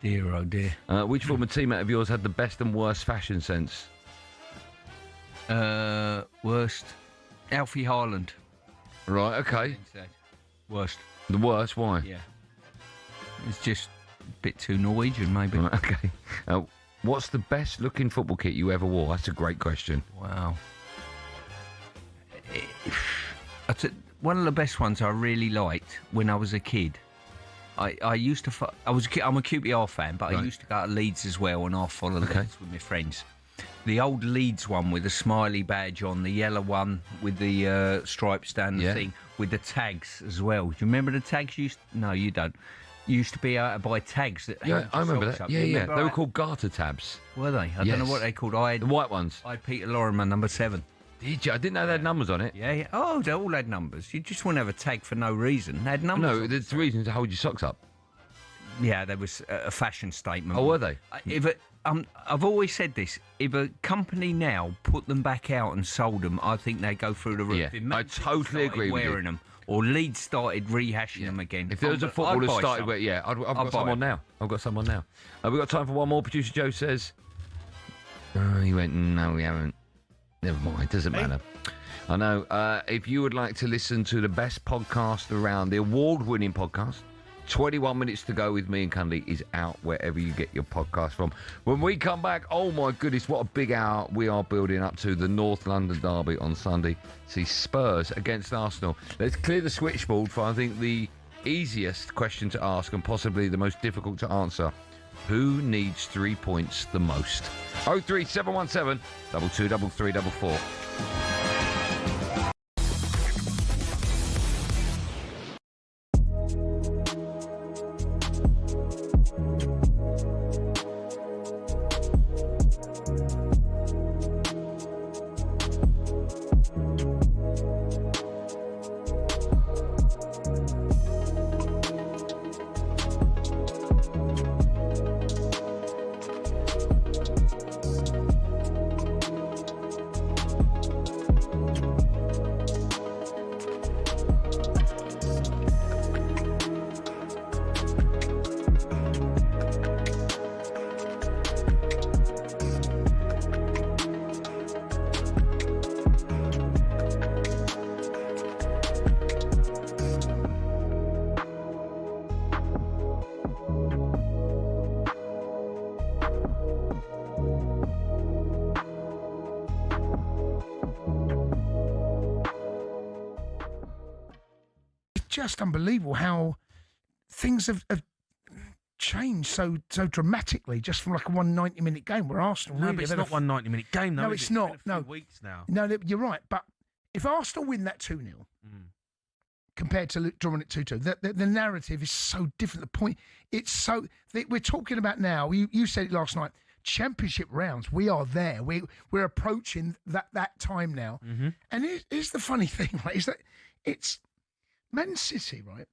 Dear, oh dear. Which former teammate of yours had the best and worst fashion sense? Worst. Alfie Harland. Right, okay. Worst. The worst? Why? Yeah. It's just a bit too Norwegian, maybe. Right, okay. What's the best looking football kit you ever wore? That's a great question. Wow. One of the best ones I really liked when I was a kid. I used to... I'm a QPR fan, but I used to go to Leeds as well on our holidays with my friends. The old Leeds one with the smiley badge on, the yellow one with the stripes down the thing, with the tags as well. Do you remember the tags? No, you don't. You used to be able to buy tags. That Yeah, I remember that. up. Yeah, You yeah. remember They were that? called garter tabs. Were they? I don't know what they called. The white ones. I had Peter Lorimer, number 7. Did you? I didn't know they had numbers on it. Yeah, yeah. Oh, they all had numbers. You just wouldn't have a tag for no reason. They had numbers. No, there's a reason to hold your socks up. Yeah, there was a fashion statement. Oh, were they? I've always said this. If a company now put them back out and sold them, I think they go through the roof. Yeah, If I totally agree with you. wearing them, or Leeds started rehashing them again. If there was a football that started, I've got buy someone them. now. I've got someone now. We've got time for one more. Producer Joe says. He went, no, we haven't. Never mind, doesn't matter. I know. If you would like to listen to the best podcast around, the award-winning podcast, 21 Minutes to Go with me and Cundy is out wherever you get your podcast from. When we come back, oh my goodness, what a big hour we are building up to the North London derby on Sunday. See Spurs against Arsenal. Let's clear the switchboard for, I think, the easiest question to ask and possibly the most difficult to answer. Who needs 3 points the most? 03717 223344. just unbelievable how things have changed so dramatically just from like a 190-minute game where Arsenal No, really... but it's not 190-minute game, though. No, is it's it? not. It's been a few weeks now. No, you're right. But if Arsenal win that 2-0 compared to drawing it 2-2, the narrative is so different. The point, it's so... We're talking about now, you said it last night, Championship rounds, we are there. We're approaching that time now. Mm-hmm. And here's the funny thing, right, is that it's Man City, right?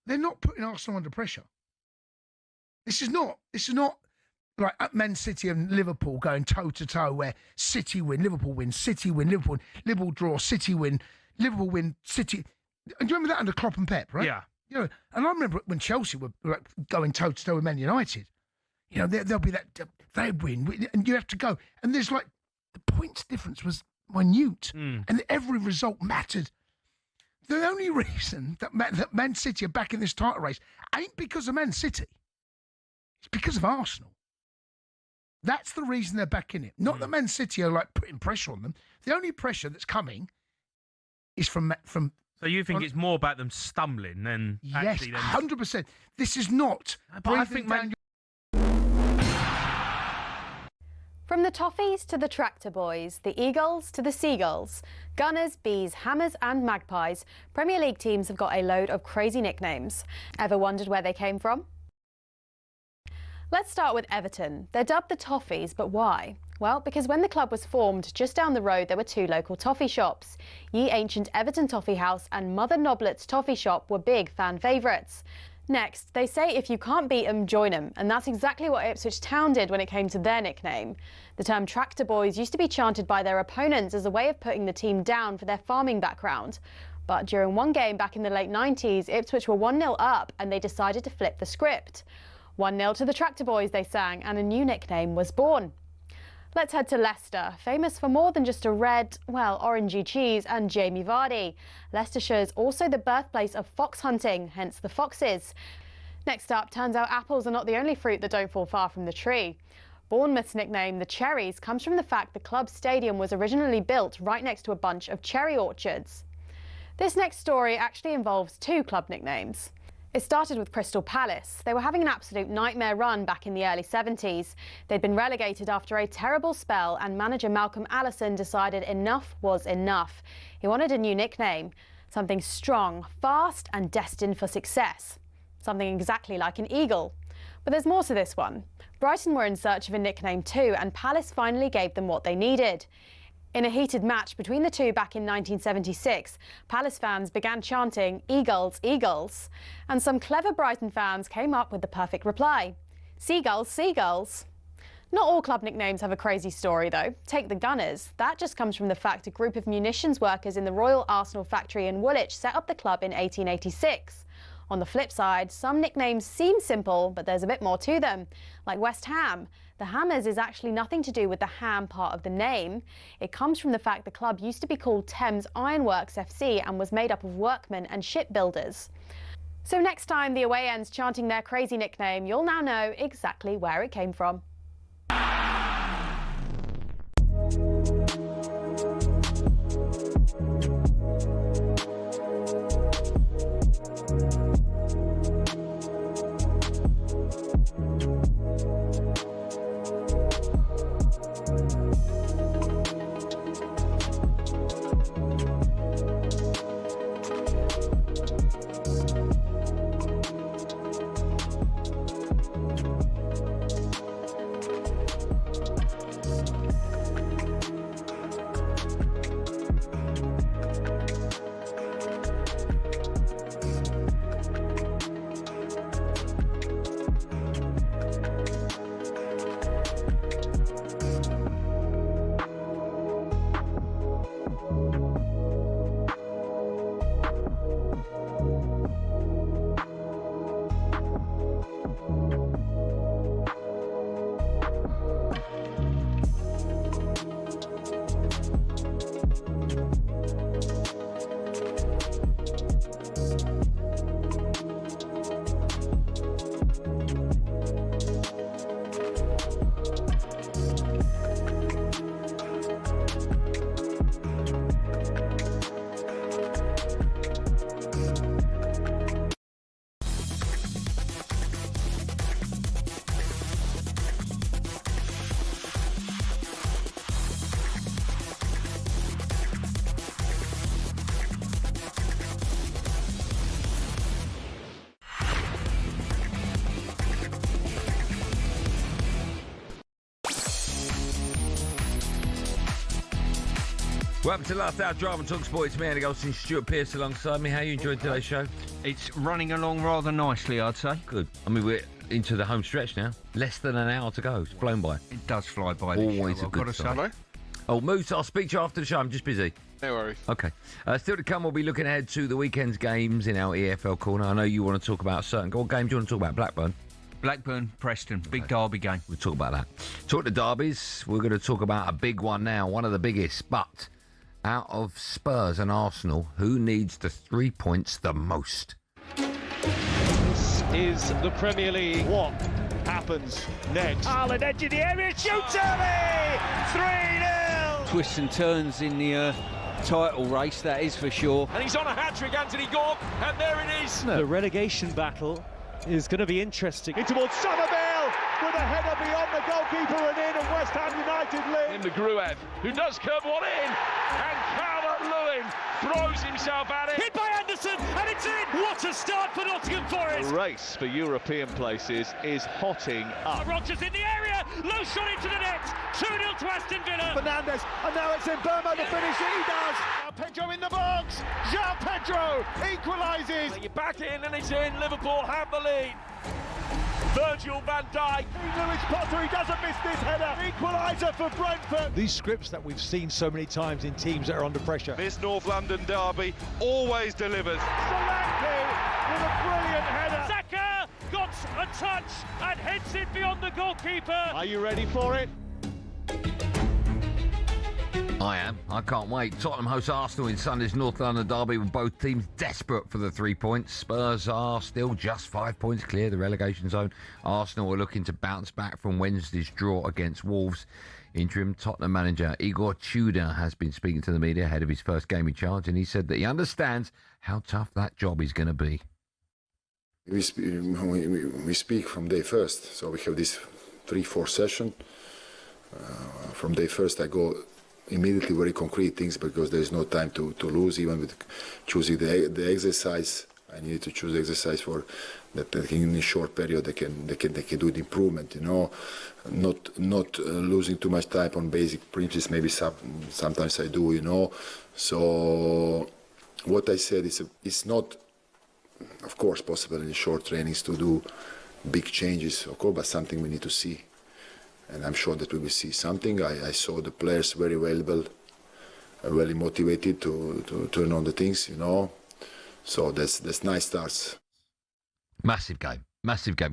They're not putting Arsenal under pressure. This is not like Man City and Liverpool going toe to toe, where City win, Liverpool win, City win, Liverpool draw, City win, Liverpool win, City. And do you remember that under Klopp and Pep, right? Yeah. You know, and I remember when Chelsea were like going toe to toe with Man United. You know, there'll be that they win, and you have to go. And there's like the points difference was minute, and every result mattered. The only reason that Man City are back in this title race ain't because of Man City. It's because of Arsenal. That's the reason they're back in it. Not that Man City are like putting pressure on them. The only pressure that's coming is from. So you think it's more about them stumbling than yes, actually? 100%. This is not. But I think From the Toffees to the Tractor Boys, the Eagles to the Seagulls, Gunners, Bees, Hammers and Magpies, Premier League teams have got a load of crazy nicknames. Ever wondered where they came from? Let's start with Everton. They're dubbed the Toffees, but why? Well, because when the club was formed, just down the road there were two local toffee shops. Ye Ancient Everton Toffee House and Mother Noblet's Toffee Shop were big fan favourites. Next, they say if you can't beat 'em, join 'em, and that's exactly what Ipswich Town did when it came to their nickname. The term Tractor Boys used to be chanted by their opponents as a way of putting the team down for their farming background. But during one game back in the late 90s, Ipswich were 1-0 up and they decided to flip the script. 1-0 to the Tractor Boys, they sang, and a new nickname was born. Let's head to Leicester, famous for more than just a red, well, orangey cheese and Jamie Vardy. Leicestershire is also the birthplace of fox hunting, hence the Foxes. Next up, turns out apples are not the only fruit that don't fall far from the tree. Bournemouth's nickname, the Cherries, comes from the fact the club's stadium was originally built right next to a bunch of cherry orchards. This next story actually involves two club nicknames. It started with Crystal Palace. They were having an absolute nightmare run back in the early 70s. They'd been relegated after a terrible spell and manager Malcolm Allison decided enough was enough. He wanted a new nickname, something strong, fast and destined for success. Something exactly like an eagle. But there's more to this one. Brighton were in search of a nickname too, and Palace finally gave them what they needed. In a heated match between the two back in 1976, Palace fans began chanting, "Eagles, Eagles." And some clever Brighton fans came up with the perfect reply, "Seagulls, Seagulls." Not all club nicknames have a crazy story though. Take the Gunners. That just comes from the fact a group of munitions workers in the Royal Arsenal factory in Woolwich set up the club in 1886. On the flip side, some nicknames seem simple, but there's a bit more to them, like West Ham. The Hammers is actually nothing to do with the ham part of the name. It comes from the fact the club used to be called Thames Ironworks FC and was made up of workmen and shipbuilders. So next time the away end's chanting their crazy nickname, you'll now know exactly where it came from. Welcome to Last Hour Drive on talkSPORT. It's me, Andy Goldstein, Stuart Pearce alongside me. How you enjoyed today's show? It's running along rather nicely, I'd say. Good. I mean, we're into the home stretch now. Less than an hour to go. It's flown by. It does fly by. Always show, a good sign. Oh, Moose, I'll speak to you after the show. I'm just busy. No worries. Okay. Still to come, we'll be looking ahead to the weekend's games in our EFL corner. I know you want to talk about certain... What game do you want to talk about? Blackburn? Blackburn, Preston, big derby game. We'll talk about that. Talk to derbies. We're going to talk about a big one now, one of the biggest. But out of Spurs and Arsenal, who needs the 3 points the most? This is the Premier League. What happens next? Harland edge in the area, shoots early! 3-0! Twists and turns in the title race, that is for sure. And he's on a hat-trick, Anthony Gordon, and there it is. The relegation battle is going to be interesting. In towards Somerville, with a header beyond the goalkeeper and in, and West Ham United lead. In the Gruev, who does curve one in, and Calvert-Lewin throws himself at it. Hit by Anderson, and it's in! What a start for Nottingham Forest! The race for European places is hotting up. Rogers in the area, low shot into the net, 2-0 to Aston Villa. Fernandes, and now it's in Burma to finish it, he does. Pedro in the box, João Pedro equalises. You're back in and it's in, Liverpool have the lead. Virgil van Dijk, Lewis Potter, he doesn't miss this header. Equaliser for Brentford. These scripts that we've seen so many times in teams that are under pressure. This North London derby always delivers. Solanke with a brilliant header. Saka got a touch and heads it beyond the goalkeeper. Are you ready for it? I am. I can't wait. Tottenham hosts Arsenal in Sunday's North London derby with both teams desperate for the 3 points. Spurs are still just 5 points clear the relegation zone. Arsenal are looking to bounce back from Wednesday's draw against Wolves. Interim Tottenham manager Igor Tudor has been speaking to the media ahead of his first game in charge, and he said that he understands how tough that job is going to be. We speak from day first, so we have this 3-4 session. From day first I go immediately very concrete things because there is no time to lose. Even with choosing the exercise, I need to choose the exercise for that in a short period they can do the improvement. You know, not losing too much time on basic principles. Maybe sometimes I do. You know, so what I said is it's not, of course, possible in short trainings to do big changes, of course, but something we need to see. And I'm sure that we will see something. I saw the players very available, very motivated to turn on the things, you know. So that's nice starts. Massive game.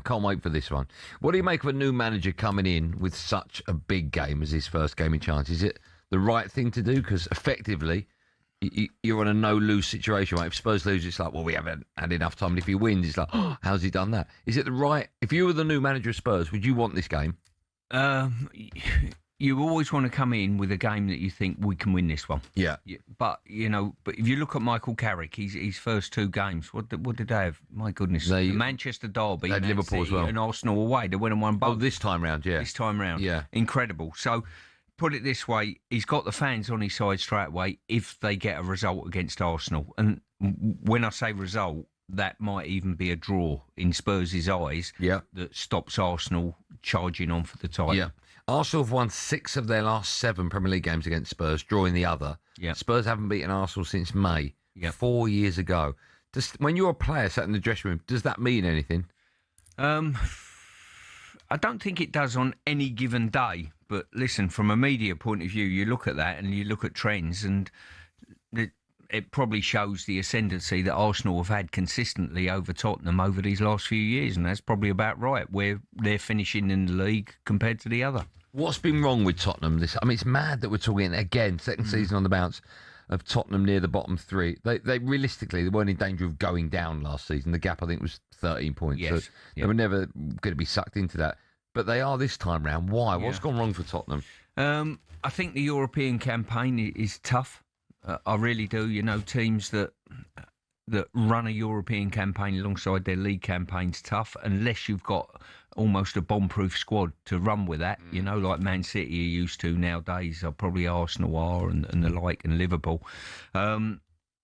Can't wait for this one. What do you make of a new manager coming in with such a big game as his first game in charge? Is it the right thing to do? Because effectively, you're on a no-lose situation, right? If Spurs lose, it's like, well, we haven't had enough time. And if he wins, it's like, oh, how's he done that? Is it the right... If you were the new manager of Spurs, would you want this game? You always want to come in with a game that you think we can win this one. Yeah. But if you look at Michael Carrick, his first 2 games, what did they have? My goodness, the Manchester derby, they had Liverpool as well, and Arsenal away. They went and won both. Oh, this time round, yeah, incredible. So, put it this way, he's got the fans on his side straight away if they get a result against Arsenal. And when I say result, that might even be a draw in Spurs' eyes. Yeah. That stops Arsenal charging on for the title. Yeah. Arsenal have won 6 of their last 7 Premier League games against Spurs, drawing the other. Yeah. Spurs haven't beaten Arsenal since May, 4 years ago. When you're a player sat in the dressing room, does that mean anything? I don't think it does on any given day. But listen, from a media point of view, you look at that and you look at trends, and it probably shows the ascendancy that Arsenal have had consistently over Tottenham over these last few years, and that's probably about right, where they're finishing in the league compared to the other. What's been wrong with Tottenham? It's mad that we're talking, again, second season on the bounce, of Tottenham near the bottom 3. They realistically, they weren't in danger of going down last season. The gap, I think, was 13 points. Yes. So they were never going to be sucked into that. But they are this time round. Why? What's gone wrong for Tottenham? I think the European campaign is tough. I really do. You know, teams that run a European campaign alongside their league campaign's tough unless you've got almost a bomb-proof squad to run with that. You know, like Man City are used to nowadays, or probably Arsenal are, and the like, and Liverpool.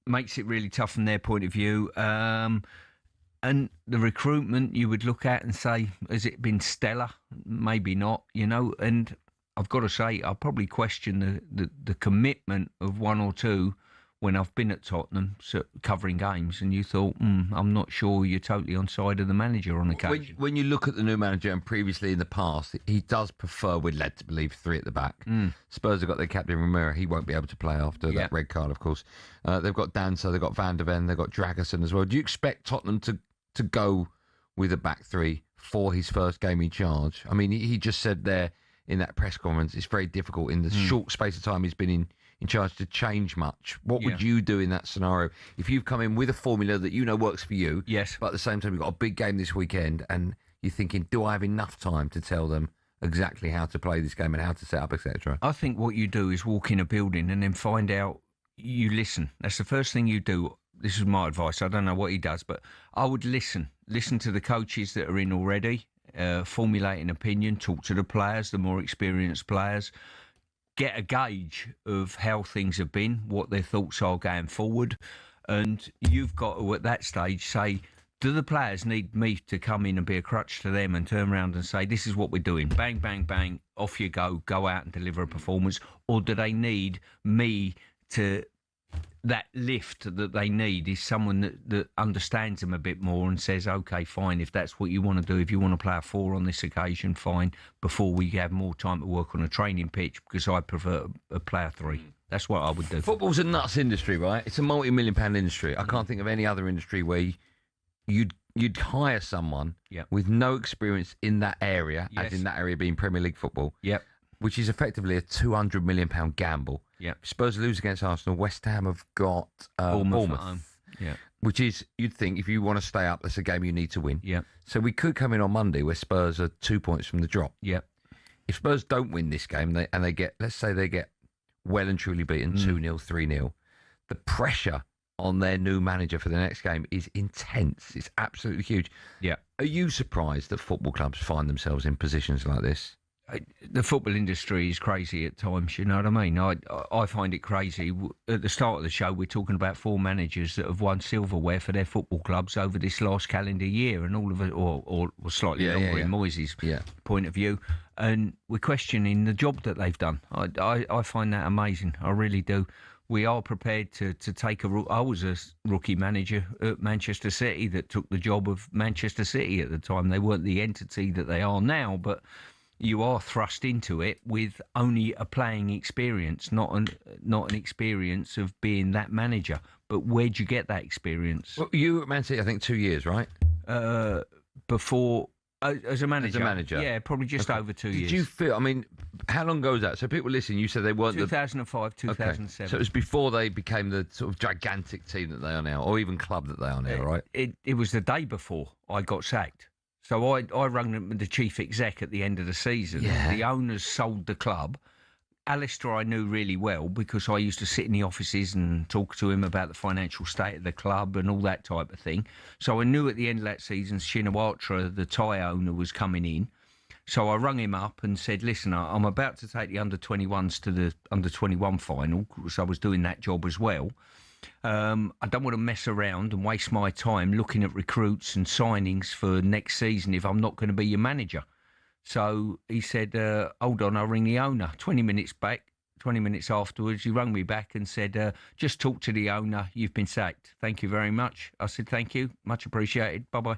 Makes it really tough from their point of view. And the recruitment you would look at and say, has it been stellar? Maybe not, you know. And I've got to say, I probably question the commitment of one or two when I've been at Tottenham covering games, and you thought, I'm not sure you're totally on side of the manager on occasion. When you look at the new manager, and previously in the past, he does prefer, we're led to believe, 3 at the back. Spurs have got their captain Romero. He won't be able to play after that red card, of course. They've got Danso, they've got Van der Ven, they've got Dragerson as well. Do you expect Tottenham to go with a back 3 for his first game in charge? I mean, he just said there in that press conference, it's very difficult in the short space of time he's been in charge to change much. What would you do in that scenario if you've come in with a formula that you know works for you? Yes. But at the same time, you've got a big game this weekend, and you're thinking, do I have enough time to tell them exactly how to play this game and how to set up, etc.? I think what you do is walk in a building and then find out. You listen. That's the first thing you do. This is my advice. I don't know what he does, but I would listen. Listen to the coaches that are in already, formulate an opinion, talk to the players, the more experienced players. Get a gauge of how things have been, what their thoughts are going forward. And you've got to, at that stage, say, do the players need me to come in and be a crutch to them and turn around and say, this is what we're doing, bang, bang, bang, off you go out and deliver a performance? Or do they need me to... That lift that they need is someone that understands them a bit more and says, OK, fine, if that's what you want to do, if you want to play a 4 on this occasion, fine, before we have more time to work on a training pitch, because I prefer a player 3. That's what I would do. Football's a nuts industry, right? It's a multi-million-pound industry. I can't think of any other industry where you'd hire someone with no experience in that area, as in that area being Premier League football, which is effectively a £200 million gamble. Spurs lose against Arsenal. West Ham have got Bournemouth. Which is, you'd think, if you want to stay up, that's a game you need to win. So we could come in on Monday where Spurs are 2 points from the drop. If Spurs don't win this game and they get, let's say they get well and truly beaten 2-0, 3-0, the pressure on their new manager for the next game is intense. It's absolutely huge. Are you surprised that football clubs find themselves in positions like this? The football industry is crazy at times, you know what I mean? I find it crazy. At the start of the show, we're talking about 4 managers that have won silverware for their football clubs over this last calendar year, and all of it, or slightly longer in Moyes' point of view, and we're questioning the job that they've done. I find that amazing. I really do. We are prepared to take I was a rookie manager at Manchester City that took the job of Manchester City at the time. They weren't the entity that they are now, but... You are thrust into it with only a playing experience, not an experience of being that manager. But where'd you get that experience? Well, you were at Man City, I think, 2 years, right? Before, as a manager. As a manager. Yeah, probably just over 2 years. Did you feel, I mean, how long ago was that? So people listen, you said they weren't 2005, 2007. Okay. So it was before they became the sort of gigantic team that they are now, or even club that they are now, right? It was the day before I got sacked. So I rang the chief exec at the end of the season. The owners sold the club. Alistair I knew really well because I used to sit in the offices and talk to him about the financial state of the club and all that type of thing. So I knew at the end of that season, Shinawatra, the Thai owner, was coming in. So I rung him up and said, listen, I'm about to take the under-21s to the under-21 final because I was doing that job as well. I don't want to mess around and waste my time looking at recruits and signings for next season if I'm not going to be your manager. So he said, hold on, I'll ring the owner. 20 minutes afterwards, he rang me back and said, just talk to the owner. You've been sacked. Thank you very much. I said, thank you. Much appreciated. Bye-bye.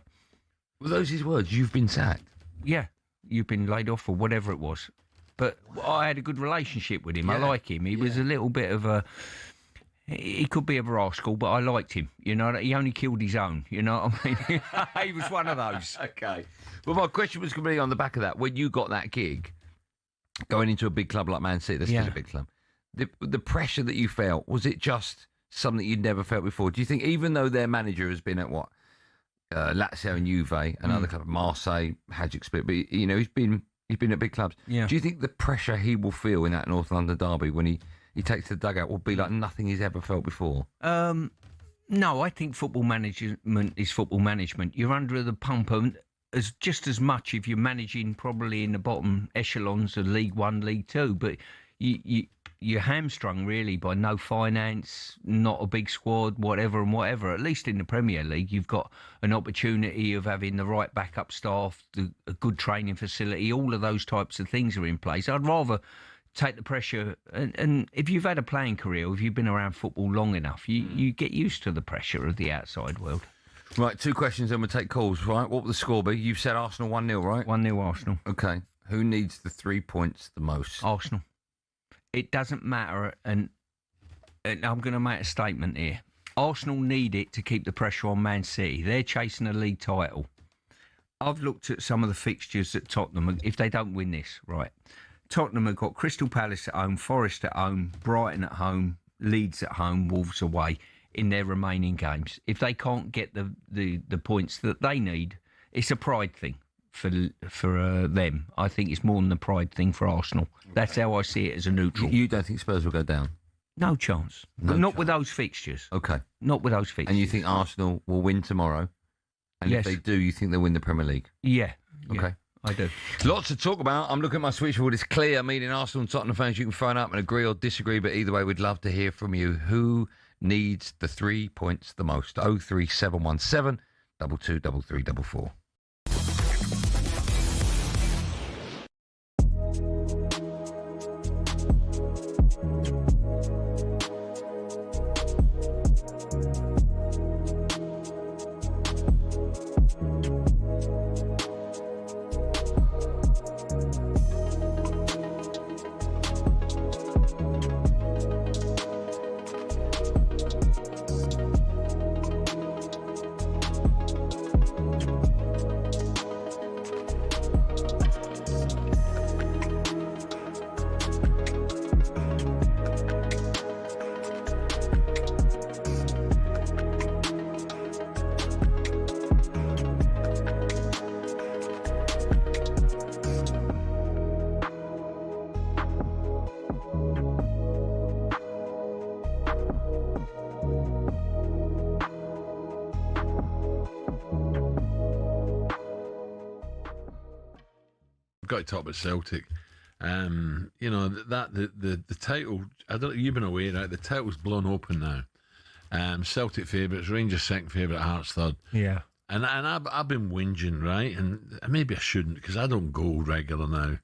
Were those his words? You've been sacked? Yeah. You've been laid off or whatever it was. But I had a good relationship with him. I like him. He was a little bit of a... He could be a rascal, but I liked him. You know, he only killed his own. You know what I mean? He was one of those. Okay. Well, my question was going to be on the back of that. When you got that gig, going into a big club like Man City, that's still a big club, the pressure that you felt, was it just something you'd never felt before? Do you think, even though their manager has been at Lazio and Juve, another club, Marseille, Hajduk Split, but you know, he's been at big clubs. Yeah. Do you think the pressure he will feel in that North London derby when he takes the dugout will be like nothing he's ever felt before? No, I think football management is football management. You're under the pump just as much if you're managing probably in the bottom echelons of League One, League Two, but you're hamstrung really by no finance, not a big squad, whatever and whatever. At least in the Premier League, you've got an opportunity of having the right backup staff, a good training facility, all of those types of things are in place. I'd rather take the pressure, and if you've had a playing career, if you've been around football long enough, you get used to the pressure of the outside world. Right, 2 questions and we'll take calls, right? What will the score be? You've said Arsenal 1-0, right? 1-0 Arsenal. Okay. Who needs the 3 points the most? Arsenal. It doesn't matter, and I'm going to make a statement here. Arsenal need it to keep the pressure on Man City. They're chasing a league title. I've looked at some of the fixtures at Tottenham. If they don't win this, right, Tottenham have got Crystal Palace at home, Forest at home, Brighton at home, Leeds at home, Wolves away in their remaining games. If they can't get the points that they need, it's a pride thing for them. I think it's more than a pride thing for Arsenal. Okay. That's how I see it as a neutral. You don't think Spurs will go down? No chance. No but not chance. with those fixtures. Okay. Not with those fixtures. And you think Arsenal will win tomorrow? And yes. if they do, you think they'll win the Premier League? Yeah. Okay. I do. Lots to talk about. I'm looking at my switchboard. It's clear. Meaning Arsenal and Tottenham fans, you can phone up and agree or disagree, but either way, we'd love to hear from you. Who needs the 3 points the most? 03717 223344. Got to talk about Celtic. You know that the title. I don't. You've been away, right? The title's blown open now. Celtic favourites, Rangers second favourite, Hearts third. Yeah. And I've been whinging, right? And maybe I shouldn't because I don't go regular now.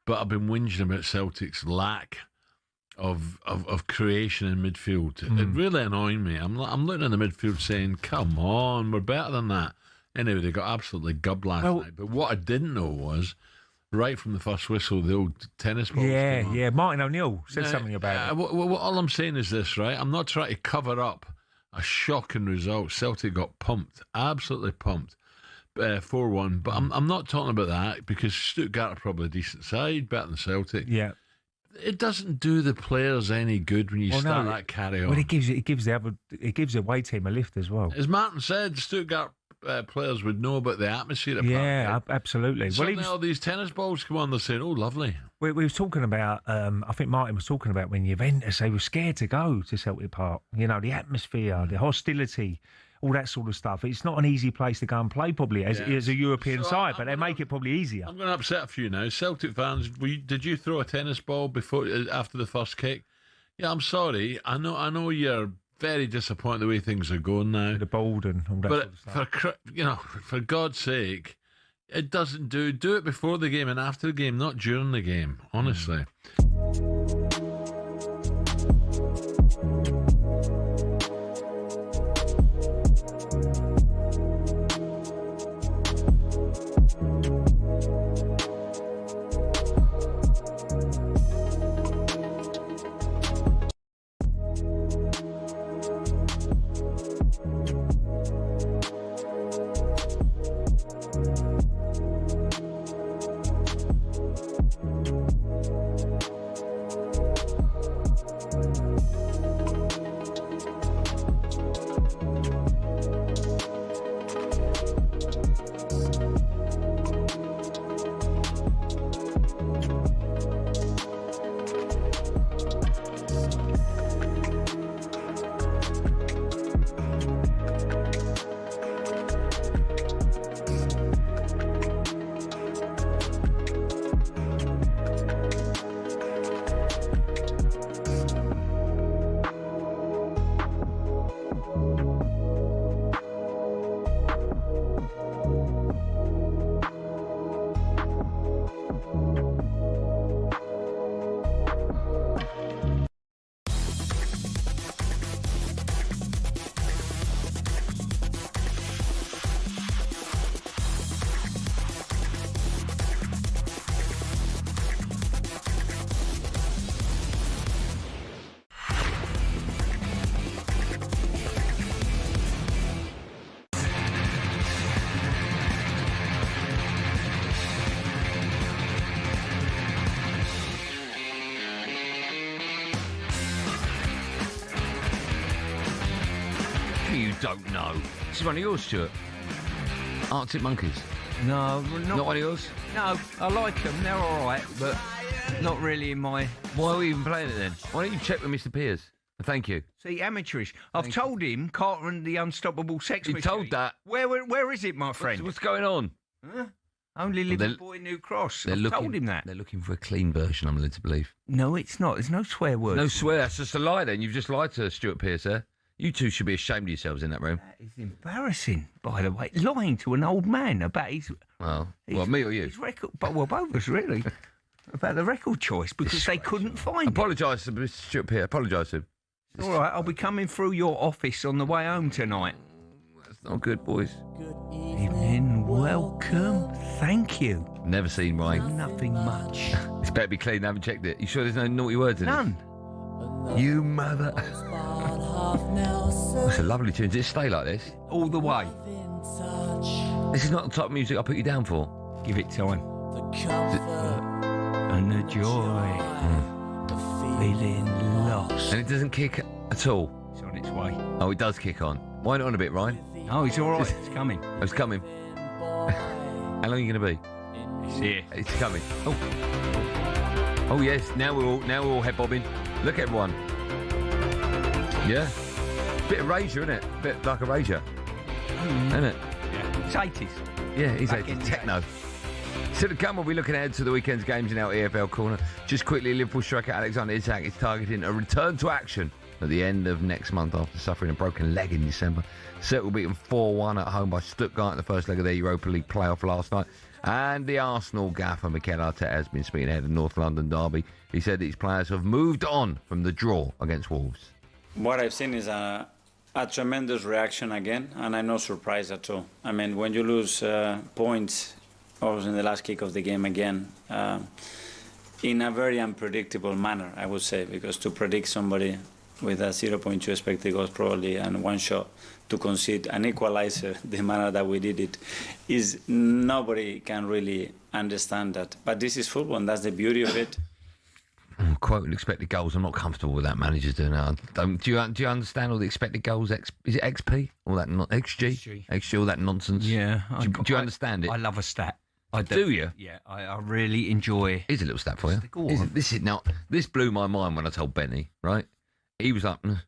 But I've been whinging about Celtic's lack of creation in midfield. It really annoyed me. I'm looking at the midfield saying, "Come on, we're better than that." Anyway, they got absolutely gubbed last night. But what I didn't know was, right from the first whistle, the old tennis balls. Yeah. Martin O'Neill said something about it. All I'm saying is this, right? I'm not trying to cover up a shocking result. Celtic got pumped, absolutely pumped, 4-1. But I'm not talking about that because Stuttgart are probably a decent side, better than Celtic. Yeah. It doesn't do the players any good when you start that carry on. Well, it gives the away team a lift as well. As Martin said, Stuttgart players would know about the atmosphere. Yeah, absolutely. Well, all these tennis balls come on, they're saying, "Oh, lovely." We were talking about. I think Martin was talking about when Juventus, they were scared to go to Celtic Park. You know, the atmosphere, the hostility, all that sort of stuff. It's not an easy place to go and play, probably as a European side, but they make it probably easier. I'm going to upset a few now. Celtic fans, did you throw a tennis ball after the first kick? Yeah, I'm sorry. I know you're very disappointed the way things are going now. The bold and all that sort of stuff. For God's sake, it doesn't do it before the game and after the game, not during the game, honestly. mean you don't know? This is one of yours, Stuart. Arctic Monkeys. No, Not one of yours? No, I like them. They're all right, but not really in my... Why are we even playing it then? Why don't you check with Mr. Pierce? Thank you. See, amateurish. I've told him Carter and the Unstoppable Sex Machine. You told that? Where is it, my friend? What's going on? Huh? Only live boy New Cross. I've told him that. They're looking for a clean version, I'm led to believe. No, it's not. There's no swear words. No swear. That's just a lie then. You've just lied to Stuart Pearce there. You two should be ashamed of yourselves in that room. That is embarrassing, by the way. Lying to an old man about his... Well, me or you? His record... Well, both of us, really. About the record choice, because they couldn't find it. Apologise to Mr. Stuart Pearce. Apologise to him. All right, I'll be coming through your office on the way home tonight. That's not good, boys. Evening, welcome, thank you. Never seen rain. Nothing much. It's better be clean. I haven't checked it. You sure there's no naughty words in None. it? You mother. That's a lovely tune. Does it stay like this? All the way. This is not the type of music I put you down for. Give it time. And the joy. Feeling lost. And it doesn't kick at all? It's on its way. Oh, it does kick on. Wind it on a bit, Ryan. Oh, it's all right. It's coming. Oh, it's coming. How long are you going to be? It's here. It's coming. Oh. Oh, yes. Now we're all head bobbing. Look, everyone. Yeah. Bit of Rager, isn't it? Bit like a Rager. Isn't it? Yeah. It's 80s. Yeah, it's 80s. Techno. Still to come, we'll be looking ahead to the weekend's games in our EFL corner. Just quickly, Liverpool striker Alexander Isak is targeting a return to action at the end of next month after suffering a broken leg in December. Celtic will beat them 4-1 at home by Stuttgart in the first leg of their Europa League playoff last night. And the Arsenal gaffer Mikel Arteta has been speaking ahead of North London derby. He said these players have moved on from the draw against Wolves. What I've seen is a tremendous reaction again, and I'm not surprised at all. I mean, when you lose points, also in the last kick of the game again, in a very unpredictable manner, I would say, because to predict somebody with a 0.2 expected goals probably and one shot to concede an equalizer the manner that we did it is nobody can really understand that. But this is football, and that's the beauty of it. Quoting expected goals, I'm not comfortable with that manager's doing that. Do you understand all the expected goals? Is it XP? All that XG, all that nonsense? Yeah. Do you understand it? I love a stat. I do you? Yeah, I really enjoy. Here's a little stat for you. This blew my mind when I told Benny, right? He was like, and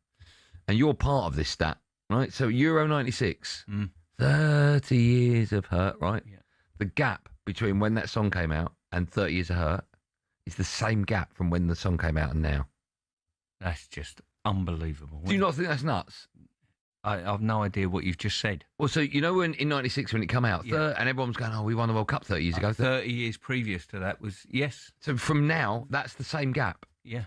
you're part of this stat, right? So Euro 96, 30 years of hurt, right? Yeah. The gap between when that song came out and 30 years of hurt is the same gap from when the song came out and now. That's just unbelievable. Do you not think that's nuts? I've no idea what you've just said. Well, so you know when in 96 when it came out, and everyone was going, oh, we won the World Cup 30 years ago. 30 years previous to that was, yes. So from now, that's the same gap. Yeah.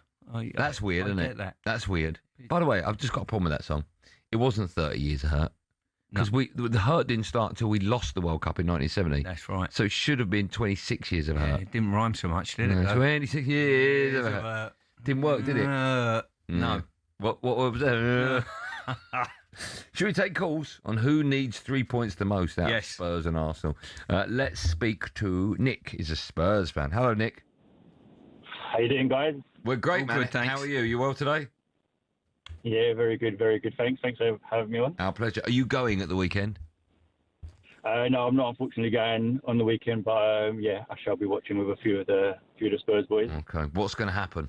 That's weird, isn't it? That. That's weird. By the way, I've just got a problem with that song. It wasn't 30 years of hurt. Because the hurt didn't start until we lost the World Cup in 1970. That's right. So it should have been 26 years of hurt. It didn't rhyme so much, did it? 26 years of hurt. Didn't work, did it? No. What was that? Should we take calls on who needs 3 points the most out of Spurs and Arsenal? Let's speak to Nick. He's a Spurs fan. Hello, Nick. How you doing, guys? We're great, All man. good, thanks. How are you? You well today? Yeah, very good, very good. Thanks for having me on. Our pleasure. Are you going at the weekend? No, I'm not unfortunately going on the weekend, but I shall be watching with a few of the Spurs boys. Okay. What's going to happen?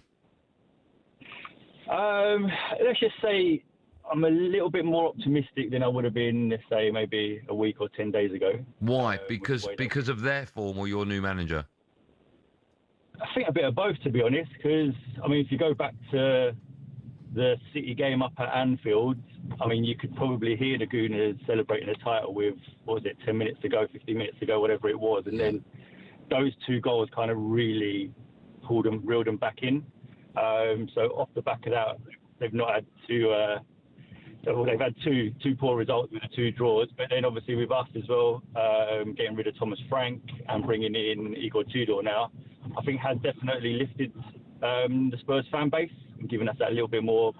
Let's just say I'm a little bit more optimistic than I would have been, let's say, maybe a week or 10 days ago. Why? Because of their form or your new manager? I think a bit of both, to be honest, because, I mean, if you go back to the City game up at Anfield, I mean, you could probably hear the Gooners celebrating the title with, 10 minutes to go, 15 minutes to go, whatever it was. And then those two goals kind of really reeled them back in. So off the back of that, they've not had they've had two poor results with the two draws. But then obviously with us as well, getting rid of Thomas Frank and bringing in Igor Tudor now, I think has definitely lifted the Spurs fan base and given us that little bit more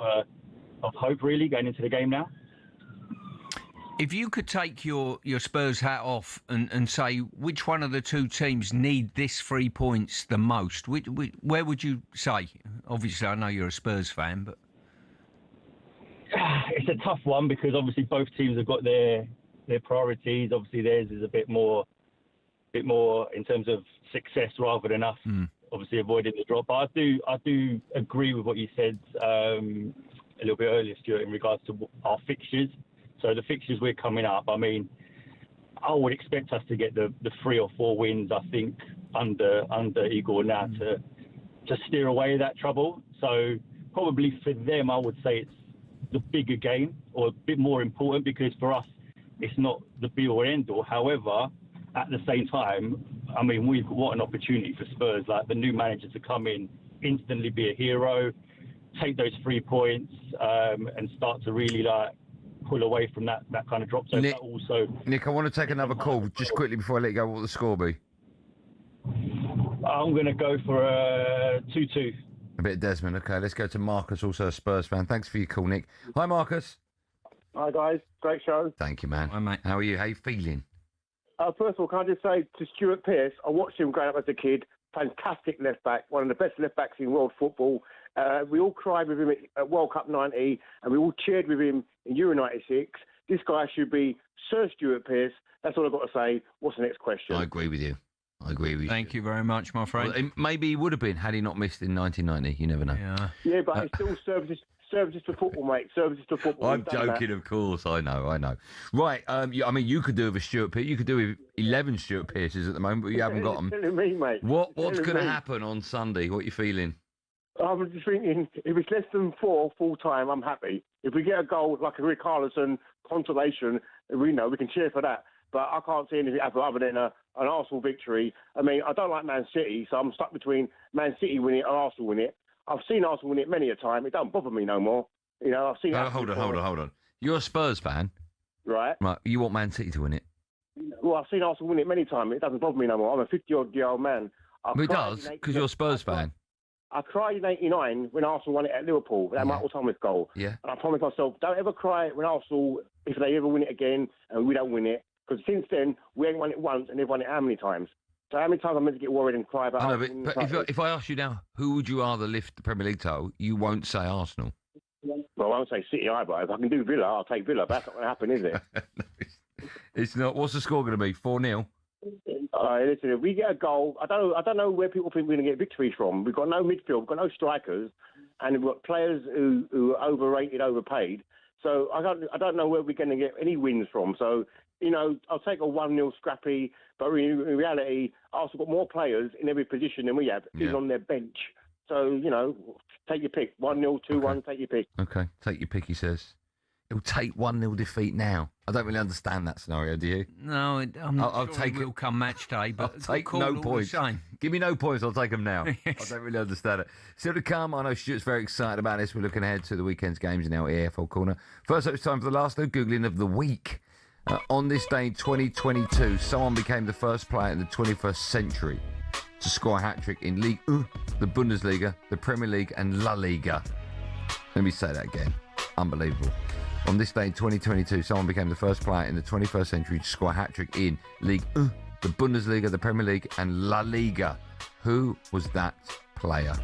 of hope, really, going into the game now. If you could take your Spurs hat off and say which one of the two teams need this 3 points the most, where would you say? Obviously, I know you're a Spurs fan, but... it's a tough one because obviously both teams have got their priorities. Obviously theirs is a bit more in terms of success rather than us obviously avoiding the drop. But I do agree with what you said a little bit earlier, Stuart, in regards to our fixtures. So the fixtures we're coming up, I mean, I would expect us to get the 3 or 4 wins, I think, under Igor now to steer away that trouble. So probably for them, I would say it's the bigger game or a bit more important, because for us, it's not the be or end all. However, at the same time, I mean, what an opportunity for Spurs, like the new manager to come in, instantly be a hero, take those 3 points, and start to really pull away from that kind of drop. So Nick, also, Nick, I want to take another call just quickly before I let you go. What will the score be? I'm going to go for a 2-2. A bit of Desmond. Okay, let's go to Marcus, also a Spurs fan. Thanks for your call, Nick. Hi, Marcus. Hi, guys. Great show. Thank you, man. Hi, mate. How are you? How are you feeling? First of all, can I just say to Stuart Pearce, I watched him growing up as a kid. Fantastic left back, one of the best left backs in world football. We all cried with him at World Cup 90, and we all cheered with him in Euro 96. This guy should be Sir Stuart Pearce. That's all I've got to say. What's the next question? I agree with you. Thank you very much, my friend. Well, maybe he would have been had he not missed in 1990. You never know. Yeah, but it's still services to football, mate. Services to football. I'm joking, of course. I know. Right. I mean, you could do with a Stuart Pearce. You could do with 11 Stuart Pearces at the moment, but you haven't got them. Telling me, mate. What's going to happen on Sunday? What are you feeling? I'm just thinking, if it's less than 4 full time, I'm happy. If we get a goal like a Rick Carlison consolation, we can cheer for that. But I can't see anything happen other than an Arsenal victory. I mean, I don't like Man City, so I'm stuck between Man City winning it or Arsenal winning it. I've seen Arsenal win it many a time. It don't bother me no more. I've seen. Hold on. You're a Spurs fan, right? Right. You want Man City to win it? Well, I've seen Arsenal win it many times. It doesn't bother me no more. I'm a 50-odd-year-old man. It does, because you're a Spurs fan. I cried in '89 when Arsenal won it at Liverpool. That Michael Thomas goal. Yeah. And I promised myself, don't ever cry when Arsenal, if they ever win it again and we don't win it. Because since then, we ain't won it once and they've won it how many times? So how many times I'm meant to get worried and cry about it? But if I ask you now, who would you rather lift the Premier League title, you won't say Arsenal. Well, I won't say City either. If I can do Villa, I'll take Villa. But that's not going to happen, is it? No, it's not. What's the score going to be? 4-0? Listen, if we get a goal, I don't know where people think we're going to get victories from. We've got no midfield, we've got no strikers, and we've got players who are overrated, overpaid. So I don't know where we're going to get any wins from. So, I'll take a 1-0 scrappy, but in reality, Arsenal got more players in every position than we have, even on their bench. So, take your pick. 1-0, 2-1, take your pick. Okay, take your pick, he says. It'll take 1-0 defeat now. I don't really understand that scenario, do you? No, I'm not I'll take it will come match day, but I'll take no points. Give me no points, I'll take them now. Yes. I don't really understand it. Still to come, I know Stuart's very excited about this. We're looking ahead to the weekend's games in our EFL Corner. First up, it's time for the last Googling of the week. On this day in 2022, someone became the first player in the 21st century to score a hat-trick in Ligue 1, the Bundesliga, the Premier League and La Liga. Let me say that again. Unbelievable. On this day in 2022, someone became the first player in the 21st century to score a hat-trick in Ligue 1, the Bundesliga, the Premier League and La Liga. Who was that player?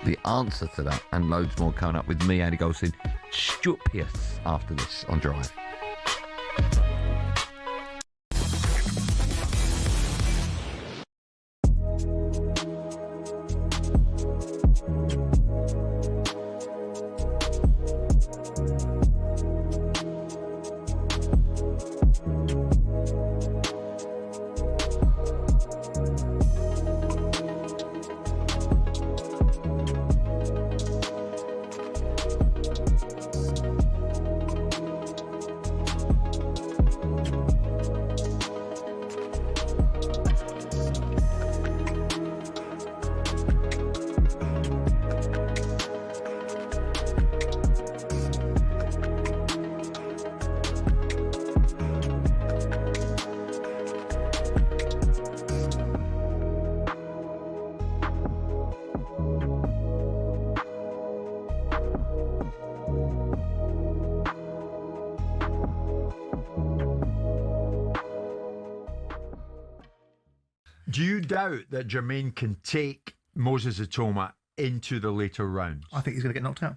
The answer to that and loads more coming up with me, Andy Goldstein, Stuart Pearce, after this on Drive. Do you doubt that Jermaine can take Moses Atoma into the later rounds? I think he's going to get knocked out.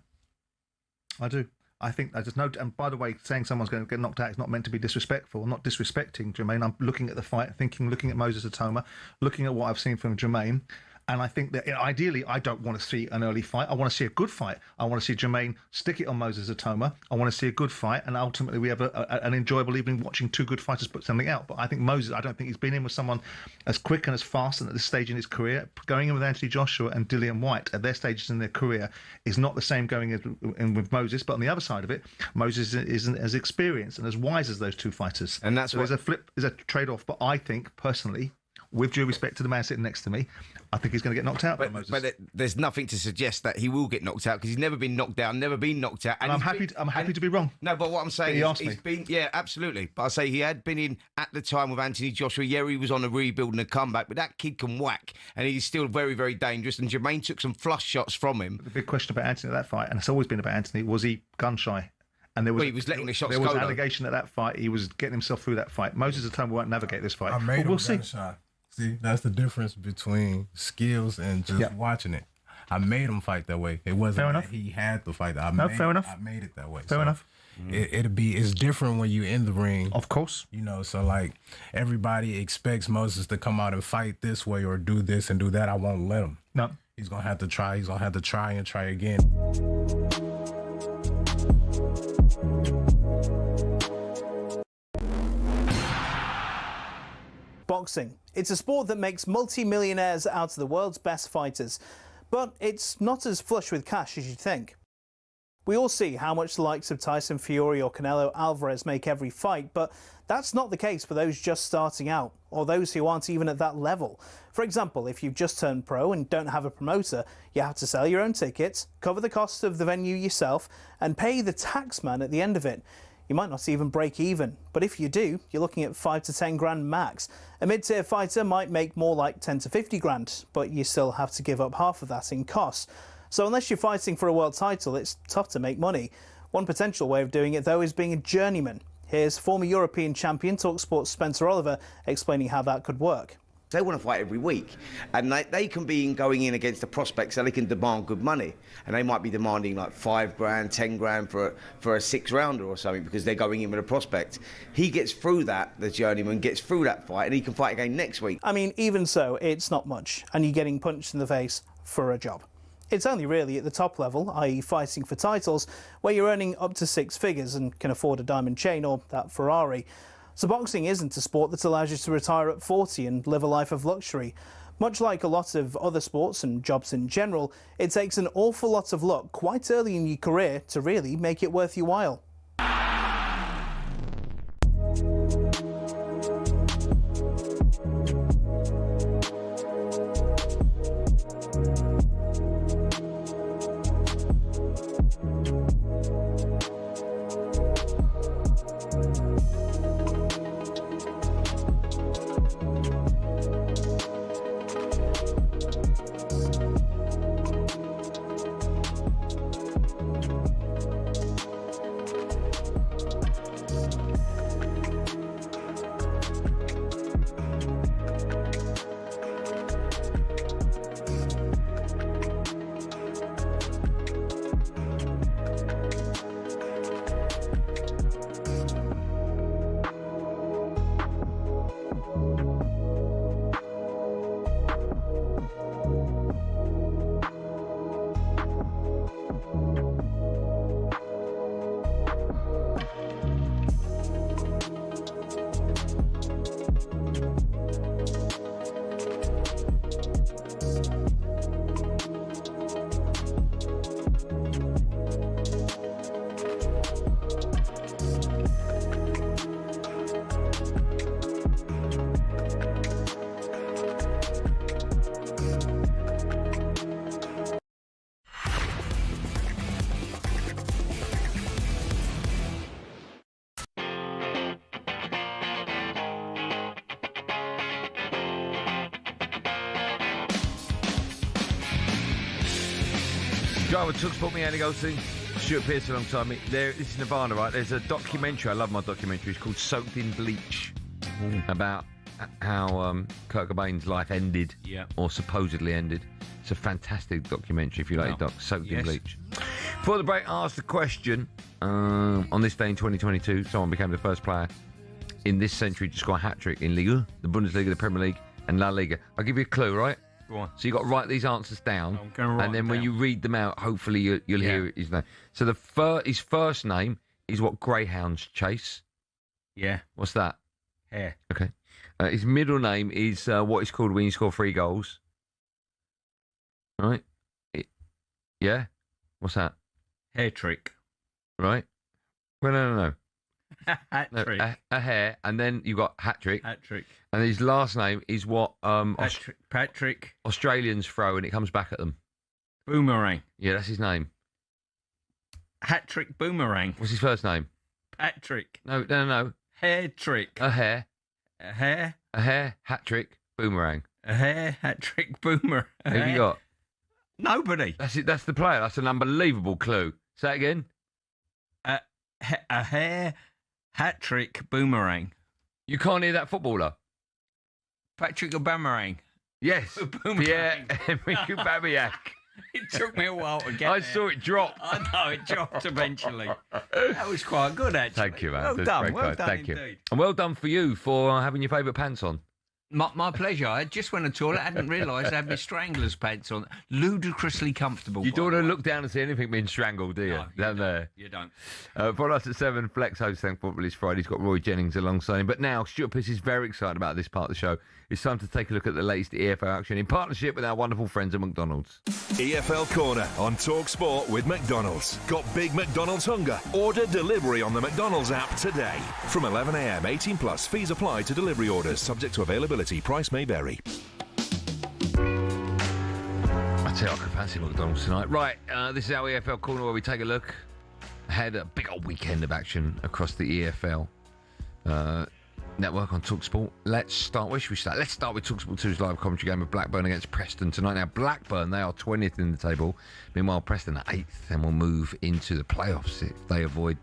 I do. I think there's no. And by the way, saying someone's going to get knocked out is not meant to be disrespectful. I'm not disrespecting Jermaine. I'm looking at the fight, looking at Moses Atoma, looking at what I've seen from Jermaine. And I think that ideally, I don't want to see an early fight. I want to see a good fight. I want to see Jermaine stick it on Moses Atoma. I want to see a good fight. And ultimately, we have an enjoyable evening watching two good fighters put something out. But I think Moses, I don't think he's been in with someone as quick and as fast and at this stage in his career. Going in with Anthony Joshua and Dillian White at their stages in their career is not the same going in with Moses. But on the other side of it, Moses isn't as experienced and as wise as those two fighters. And that's there's a trade-off. But I think, personally, with due respect to the man sitting next to me, I think he's going to get knocked out by Moses. But there's nothing to suggest that he will get knocked out because he's never been knocked down, never been knocked out. And I'm happy to be wrong. No, but what I'm saying he is asked me. he's been, yeah, absolutely. But I say he had been in at the time with Anthony Joshua. Yeah, he was on a rebuild and a comeback, but that kid can whack, and he's still very, very dangerous. And Jermaine took some flush shots from him. The big question about Anthony at that fight, and it's always been about Anthony, was he gun shy? And there was, he was letting the shots go. There was an allegation at that fight. He was getting himself through that fight. Moses Atoma won't navigate this fight. I made we'll him see. gun shy. See, that's the difference between skills and just watching it. I made him fight that way. It wasn't that he had to fight that. Fair enough. I made it that way. Fair enough. It's different when you're in the ring. Of course. You know, so like everybody expects Moses to come out and fight this way or do this and do that. I won't let him. No. He's going to have to try. He's going to have to try and try again. Boxing. It's a sport that makes multi-millionaires out of the world's best fighters, but it's not as flush with cash as you'd think. We all see how much the likes of Tyson Fury or Canelo Alvarez make every fight, but that's not the case for those just starting out, or those who aren't even at that level. For example, if you've just turned pro and don't have a promoter, you have to sell your own tickets, cover the cost of the venue yourself, and pay the tax man at the end of it. You might not even break even, but if you do, you're looking at 5 to 10 grand max. A mid-tier fighter might make more like 10 to 50 grand, but you still have to give up half of that in costs. So unless you're fighting for a world title, it's tough to make money. One potential way of doing it, though, is being a journeyman. Here's former European champion talkSPORT's Spencer Oliver explaining how that could work. They want to fight every week, and they can be going in against the prospects, so they can demand good money, and they might be demanding like 5 grand, 10 grand for a 6-rounder or something because they're going in with a prospect. He gets through that, the journeyman gets through that fight, and he can fight again next week. I mean, even so, it's not much, and you're getting punched in the face for a job. It's only really at the top level, i.e. fighting for titles, where you're earning up to 6 figures and can afford a diamond chain or that Ferrari. So boxing isn't a sport that allows you to retire at 40 and live a life of luxury. Much like a lot of other sports and jobs in general, it takes an awful lot of luck quite early in your career to really make it worth your while. Driver talkSPORT, me, Andy Goldstein, Stuart Pearce alongside me. This is Nirvana, right? There's a documentary, I love my documentaries, it's called Soaked in Bleach, about how Kurt Cobain's life ended, or supposedly ended. It's a fantastic documentary if you like it, Doc. Soaked in Bleach. Before the break, I asked the question, on this day in 2022, someone became the first player in this century to score a hat-trick in Liga, the Bundesliga, the Premier League, and La Liga. I'll give you a clue, right? Go on. So you've got to write these answers down, and then when down. you read them out, hopefully you'll hear his name. So his first name is what greyhounds chase. Yeah. What's that? Hare. Okay. His middle name is what is called when you score 3 goals. Right? Yeah? What's that? Hair trick. Right? Well, no. Hat trick. A hare, and then you've got hat-trick. Hat-trick. And his last name is what Patrick. Australians throw, and it comes back at them. Boomerang. Yeah, that's his name. Hat-trick boomerang. What's his first name? Patrick. No. Hair trick. A hare. A hare. A hare, hat-trick, boomerang. A hare, hat-trick, boomerang. Who have you got? Nobody. That's it. That's the player. That's an unbelievable clue. Say it again. A hare, hat-trick, boomerang. You can't hear that footballer? Patrick Aubameyang. Yes. Pierre-Emerick Aubameyang. It took me a while to get I there. saw it drop. I know, it dropped eventually. That was quite good, actually. Thank you, man. Well That's done. very Well kind. done Thank you. indeed. And well done for you for having your favourite pants on. My pleasure. I just went to the toilet. I hadn't realised I had my Stranglers pants on. Ludicrously comfortable. You don't want to look down and see anything being strangled, do you? No, down there. You don't. Follow us at 7. Flex host Thank Football is Friday. He's got Roy Jennings alongside him. But now, Stuart Pearce is very excited about this part of the show. It's time to take a look at the latest EFL action in partnership with our wonderful friends at McDonald's. EFL Corner on talkSPORT with McDonald's. Got big McDonald's hunger? Order delivery on the McDonald's app today. From 11 a.m, 18 plus. Fees apply to delivery orders. Subject to availability. Price may vary. I tell you, I could fancy McDonald's tonight. Right, this is our EFL Corner where we take a look ahead at a big old weekend of action across the EFL network on talkSPORT. Let's start. Where should we start? Let's start with talkSPORT 2's live commentary game of Blackburn against Preston tonight. Now, Blackburn, they are 20th in the table. Meanwhile, Preston are 8th and will move into the playoffs if they avoid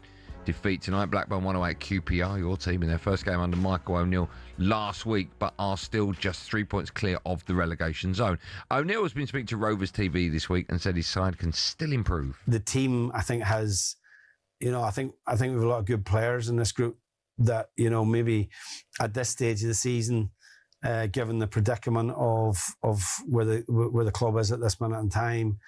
defeat tonight. Blackburn won away at QPR, your team, in their first game under Michael O'Neill last week, but are still just 3 points clear of the relegation zone. O'Neill has been speaking to Rovers TV this week and said his side can still improve. The team, I think, has, I think we have a lot of good players in this group that, maybe at this stage of the season, given the predicament of where the club is at this minute in time,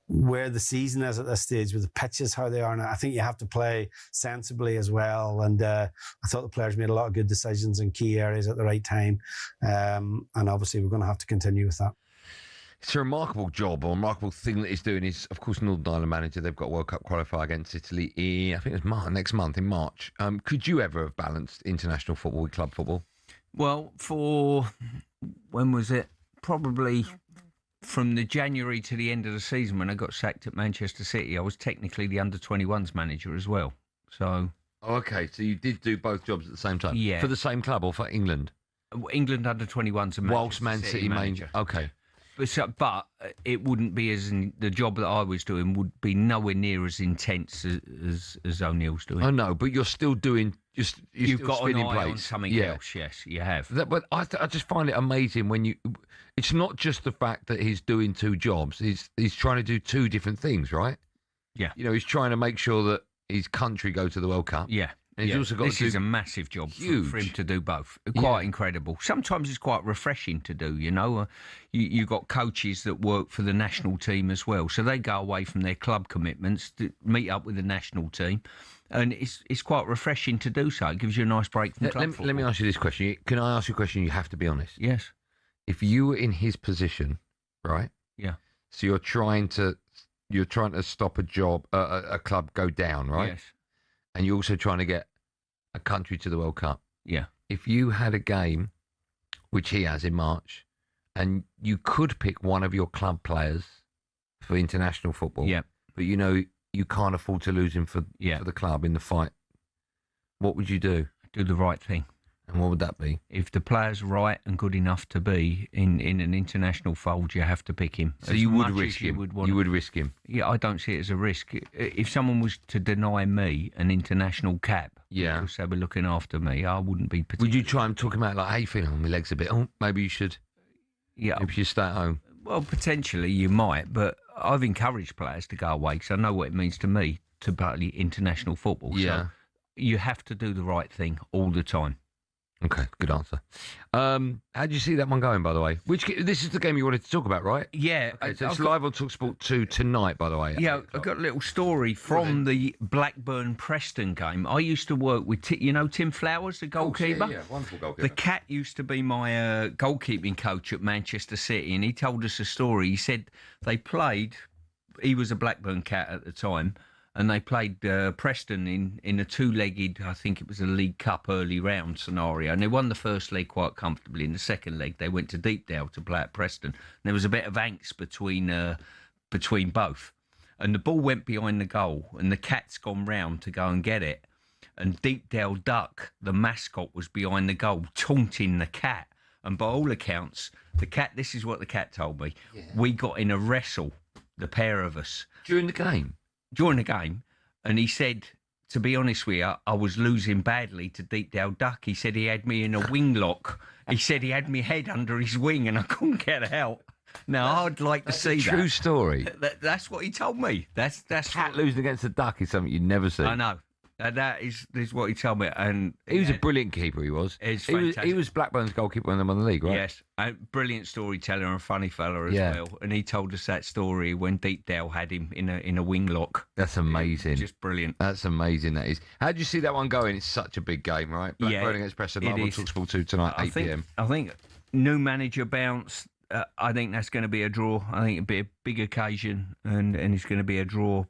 where the season is at this stage, with the pitches how they are now, I think you have to play sensibly as well. And I thought the players made a lot of good decisions in key areas at the right time. And obviously we're going to have to continue with that. It's a remarkable job, or a remarkable thing that he's doing. Is, of course, Northern Ireland manager. They've got a World Cup qualifier against Italy in, I think it's next month in March. Could you ever have balanced international football with club football? Well, when was it? Probably from the January to the end of the season when I got sacked at Manchester City. I was technically the under-21s manager as well. So. Oh, okay, so you did do both jobs at the same time? Yeah. For the same club or for England? England under-21s and whilst Man City manager. Okay. But it wouldn't be the job that I was doing would be nowhere near as intense as O'Neill's doing. I know, but you're still doing. You've got an spinning eye plates. on something else. Yes, you have. But I just find it amazing when you. It's not just the fact that he's doing two jobs. He's trying to do two different things, right? Yeah. He's trying to make sure that his country go to the World Cup. Yeah. And he's also got this to do is a massive job for him to do both. Yeah. Quite incredible. Sometimes it's quite refreshing to do, You've got coaches that work for the national team as well. So they go away from their club commitments to meet up with the national team. And it's quite refreshing to do so. It gives you a nice break from club football. Let me ask you this question. Can I ask you a question? You have to be honest. Yes. If you were in his position, right? Yeah. So you're trying to stop a club go down, right? Yes. And you're also trying to get a country to the World Cup. Yeah. If you had a game, which he has in March, and you could pick one of your club players for international football, but you can't afford to lose him for the club in the fight, what would you do? Do the right thing. And what would that be? If the player's right and good enough to be in an international fold, you have to pick him. So you would risk him? You would risk him? Yeah, I don't see it as a risk. If someone was to deny me an international cap, because they were looking after me, I wouldn't be particularly... Would you try and talk him out like, hey, feeling my legs a bit, maybe you should stay at home? Well, potentially you might, but I've encouraged players to go away because I know what it means to me to play international football. Yeah. So you have to do the right thing all the time. Okay, good answer. How did you see that one going, by the way? This is the game you wanted to talk about, right? Yeah. Okay, so it's live on talkSPORT 2 tonight, by the way. Yeah, I've got a little story from the Blackburn-Preston game. I used to work with, Tim Flowers, the goalkeeper? Yeah, wonderful goalkeeper. The cat used to be my goalkeeping coach at Manchester City, and he told us a story. He said they played, he was a Blackburn cat at the time, and they played Preston in a two-legged, I think it was a League Cup early round scenario, and they won the first leg quite comfortably. In the second leg, they went to Deepdale to play at Preston. And there was a bit of angst between both, and the ball went behind the goal, and the cat's gone round to go and get it, and Deepdale Duck, the mascot, was behind the goal taunting the cat, and by all accounts, the cat. This is what the cat told me. Yeah. We got in a wrestle, the pair of us, during the game. And he said, to be honest with you, I was losing badly to Deepdale Duck. He said he had me in a wing lock. He said he had me head under his wing and I couldn't get out. Now, I'd like to see that. True story. That's what he told me. That's cat losing against a duck is something you'd never see. I know. That is what he told me. And he was a brilliant keeper, he was. He was Blackburn's goalkeeper when they won the league, right? Yes. Brilliant storyteller and funny fella as well. And he told us that story when Deepdale had him in a wing lock. That's amazing. Just brilliant. That's amazing, that is. How did you see that one going? It's such a big game, right? Blackburn against Preston. Live on talkSPORT 2 tonight, 8 p.m. I think new manager bounce. I think that's going to be a draw. I think it'll be a big occasion and it's going to be a draw.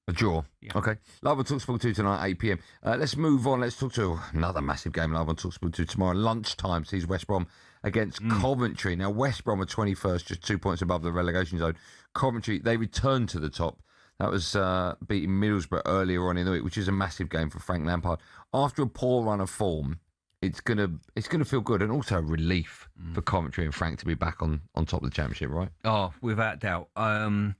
A draw. Yeah. Okay. Live on talkSPORT 2 tonight, 8 p.m. Let's move on. Let's talk to another massive game live on talkSPORT 2 tomorrow. Lunchtime sees West Brom against Coventry. Now, West Brom are 21st, just 2 points above the relegation zone. Coventry, they returned to the top. That was beating Middlesbrough earlier on in the week, which is a massive game for Frank Lampard. After a poor run of form, it's gonna feel good, and also a relief for Coventry and Frank to be back on top of the Championship, right? Oh, without doubt. I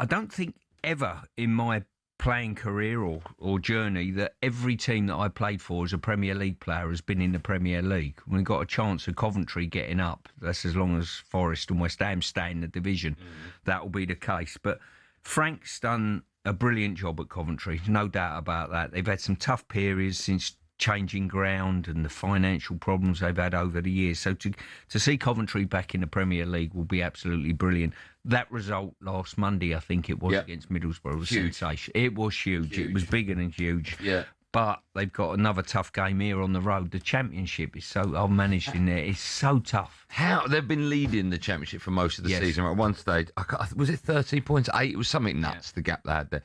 don't think ever in my playing career or journey that every team that I played for as a Premier League player has been in the Premier League. We got a chance of Coventry getting up. That's as long as Forest and West Ham stay in the division. That will be the case. But Frank's done a brilliant job at Coventry, no doubt about that. They've had some tough periods since changing ground and the financial problems they've had over the years. So to see Coventry back in the Premier League will be absolutely brilliant. That result last Monday, I think it was, against Middlesbrough, was sensation. It was huge. It was bigger than huge. Yeah. But they've got another tough game here on the road. The Championship is so, I've managed in there, it's so tough. They've been leading the Championship for most of the season. At one stage, was it 13 points, 8? It was something nuts, the gap they had there.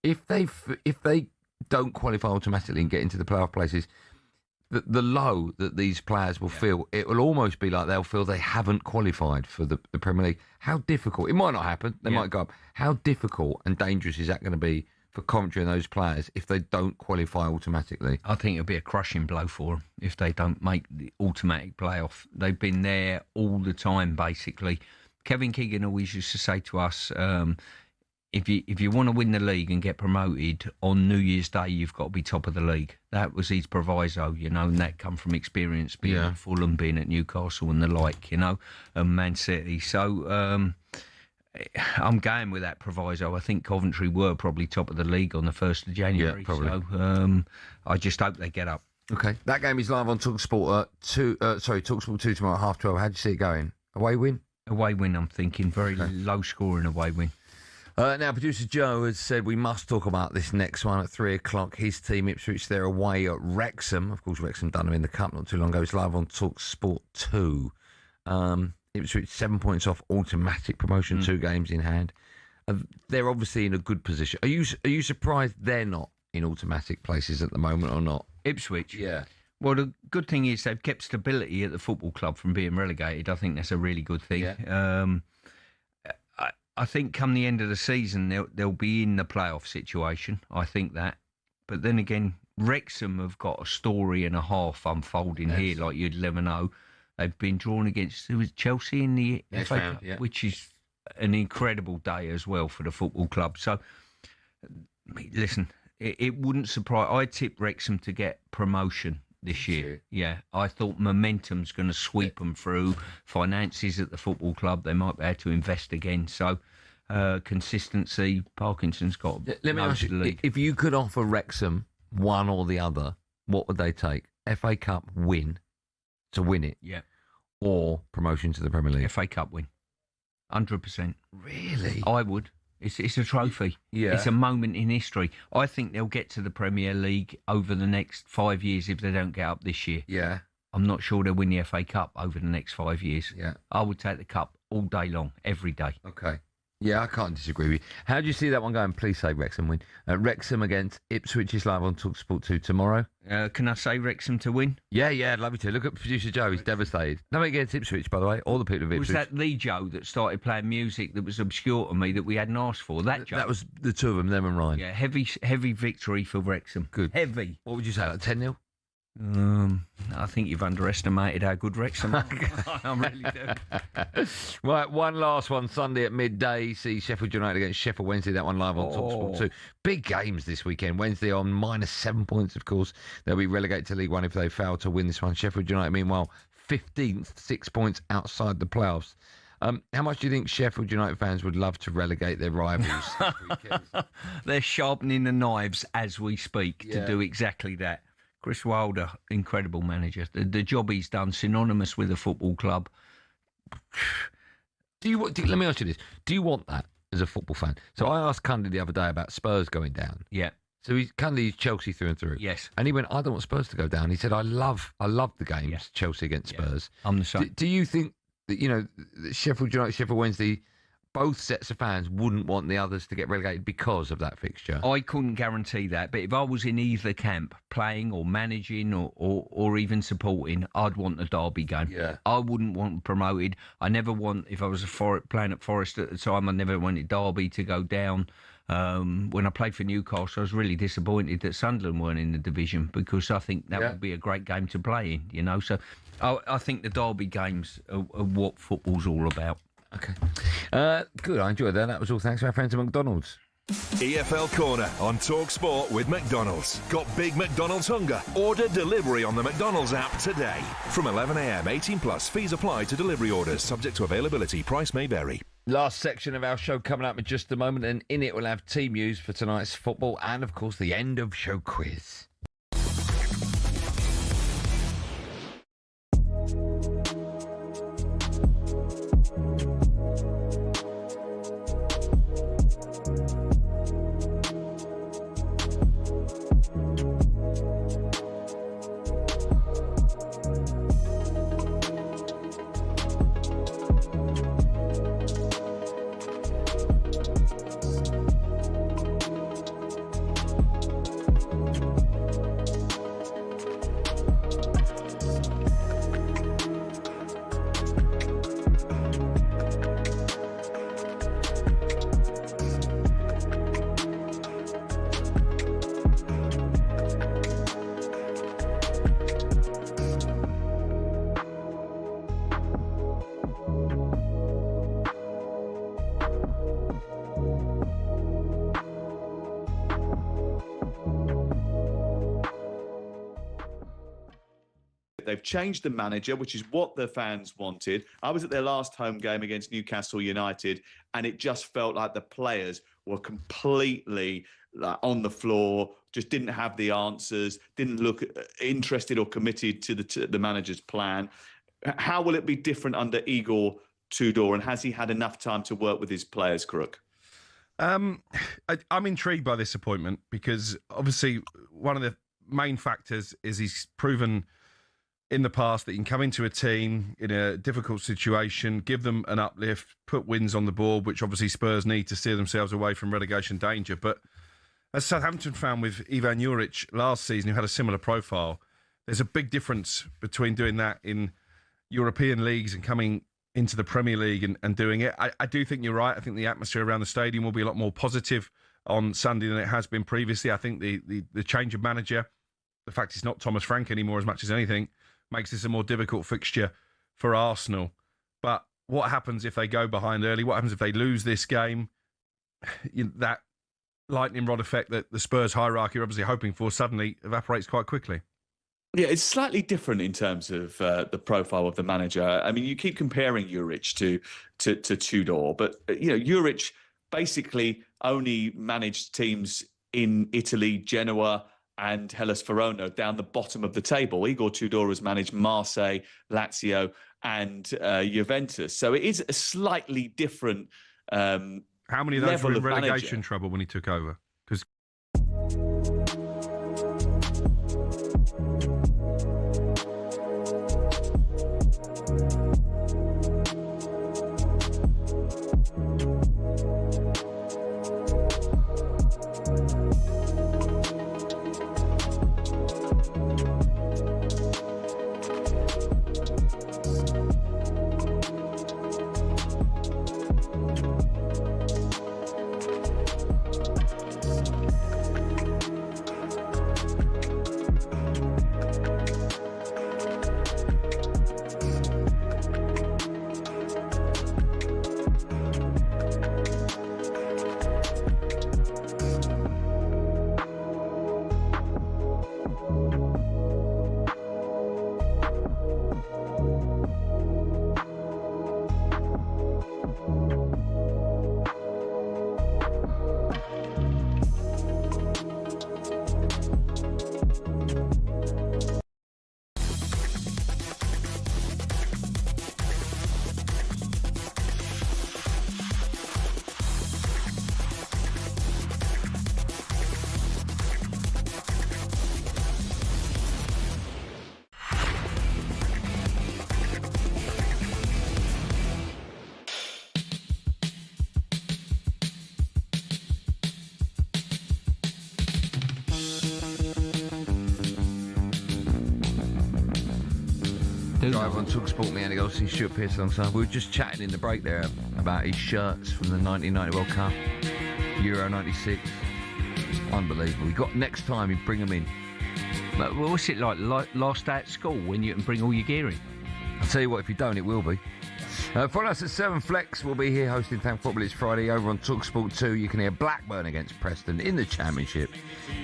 If they don't qualify automatically and get into the playoff places, the low that these players will feel, it will almost be like they'll feel they haven't qualified for the Premier League. How difficult, it might not happen, they might go up. How difficult and dangerous is that going to be for Coventry and those players if they don't qualify automatically? I think it'll be a crushing blow for them if they don't make the automatic playoff. They've been there all the time, basically. Kevin Keegan always used to say to us, if you want to win the league and get promoted on New Year's Day, you've got to be top of the league. That was his proviso, and that come from experience, being at Fulham, being at Newcastle and the like, and Man City. So I'm going with that proviso. I think Coventry were probably top of the league on the 1st of January. Yeah, probably. So I just hope they get up. Okay. That game is live on talkSPORT talkSPORT 2 tomorrow at 12:30. How do you see it going? Away win? Away win, I'm thinking. Very low scoring away win. Now, producer Joe has said we must talk about this next one at 3 o'clock. His team, Ipswich, they're away at Wrexham. Of course, Wrexham done them in the Cup not too long ago. It's live on talkSPORT 2. Ipswich 7 points off automatic promotion, 2 games in hand. They're obviously in a good position. Are you surprised they're not in automatic places at the moment or not? Ipswich? Yeah. Well, the good thing is they've kept stability at the football club from being relegated. I think that's a really good thing. Yeah. I think come the end of the season, they'll be in the playoff situation. I think that. But then again, Wrexham have got a story and a half unfolding here, like you'd never know. They've been drawn against Chelsea in the FA Cup, which is an incredible day as well for the football club. So, listen, it wouldn't surprise. I tipped Wrexham to get promotion this year. Yeah, I thought momentum's going to sweep them through. Finances at the football club, they might be able to invest again. So consistency, Parkinson's got. Let me ask you, if you could offer Wrexham one or the other, what would they take? FA Cup win to win it, yeah, or promotion to the Premier League? FA Cup win, 100%. Really? I would. It's a trophy. Yeah. It's a moment in history. I think they'll get to the Premier League over the next 5 years if they don't get up this year. Yeah. I'm not sure they'll win the FA Cup over the next 5 years. Yeah. I would take the cup all day long, every day. Okay. Yeah, I can't disagree with you. How do you see that one going? Please say Wrexham win. Wrexham against Ipswich is live on talkSPORT 2 tomorrow. Can I say Wrexham to win? Yeah, I'd love you to. Look at producer Joe, he's devastated. Nothing against Ipswich, by the way, all the people of Ipswich. Was that the Joe that started playing music that was obscure to me that we hadn't asked for? That Joe? That was the two of them and Ryan. Yeah, heavy victory for Wrexham. Good. Heavy. What would you say, like 10-0? I think you've underestimated how good Wrexham are. I really do. Right, one last one. Sunday at midday. See Sheffield United against Sheffield Wednesday. That one live on talkSPORT 2. Big games this weekend. Wednesday on -7 points, of course. They'll be relegated to League One if they fail to win this one. Sheffield United, meanwhile, 15th, 6 points outside the playoffs. How much do you think Sheffield United fans would love to relegate their rivals this weekend? They're sharpening the knives as we speak to do exactly that. Chris Wilder, incredible manager. The job he's done, synonymous with a football club. Let me ask you this. Do you want that as a football fan? So I asked Cundy the other day about Spurs going down. Yeah. So Cundy's Chelsea through and through. Yes. And he went, I don't want Spurs to go down. He said, I love the games, Chelsea against Spurs. I'm the same. Do you think that, Sheffield United, Sheffield Wednesday, both sets of fans wouldn't want the others to get relegated because of that fixture? I couldn't guarantee that, but if I was in either camp, playing or managing or even supporting, I'd want the derby game. Yeah. I wouldn't want promoted. I never want, if I was playing at Forest at the time, I never wanted Derby to go down. When I played for Newcastle, I was really disappointed that Sunderland weren't in the division because I think that would be a great game to play in, So I think the derby games are what football's all about. Okay. Good, I enjoyed that. That was all thanks to our friends at McDonald's. EFL Corner on talkSPORT with McDonald's. Got big McDonald's hunger? Order delivery on the McDonald's app today. From 11 a.m, 18 plus. Fees apply to delivery orders. Subject to availability. Price may vary. Last section of our show coming up in just a moment, and in it we'll have team news for tonight's football and, of course, the end of show quiz. They've changed the manager, which is what the fans wanted. I was at their last home game against Newcastle United, and it just felt like the players were completely on the floor, just didn't have the answers, didn't look interested or committed to the manager's plan. How will it be different under Igor Tudor, and has he had enough time to work with his players, Crook? I'm intrigued by this appointment because obviously one of the main factors is he's proven in the past that he can come into a team in a difficult situation, give them an uplift, put wins on the board, which obviously Spurs need to steer themselves away from relegation danger. But as Southampton found with Ivan Juric last season, who had a similar profile, there's a big difference between doing that in European leagues and coming into the Premier League and doing it. I do think you're right. I think the atmosphere around the stadium will be a lot more positive on Sunday than it has been previously. I think the change of manager, the fact it's not Thomas Frank anymore as much as anything, makes this a more difficult fixture for Arsenal. But what happens if they go behind early? What happens if they lose this game? That lightning rod effect that the Spurs hierarchy are obviously hoping for suddenly evaporates quite quickly. Yeah, it's slightly different in terms of the profile of the manager. I mean, you keep comparing Juric to Tudor, but Juric basically only managed teams in Italy, Genoa, and Hellas Verona down the bottom of the table. Igor Tudor has managed Marseille, Lazio, and Juventus. So it is a slightly different How many of those were in relegation manager. trouble when he took over? Because Drive on talkSPORT, me, Andy Goldstein, Stuart Pearce alongside. We were just chatting in the break there about his shirts from the 1990 World Cup, Euro 96. Unbelievable. We got next time you bring them in. But what's it like last day at school when you can bring all your gear in? I'll tell you what, if you don't, it will be. Follow us at 7 Flex. We'll be here hosting Thank Football. It's Friday over on talkSPORT 2. You can hear Blackburn against Preston in the Championship.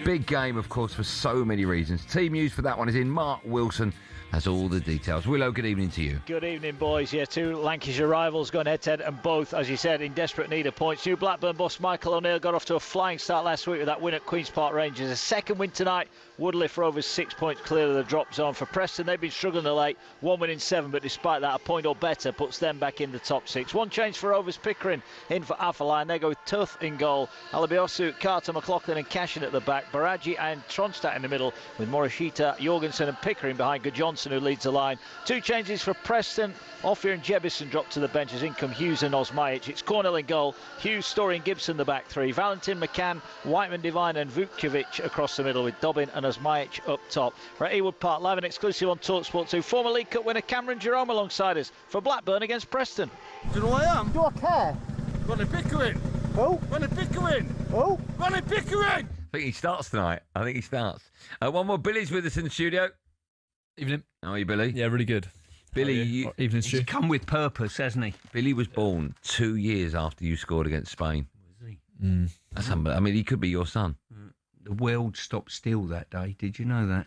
Big game, of course, for so many reasons. Team news for that one is in. Mark Wilson has all the details. Willow, good evening to you. Good evening, boys. Yeah, two Lancashire rivals going head-to-head and both, as you said, in desperate need of points. New Blackburn boss Michael O'Neill got off to a flying start last week with that win at Queen's Park Rangers. A second win tonight would lift Rovers 6 points clear of the drop zone. For Preston, they've been struggling of late. 1 win in 7, but despite that, a point or better puts them back in the top 6. One change for Rovers, Pickering in for Affeline. They go with Tuth in goal. Alabiosu, Carter, McLaughlin and Cashin at the back. Baraji and Tronstadt in the middle with Morishita, Jorgensen and Pickering behind Good Johnson, who leads the line. Two changes for Preston. Offia and Jebison dropped to the benches. In come Hughes and Osmajic. It's Cornell in goal. Hughes, Story and Gibson the back three. Valentin, McCann, Whiteman, Devine and Vukcevic across the middle with Dobbin and Osmajic up top. We're at Ewood Park, live and exclusive on talkSPORT 2. Former League Cup winner Cameron Jerome alongside us for Blackburn against Preston. Do you know who I am? Do I care? Ronnie Pickering. Who? Ronnie Pickering. Who? Ronnie Pickering. I think he starts tonight. One more. Billy's with us in the studio. Evening. How are you, Billy? Yeah, really good. Billy, evening, He's come with purpose, hasn't he? Billy was born 2 years after you scored against Spain. Was he? That's unbelievable. I mean, he could be your son. The world stopped still that day. Did you know that?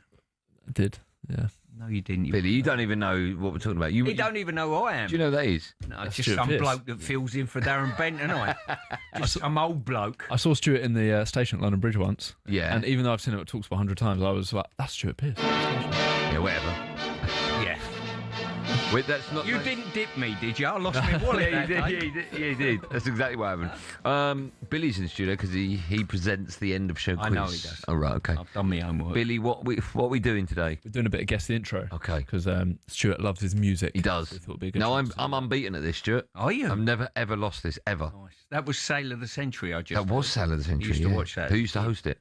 I did, yeah. No, you didn't. Billy, you don't even know what we're talking about. You don't even know who I am. Do you know who that is? No, That's just Stuart some Pearce. bloke that fills in for Darren Bent, and I. Just some old bloke. I saw Stuart in the station at London Bridge once. Yeah. And even though I've seen it at talkSPORT 100 times, I was like, that's Stuart Pearce. Yeah, whatever. Yeah. Wait, that's not. You didn't dip me, did you? I lost my wallet. Yeah, that you day. did. Yeah, you did. That's exactly what happened. Billy's in the studio because he presents the end of show quiz. I know he does. Oh, right, okay. I've done my homework. Billy, what are we doing today? We're doing a bit of guess the intro. Okay. Because Stuart loves his music. He does. So we thought it'd be a good No, chance. I'm unbeaten at this, Stuart. Are you? I've never ever lost this ever. Nice. That was Sail of the Century. I just. That was Sail of the Century. Used to yeah. watch that. Who used to host it?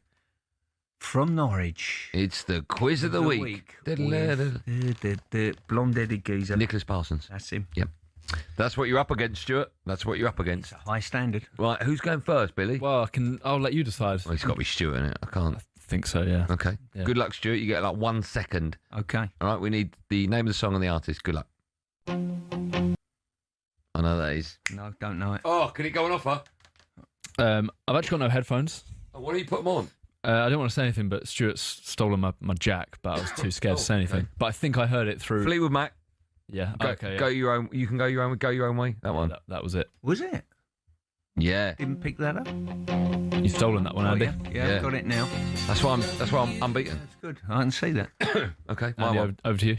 From Norwich. It's the quiz of the week. The blonde-headed geezer. Nicholas Parsons. That's him. Yep. That's what you're up against, Stuart. That's what you're up against. It's a high standard. Right, who's going first, Billy? Well, I'll let you decide. Well, it's got to be Stuart in it. I can't. I think so, yeah. Okay. Yeah. Good luck, Stuart. You get like 1 second. Okay. All right, we need the name of the song and the artist. Good luck. I know that is. No, don't know it. Oh, can it go on offer? I've actually got no headphones. Oh, what do you put them on? I don't want to say anything, but Stuart's stolen my jack, but I was too scared to say anything. okay. But I think I heard it through. Fleetwood Mac. Yeah. Go, okay. Go your own. You can go your own. Go your own way. That one. That was it. Was it? Yeah. Didn't pick that up. You've stolen that one, Andy. Yeah, I've got it now. That's why I'm unbeaten. That's good. I can see that. Okay, my Andy, one. over to you.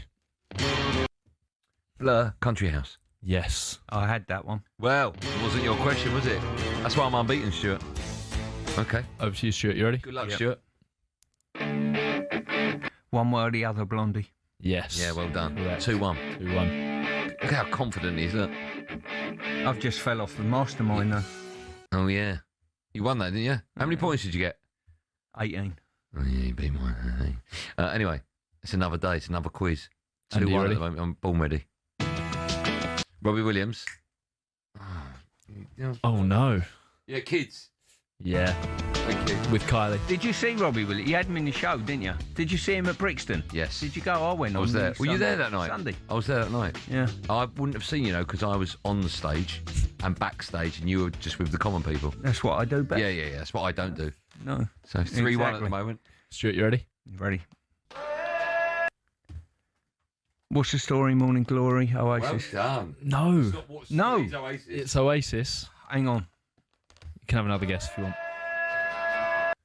Blur Country House. Yes. I had that one. Well, it wasn't your question, was it? That's why I'm unbeaten, Stuart. Okay. Over to you, Stuart. You ready? Good luck, Yep. Stuart. One way or the other, Blondie. Yes. Yeah, well done. Correct. 2-1. 2-1. Look how confident he is, look. I've just fell off the mastermind, though. Oh, yeah. You won that, didn't you? How many points did you get? 18. Oh, yeah, you beat mine. Anyway, it's another day. It's another quiz. Andy, 2-1 you at ready? the moment. I'm born ready. Robbie Williams. Oh, no. Yeah, kids. Yeah. Thank you. With Kylie. Did you see Robbie Williams? You had him in the show, didn't you? Did you see him at Brixton? Yes. Did you go? I went. I was on there. Were you there that night? Sunday. I was there that night. Yeah. I wouldn't have seen you, because I was on the stage and backstage, and you were just with the common people. That's what I do best. Yeah. That's what I don't do. No. So 3-1 at Exactly. the moment. Stuart, you ready? Ready. What's the story, Morning Glory, Oasis? Well done. No. No. It's Oasis. Hang on. You can have another guess if you want.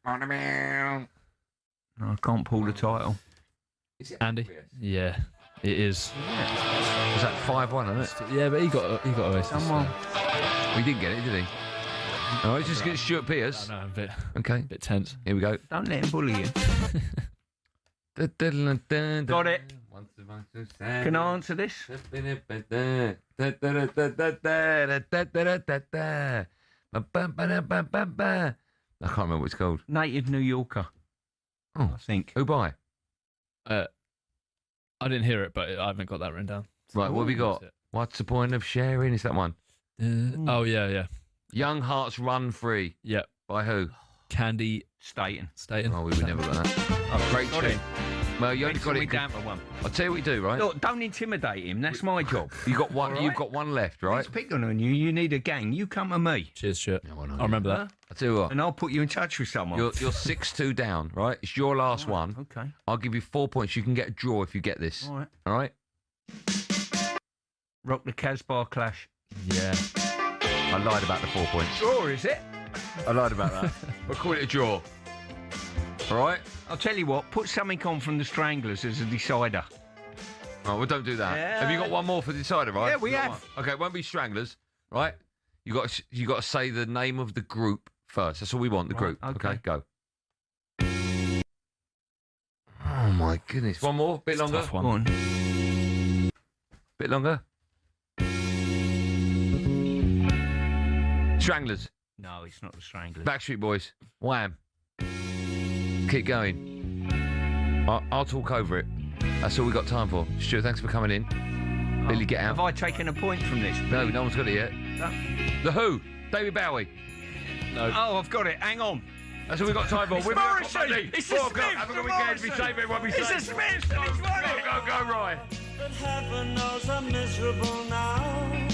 No, I can't pull the title. Andy? Yeah, it is. Was that 5-1, isn't it? Yeah, but he got Oasis. Come on. He didn't get it, did he? Oh, it's just against Stuart Pearce. No, a bit Okay. tense. Here we go. Don't let him bully you. Got it. Can I answer this? I can't remember what it's called. Native New Yorker. Oh, I think. Who by? I didn't hear it, but I haven't got that written down. Right, what have we got? What's the point of sharing? Is that one? Oh, yeah. Young Hearts Run Free. Yep. By who? Candy Staten. Oh, we would never got that. Oh, great Got tune. it. Well, you only got it. down for one. I'll tell you what you do, right? Look, don't intimidate him. That's my job. You got one. All You've right? got one left, right? He's picking on you. You need a gang. You come to me. Cheers, Stuart. No, why not? I remember that. I'll tell you what. And I'll put you in touch with someone. You're 6-2 down, right? It's your last one. Okay. I'll give you 4 points. You can get a draw if you get this. All right. All right? Rock the Casbah Clash. Yeah. I lied about the 4 points. Draw, is it? I lied about that. We'll call it a draw. All right? I'll tell you what. Put something on from the Stranglers as a decider. Right, well, don't do that. Yeah. Have you got one more for the decider, right? Yeah, we You got have. one. Okay, it won't be Stranglers, right? You got to say the name of the group first. That's all we want, the Right, group. okay. Go. Oh, my goodness. One more? Bit longer? Tough one. Go on. Bit longer? Stranglers. No, it's not the Stranglers. Backstreet Boys. Wham. Keep going. I'll talk over it. That's all we got time for. Stuart, thanks for coming in. Billy, get out. Have I taken a point from this? No, no one's got it yet. No. The Who. David Bowie. No. Oh, I've got it. Hang on. That's all we got time for. It's We'll be back on Morrissey. Monday. It's the Go, Smiths, have a the good weekend. Be Morrissey. safe, everyone. Be It's safe. the Smiths, and he's won it. Go, Ryan. But heaven knows I'm miserable now.